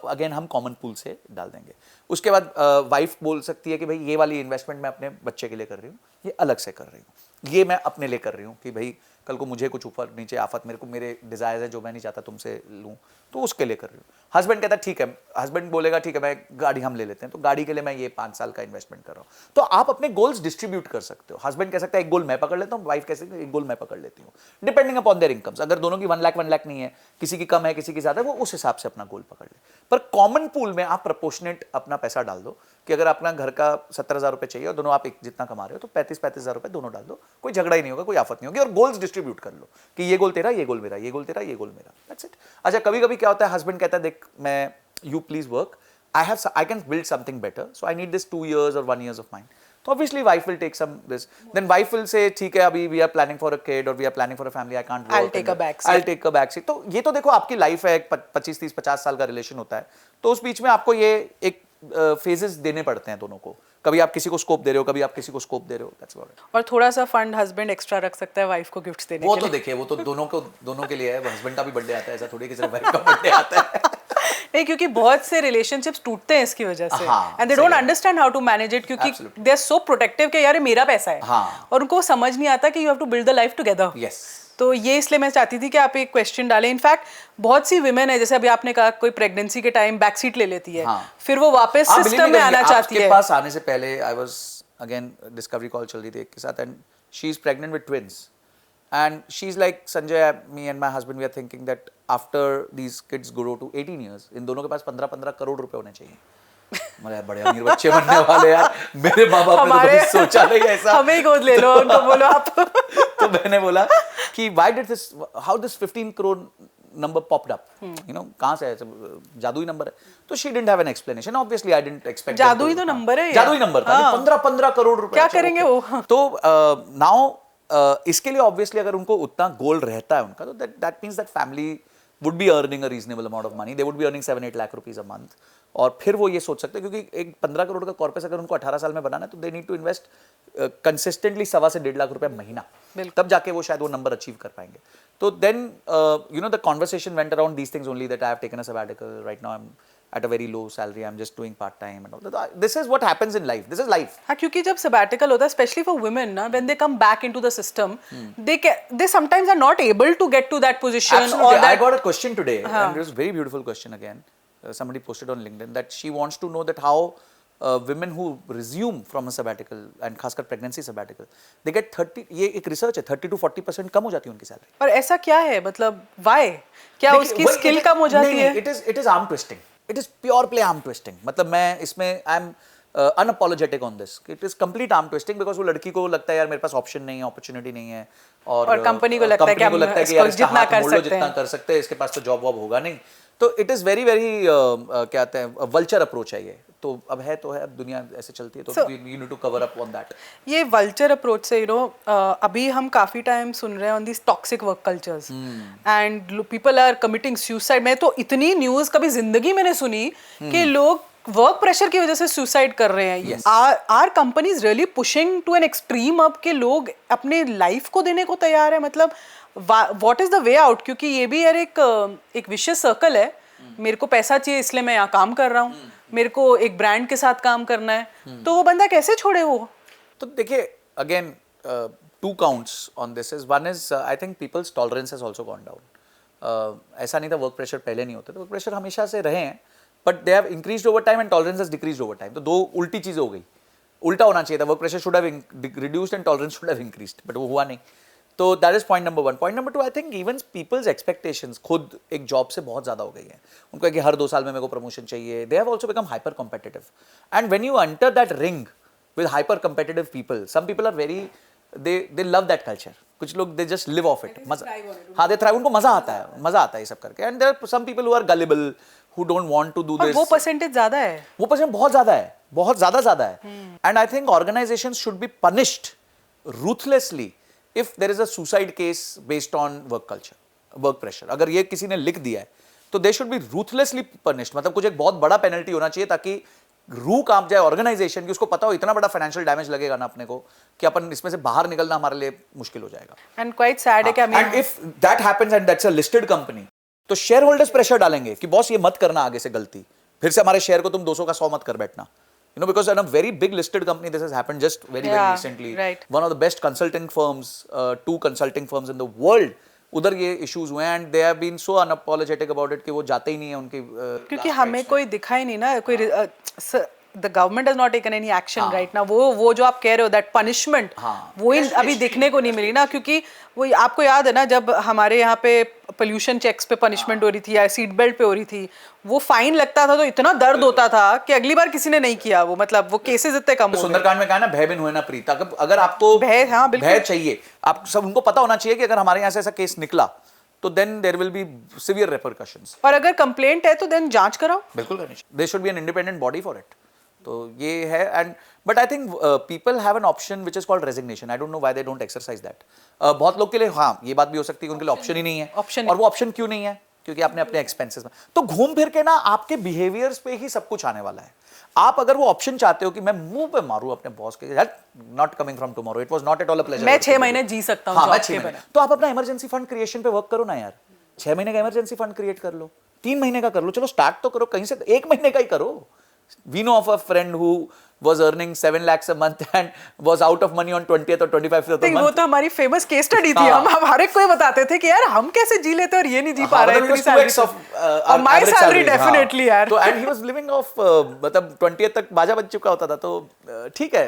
अगेन हम कॉमन पूल से डाल देंगे। उसके बाद वाइफ बोल सकती है कि भाई ये वाली इन्वेस्टमेंट मैं अपने बच्चे के लिए कर रही हूँ, ये अलग से कर रही हूँ, ये मैं अपने लिए कर रही हूँ कि भाई कल को मुझे कुछ ऊपर नीचे आफत, मेरे को मेरे डिजायर्स है जो मैं नहीं चाहता तुमसे लूँ, तो उसके लिए कर रही हूँ। हस्बैंड कहता है ठीक है, हस्बैंड बोलेगा ठीक है मैं गाड़ी हम ले लेते हैं, तो गाड़ी के लिए मैं ये 5 साल का इन्वेस्टमेंट कर रहा हूँ। तो आप अपने गोल्स डिस्ट्रीब्यूट कर सकते हो। हस्बैंड कह सकता है एक गोल मैं पकड़ लेता हूँ, वाइफ कह सकती है एक गोल मैं पकड़ लेती हूँ, डिपेंडिंग अपॉन देयर इनकम्स। अगर दोनों की 1 लाख नहीं है, किसी की कम है किसी की ज्यादा है, वो उस हिसाब से अपना गोल पकड़ ले। पर कॉमन पूल में आप प्रपोर्शनेट अपना पैसा डाल दो कि अगर अपना घर का 70,000 रुपए चाहिए और दोनों आप एक जितना कमा रहे हो, तो 35,000 रुपए दोनों डाल दो, कोई झगड़ा ही नहीं होगा, कोई आफत नहीं होगी, और गोल्स डिस्ट्रीब्यूट कर लो कि ये गोल तेरा, ये गोल मेरा, ये गोल तेरा, ये गोल मेरा, दैट्स इट। अच्छा, कभी कभी क्या होता है, हस्बैंड कहता है देख मैं you please work, I can build something better, so I need this 2 years or 1 year of mine. So obviously wife will take some this, then wife will say ठीक है अभी we are planning for a kid or we are planning for a family, I can't work, I'll take a back seat. I'll take a back seat। तो ये तो देखो आपकी life है, 25 30 50 साल का रिलेशन होता है, तो उस बीच में आपको ये एक फेजेस देने पड़ते हैं दोनों को, कभी आप किसी को स्कोप दे रहे हो, कभी आप किसी को स्कोप दे रहे हो, दैट्स व्हाट। और थोड़ा सा फंड हस्बैंड एक्स्ट्रा रख सकता है वाइफ को गिफ्ट्स देने वो के तो लिए। देखिए वो तो दोनों के लिए है, हस्बैंड का भी बर्थडे आता है, ऐसा थोड़ी कि सिर्फ वाइफ का बर्थडे आता है। नहीं, क्योंकि बहुत से रिलेशनशिप्स टूटते हैं इसकी वजह से, हाँ, and they don't understand how to manage it, क्योंकि दे आर सो प्रोटेक्टिव कि यार ये मेरा पैसा है, हाँ। और उनको समझ नहीं आता कि you have to build the life together. Yes. तो ये इसलिए मैं चाहती थी कि आप एक क्वेश्चन डालें। इनफैक्ट बहुत सी विमेन है, जैसे अभी आपने कहा कोई प्रेगनेंसी के टाइम बैक सीट ले लेती है, हाँ। फिर वो वापस सिस्टम में आना चाहती है। आपके पास आने से पहले I was again discovery call चल रही थी एक के साथ, and she is pregnant with twins, and she is like Sanjay, me and my husband we are thinking that after these kids grow to 18 years, इन दोनों के पास 15-15 करोड़ रुपए होने चाहिए। मेरे बड़े अमीर बच्चे बनने वाले यार, मेरे माँ बाप ने तो कभी सोचा नहीं ऐसा। हमें ही गोद ले लो, उनको बोलो आप। तो मैंने बोला कि why did this, how this 15 crore number popped up, you know, कहाँ से है, जादुई नंबर है। तो she didn't have an explanation, obviously I didn't expect। जादुई तो नंबर है, जादुई नंबर था, 15 करोड़ रुपए। क्या करेंगे वो? तो now इसके लिए ऑब्वियसली अगर उनको उतना गोल रहता है उनका, तो that means that family would be earning a reasonable amount of money, they would be earning 7-8 lakh rupees a month, और फिर वो ये सोच सकते हैं, क्योंकि एक 15 करोड़ का कॉर्पस अगर उनको 18 साल में बनाना है तो they need to invest consistently 1.25 से 1.5 लाख रुपए महीना, तब जाके वो शायद वो नंबर अचीव कर पाएंगे. तो then you know the conversation went around these things only, that I have taken a sabbatical, right now I am at a very low salary, I'm just doing part time and all that. This is what happens in life, this is life. हाँ, क्योंकि जब sabbatical होता है, especially for women ना, when they come back into the system, they sometimes are not able to get to that position. Absolutely. Or that, I got a question today, and it was a very beautiful question again. Somebody posted on LinkedIn that she wants to know that how women who resume from a sabbatical and खासकर pregnancy sabbatical, they get 30, ये एक research है, 30 to 40% कम हो जाती है उनकी salary. पर ऐसा क्या है, मतलब why? क्या उसकी skill कम हो जाती है? It is arm twisting. It is pure play arm twisting. मतलब मैं इसमें I am unapologetic on this. It is complete arm twisting because वो लड़की को लगता है यार मेरे पास ऑप्शन नहीं है, opportunity नहीं है, और कंपनी को लगता है कि हम इसको जितना कर सकते हैं, इसके पास तो जॉब वॉब होगा नहीं. तो इट इज वेरी वेरी क्या कहते हैं, वल्चर अप्रोच है ये. तो अब है तो है, अब दुनिया ऐसे चलती है, तो you need to cover up on that. ये वल्चर अप्रोच से अभी हम काफी टाइम सुन रहे हैं on this toxic work cultures, and people are committing suicide. मैं तो इतनी न्यूज़ कभी जिंदगी में नहीं सुनी कि लोग वर्क प्रेशर की वजह से सुसाइड कर रहे हैं. Are companies really pushing to an extreme अब के लोग अपने लाइफ को देने को तैयार है? मतलब what is the way out? क्योंकि ये भी यार एक विशियस सर्कल है. मेरे को पैसा चाहिए इसलिए मैं यहाँ काम कर रहा हूँ, मेरे को एक ब्रांड के साथ काम करना है, तो वो बंदा कैसे छोड़े वो? तो देखिए again two counts on this is, one is I think people's tolerance has also gone down. ऐसा नहीं था वर्क प्रेशर पहले नहीं होते थे, वर्क प्रेशर हमेशा से रहे हैं, but they have increased over time and tolerance has decreased over time. तो दो उल्टी चीजें हो गई. उल्टा होना चाहिए था, work pressure should have reduced and tolerance should have increased, but वो हुआ नहीं. तो that is point number 1. Point number 2, I think even people's expectations खुद एक जॉब से बहुत ज्यादा हो गई है. उनको है कि हर 2 साल में मेरे को प्रमोशन चाहिए. They have also become hyper competitive, and when you enter that ring with hyper competitive people, some people are very, they love that culture. कुछ लोग they just live off it. हाँ, दे थ्राइव, उनको मजा आता है ये सब करके. And there are some people who are gullible, who don't want to do this. वो परसेंटेज ज्यादा है, वो परसेंट बहुत ज्यादा है, बहुत ज्यादा है. And I think organisations should be punished ruthlessly if there is a suicide case based on work culture, work pressure. अगर ये किसी ने लिख दिया है तो they should be ruthlessly punished. मतलब कुछ एक बहुत बड़ा पेनल्टी होना चाहिए ताकि रूह कांप जाए ऑर्गेनाइजेशन की. उसको पता हो इतना बड़ा फाइनेंशियल डैमेज लगेगा ना अपने को कि अपन इसमें से बाहर निकलना हमारे लिए मुश्किल हो जाएगा. एंड क्वाइट सैड है कि and if that happens and that's a listed company, तो शेयर होल्डर्स प्रेशर डालेंगे कि बॉस ये मत करना आगे से गलती, फिर से हमारे शेयर को तुम 200 का 100 मत कर बैठना. You know, because in a very big listed company, this has happened just very recently. Right. One of the best consulting firms, 2 consulting firms in the world, उधर ये issues हुए and they have been so unapologetic about it कि वो जाते ही नहीं है उनकी. क्योंकि हमें कोई दिखा ही नहीं ना, कोई the government has not taken any action right now. वो जो आप कह रहे हो that punishment, वो ही अभी दिखने को नहीं मिली ना. क्योंकि वो आपको याद है ना, जब हमारे यहाँ पे पोल्यूशन चेक्स पे पनिशमेंट हो रही थी या सीट बेल्ट पे हो रही थी, वो फाइन लगता था तो इतना दर्द होता था कि अगली बार किसी ने नहीं किया वो. मतलब वो केसेस इतने कम हो गए. सुंदरकांड में कहा ना, भय बिन होए ना प्रीत. अगर आपको भय चाहिए, आप सब उनको पता होना चाहिए कि अगर हमारे यहाँ से ऐसा केस निकला तो then there will be severe repercussions. और अगर कंप्लेंट है तो देन जांच कराओ. बिल्कुल करनी चाहिए. There should be an independent body for it. तो ये है. And but I think people have an option which is called resignation. I don't know why they don't exercise that. बहुत लोग के लिए हाँ ये बात भी हो सकती है कि उनके लिए ऑप्शन ही नहीं है. और वो ऑप्शन क्यों नहीं है? क्योंकि आपने अपने एक्सपेंसेस में, तो घूम फिर के ना आपके बिहेवियर्स पे ही सब कुछ आने वाला है. आप अगर वो ऑप्शन चाहते हो कि मैं मुंह पे मारूं अपने बॉस के, not coming from tomorrow, it was not at all a pleasure. मैं 6 महीने जी सकता हूं जॉब के बिना. तो आप अपना इमरजेंसी फंड क्रिएशन पे वर्क करो ना यार. 6 महीने का इमरजेंसी फंड क्रिएट कर लो, 3 महीने का कर लो, चलो स्टार्ट तो करो कहीं से. 1 महीने का ही करो. We know of a friend who was earning 7 lakhs a month and was out of money on 20th or 25th of the month. वो तो हमारी फेमस केस स्टडी थी. हम हमारे को बताते थे कि यार हम कैसे जी लेते और ये नहीं जी पा रहे हैं. 2x of my salary definitely यार. तो and he was living off मतलब 20th तक बाजा बज चुका होता था. तो ठीक है,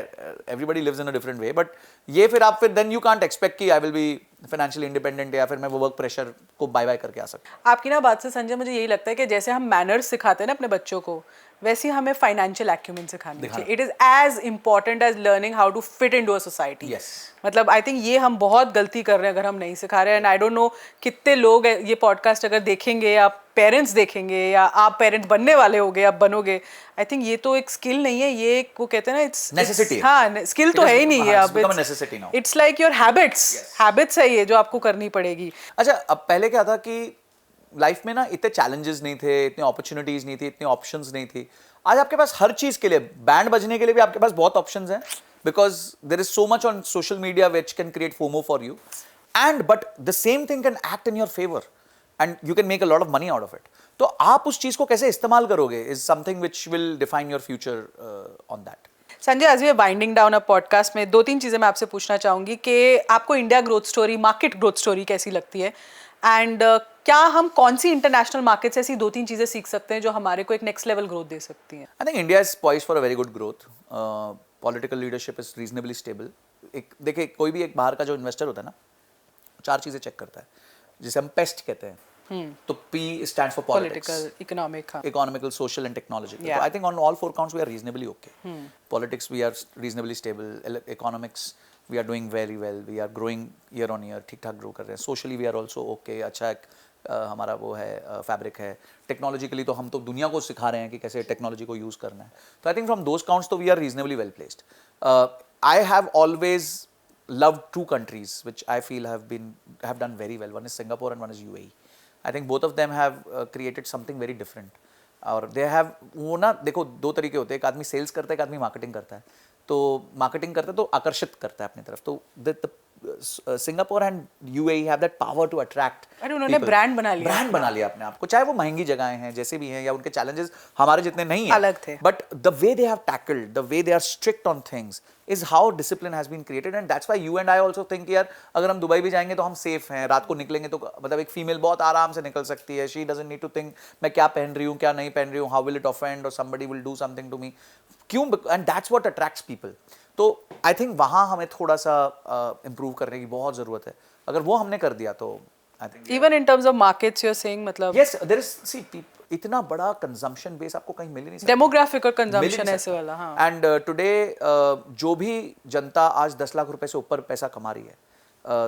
everybody lives in a different way, but ये फिर आप then you can't expect कि I will be financially independent या फिर मैं वो वर्क प्रेशर को बाय बाय करके आ सकता. आपकी ना बात से संजय मुझे यही लगता है कि जैसे हम मैनर्स सिखाते हैं ना अपने बच्चों को, वैसे ही हमें फाइनेंशियल एक्यूमेन सिखानी चाहिए. It is as important as learning how to fit into a society. Yes. मतलब आई थिंक ये हम बहुत गलती कर रहे हैं अगर हम नहीं सिखा रहे हैं. एंड आई डोंट नो कितने लोग ये पॉडकास्ट अगर देखेंगे या पेरेंट्स देखेंगे या आप पेरेंट्स बनने वाले होगे, आप बनोगे. आई थिंक ये तो एक स्किल नहीं है, ये एक वो कहते हैं ना, इट्स Necessity. हाँ, स्किल तो है ही नहीं है. हाँ, अब it's become a necessity now. It's like your habits है ये जो आपको करनी पड़ेगी. अच्छा, अब पहले क्या था कि लाइफ में ना इतने चैलेंजेस नहीं थे, इतने अपॉर्चुनिटीज नहीं थी, इतने ऑप्शंस नहीं थी. आज आपके पास हर चीज के लिए, बैंड बजने के लिए भी आपके पास बहुत ऑप्शंस हैं, because there is so much on social media which can create FOMO for you, and but the same thing can act in your favour and you can make a lot of money out of it. तो आप उस चीज को कैसे इस्तेमाल करोगे is something which will define your future on that. Sanjay, as we are winding down a podcast में 2-3 चीज़ें मैं आपसे पूछना चाहूँगी कि आपको India growth story, market growth story कैसी लगती है, एंड क्या हम कौन सी इंटरनेशनल मार्केट से ऐसी 2-3 चीज़ें सीख सकते हैं जो हमारे को एक नेक्स्ट लेवल ग्रोथ दे सकती हैं. I think India is poised for a very good growth. Political leadership is reasonably stable. एक देखिए, कोई भी एक बाहर का जो इन्वेस्टर होता है ना, 4 चीजें चेक करता है, जिसे हम पेस्ट कहते हैं. तो P stands for politics, political, economic. economical, social and technological. Yeah. So I think on all 4 counts we are reasonably okay. Politics we are reasonably stable. Economics we are doing very well. We are growing year on year. ठीक ठाक grow कर रहे हैं. Socially we are also okay. अच्छा एक हमारा वो है फैब्रिक है. टेक्नोलॉजिकली तो हम तो दुनिया को सिखा रहे हैं कि कैसे टेक्नोलॉजी को यूज करना है. तो I think from those counts तो we are reasonably well placed. I have always loved 2 countries which I feel have done very well. One is Singapore and one is UAE. I think both of them have created something very different. और they have, वो ना देखो 2 तरीके होते हैं, एक आदमी sales करता है, एक आदमी मार्केटिंग करता है. तो मार्केटिंग करता है तो आकर्षित करता है अपनी तरफ. तो Singapore and UAE have that power to attract. अरे उन्होंने ब्रांड बना लिया अपने आप को, चाहे वो महंगी जगहें हैं जैसे भी हैं, या उनके चैलेंजेस हमारे जितने नहीं हैं, अलग थे. But the way they have tackled, the way they are strict on things is how discipline has been created, and that's why you and I also think यार अगर हम दुबई भी जाएंगे तो हम सेफ हैं. रात को निकलेंगे तो मतलब एक फीमेल बहुत आराम से निकल सकती है. she doesn't need to think मैं क्या पहन रही हूँ, क्या नहीं पहन रही हूँ, how will it offend or somebody will do something to me. क्यों? and that's what attracts people. तो I think वहाँ हमें थोड़ा सा improve करने की बहुत ज़रूरत है. अगर वो हमने कर दिया तो I think even in terms of markets you are saying, मतलब yes, there is, see, इतना बड़ा कंजम्पशन बेस आपको कहीं मिल ही नहीं सकता. डेमोग्राफिक और कंजम्पशन ऐसे वाला. हाँ. एंड टुडे जो भी जनता आज 10 लाख रुपए से ऊपर पैसा कमा रही है,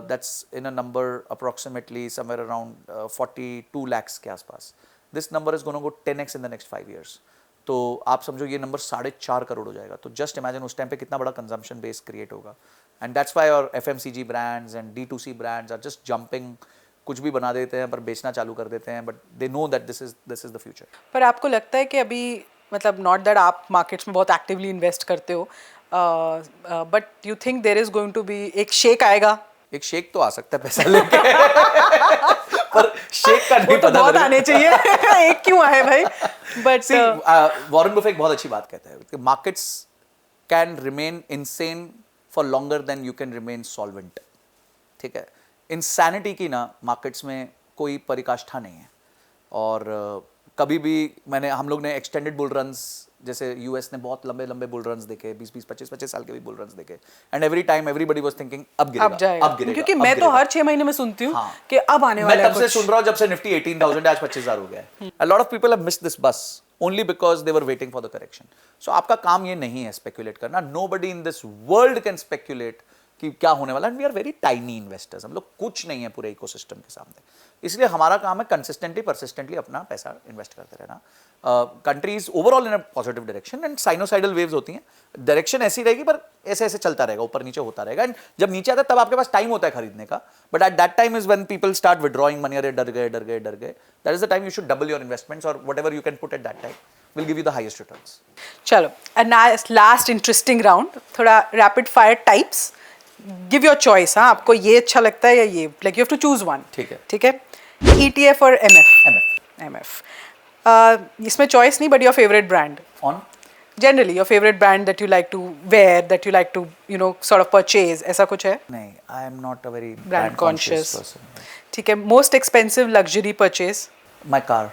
that's in a number approximately somewhere around 42 lakhs के आसपास. This number is gonna go 10x in the next 5 years. तो आप समझो ये नंबर 4.5 करोड़ हो जाएगा. तो जस्ट इमेजिन उस टाइम पे कितना बड़ा कंजम्पशन बेस क्रिएट होगा. एंड दैट्स व्हाई और FMCG brands and D2C brands are just jumping. कुछ भी बना देते हैं पर बेचना चालू कर देते हैं, but they know that this is the future. पर आपको लगता है कि अभी, मतलब नॉट दैट आप मार्केट्स में बहुत एक्टिवली इन्वेस्ट करते हो, but you think there is going to be एक शेक आएगा? एक शेक तो आ सकता है पैसा लेके पर शेक का नहीं तो पता. बहुत आने चाहिए. एक क्यों आए भाई? बट वॉरेन बफेट बहुत अच्छी बात कहता है कि markets can remain insane for longer than you can remain solvent. ठीक है, इंसैनिटी की ना मार्केट्स में कोई परिकाष्ठा नहीं है. और कभी भी हम लोग ने एक्सटेंडेड बुल रन्स, जैसे यूएस ने बहुत लंबे लंबे बुल रन्स देखे, 20-20 25-25 साल के भी बुल रन्स देखे, and every time everybody was thinking अब गिरेगा. क्योंकि मैं तो हर 6 महीने में सुनती हूँ कि अब आने वाला है. मैं तब से सुन रहा हूँ जब से निफ्टी 18,000 आज 25,000 हो गया है. A lot of people have missed this bus only because they were waiting for the correction. So आपका काम ये नहीं है स्पेक्युलेट करना. Nobody in this world can speculate कि क्या होने वाला है. We are very tiny investors. हम लोग कुछ नहीं है पूरे इकोसिस्टम के सामने. इसलिए हमारा काम है कंसिस्टेंटली परसिस्टेंटली अपना पैसा इन्वेस्ट करते रहना. Countries overall in a positive direction, and sinusoidal waves होती हैं. डायरेक्शन ऐसी रहेगी पर ऐसे ऐसे चलता रहेगा, ऊपर नीचे होता रहेगा. एंड जब नीचे आता है तब आपके पास टाइम होता है खरीदने का. But at that time is when people start withdrawing money. अरे डर गए. That is the time you should double your investments, और whatever you can put at that time will give you the highest returns. चलो, last interesting round, थोड़ा rapid fire types. Give your choice. हाँ, आपको ये अच्छा लगता है या ये, like you have to choose one. ठीक है. ETF और MF. इसमें चॉइस नहीं, but your favourite brand. On generally your favourite brand that you like to wear, that you like to sort of purchase, ऐसा कुछ है? नहीं, I am not a very brand conscious person. ठीक है. Most expensive luxury purchase? My car,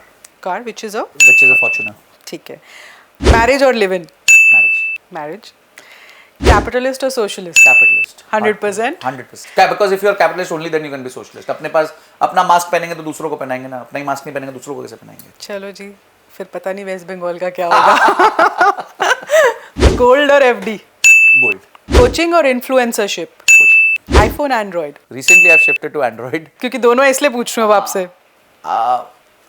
which is a Fortuner. ठीक है. Marriage और live in? Marriage. Capitalist और socialist? Capitalist. 100%? 100%. Because if you are capitalist only, then you can be socialist. अपने पास अपना mask पहनेंगे तो दूसरों को पहनाएंगे ना. अपना ही मास्क नहीं पहनेंगे दूसरों को कैसे पहनाएंगे? चलो जी, फिर पता नहीं वेस्ट बंगाल का क्या होगा। गोल्ड और एफडी? गोल्ड। कोचिंग और influencership? IPhone Android? Recently I've shifted to Android. क्योंकि दोनों इसलिए पूछ रही हूँ अब आपसे।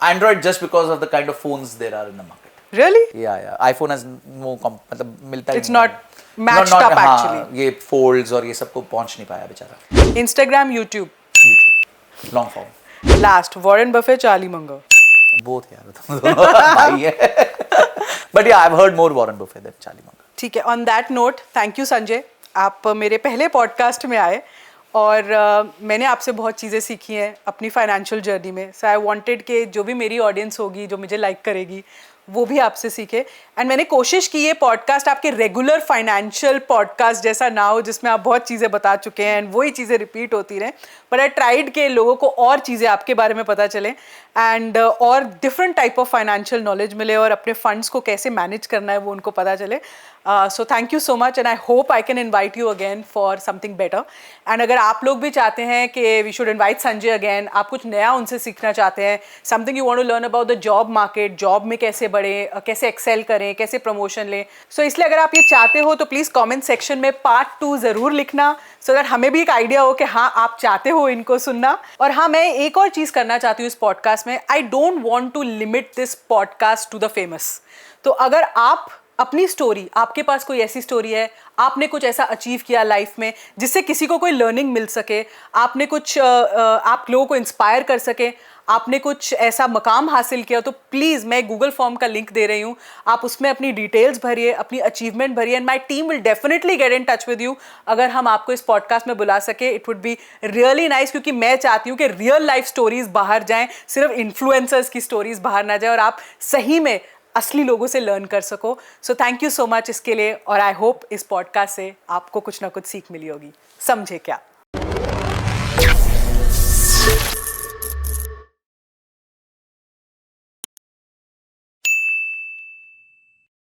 Android just because of the kind of phones there are in the market. Really? Yeah. iPhone has no मतलब मिलता ही It's नहीं not है। matched up हाँ, actually. ये folds और ये सबको पहुंच नहीं पाया बेचारा। Instagram, YouTube? YouTube, long form, Last, Warren Buffett, Charlie Munger? both यार तुम दोनों भाई है। But yeah, I've heard more Warren Buffett than Charlie Munger. ठीक है, on that note thank you Sanjay, आप मेरे पहले पॉडकास्ट में आए और मैंने आपसे बहुत चीज़ें सीखी हैं अपनी फाइनेंशियल जर्नी में। सो आई वांटेड कि जो भी मेरी ऑडियंस होगी जो मुझे लाइक करेगी वो भी आपसे सीखे। एंड मैंने कोशिश की ये पॉडकास्ट आपके रेगुलर फाइनेंशियल पॉडकास्ट जैसा ना हो जिसमें आप बहुत चीज़ें बता चुके हैं एंड वही चीज़ें रिपीट होती रहें, बट आई ट्राइड के लोगों को और चीज़ें आपके बारे में पता चले एंड और different type of financial knowledge मिले और अपने फंड्स को कैसे मैनेज करना है वो उनको पता चले। So thank you so much and I hope I can invite you again for something better. And अगर आप लोग भी चाहते हैं कि we should invite Sanjay again, आप कुछ नया उनसे सीखना चाहते हैं, something you want to learn about the job market, job में कैसे बढ़े, कैसे एक्सेल करें, कैसे प्रमोशन लें, सो इसलिए अगर आप ये चाहते हो तो प्लीज़ कॉमेंट सेक्शन में पार्ट 2 ज़रूर लिखना सो दैट हमें भी एक आइडिया हो कि हाँ आप चाहते हो इनको सुनना। और हाँ, मैं एक और चीज़ करना चाहती हूँ इस पॉडकास्ट में, I don't want to limit this podcast to the famous. तो अगर आप अपनी स्टोरी, आपके पास कोई ऐसी स्टोरी है, आपने कुछ ऐसा अचीव किया लाइफ में जिससे किसी को कोई लर्निंग मिल सके, आपने कुछ आप लोगों को इंस्पायर कर सके, आपने कुछ ऐसा मकाम हासिल किया, तो प्लीज़ मैं गूगल फॉर्म का लिंक दे रही हूँ, आप उसमें अपनी डिटेल्स भरिए, अपनी अचीवमेंट भरिए and my team will definitely get in touch with you. अगर हम आपको इस पॉडकास्ट में बुला सके it would be really nice, क्योंकि मैं चाहती हूँ कि रियल लाइफ स्टोरीज बाहर जाएँ, सिर्फ इन्फ्लुएंसर्स की स्टोरीज बाहर ना जाए और आप सही में असली लोगों से लर्न कर सको। सो थैंक यू सो मच इसके लिए और आई होप इस पॉडकास्ट से आपको कुछ ना कुछ सीख मिली होगी। समझे क्या?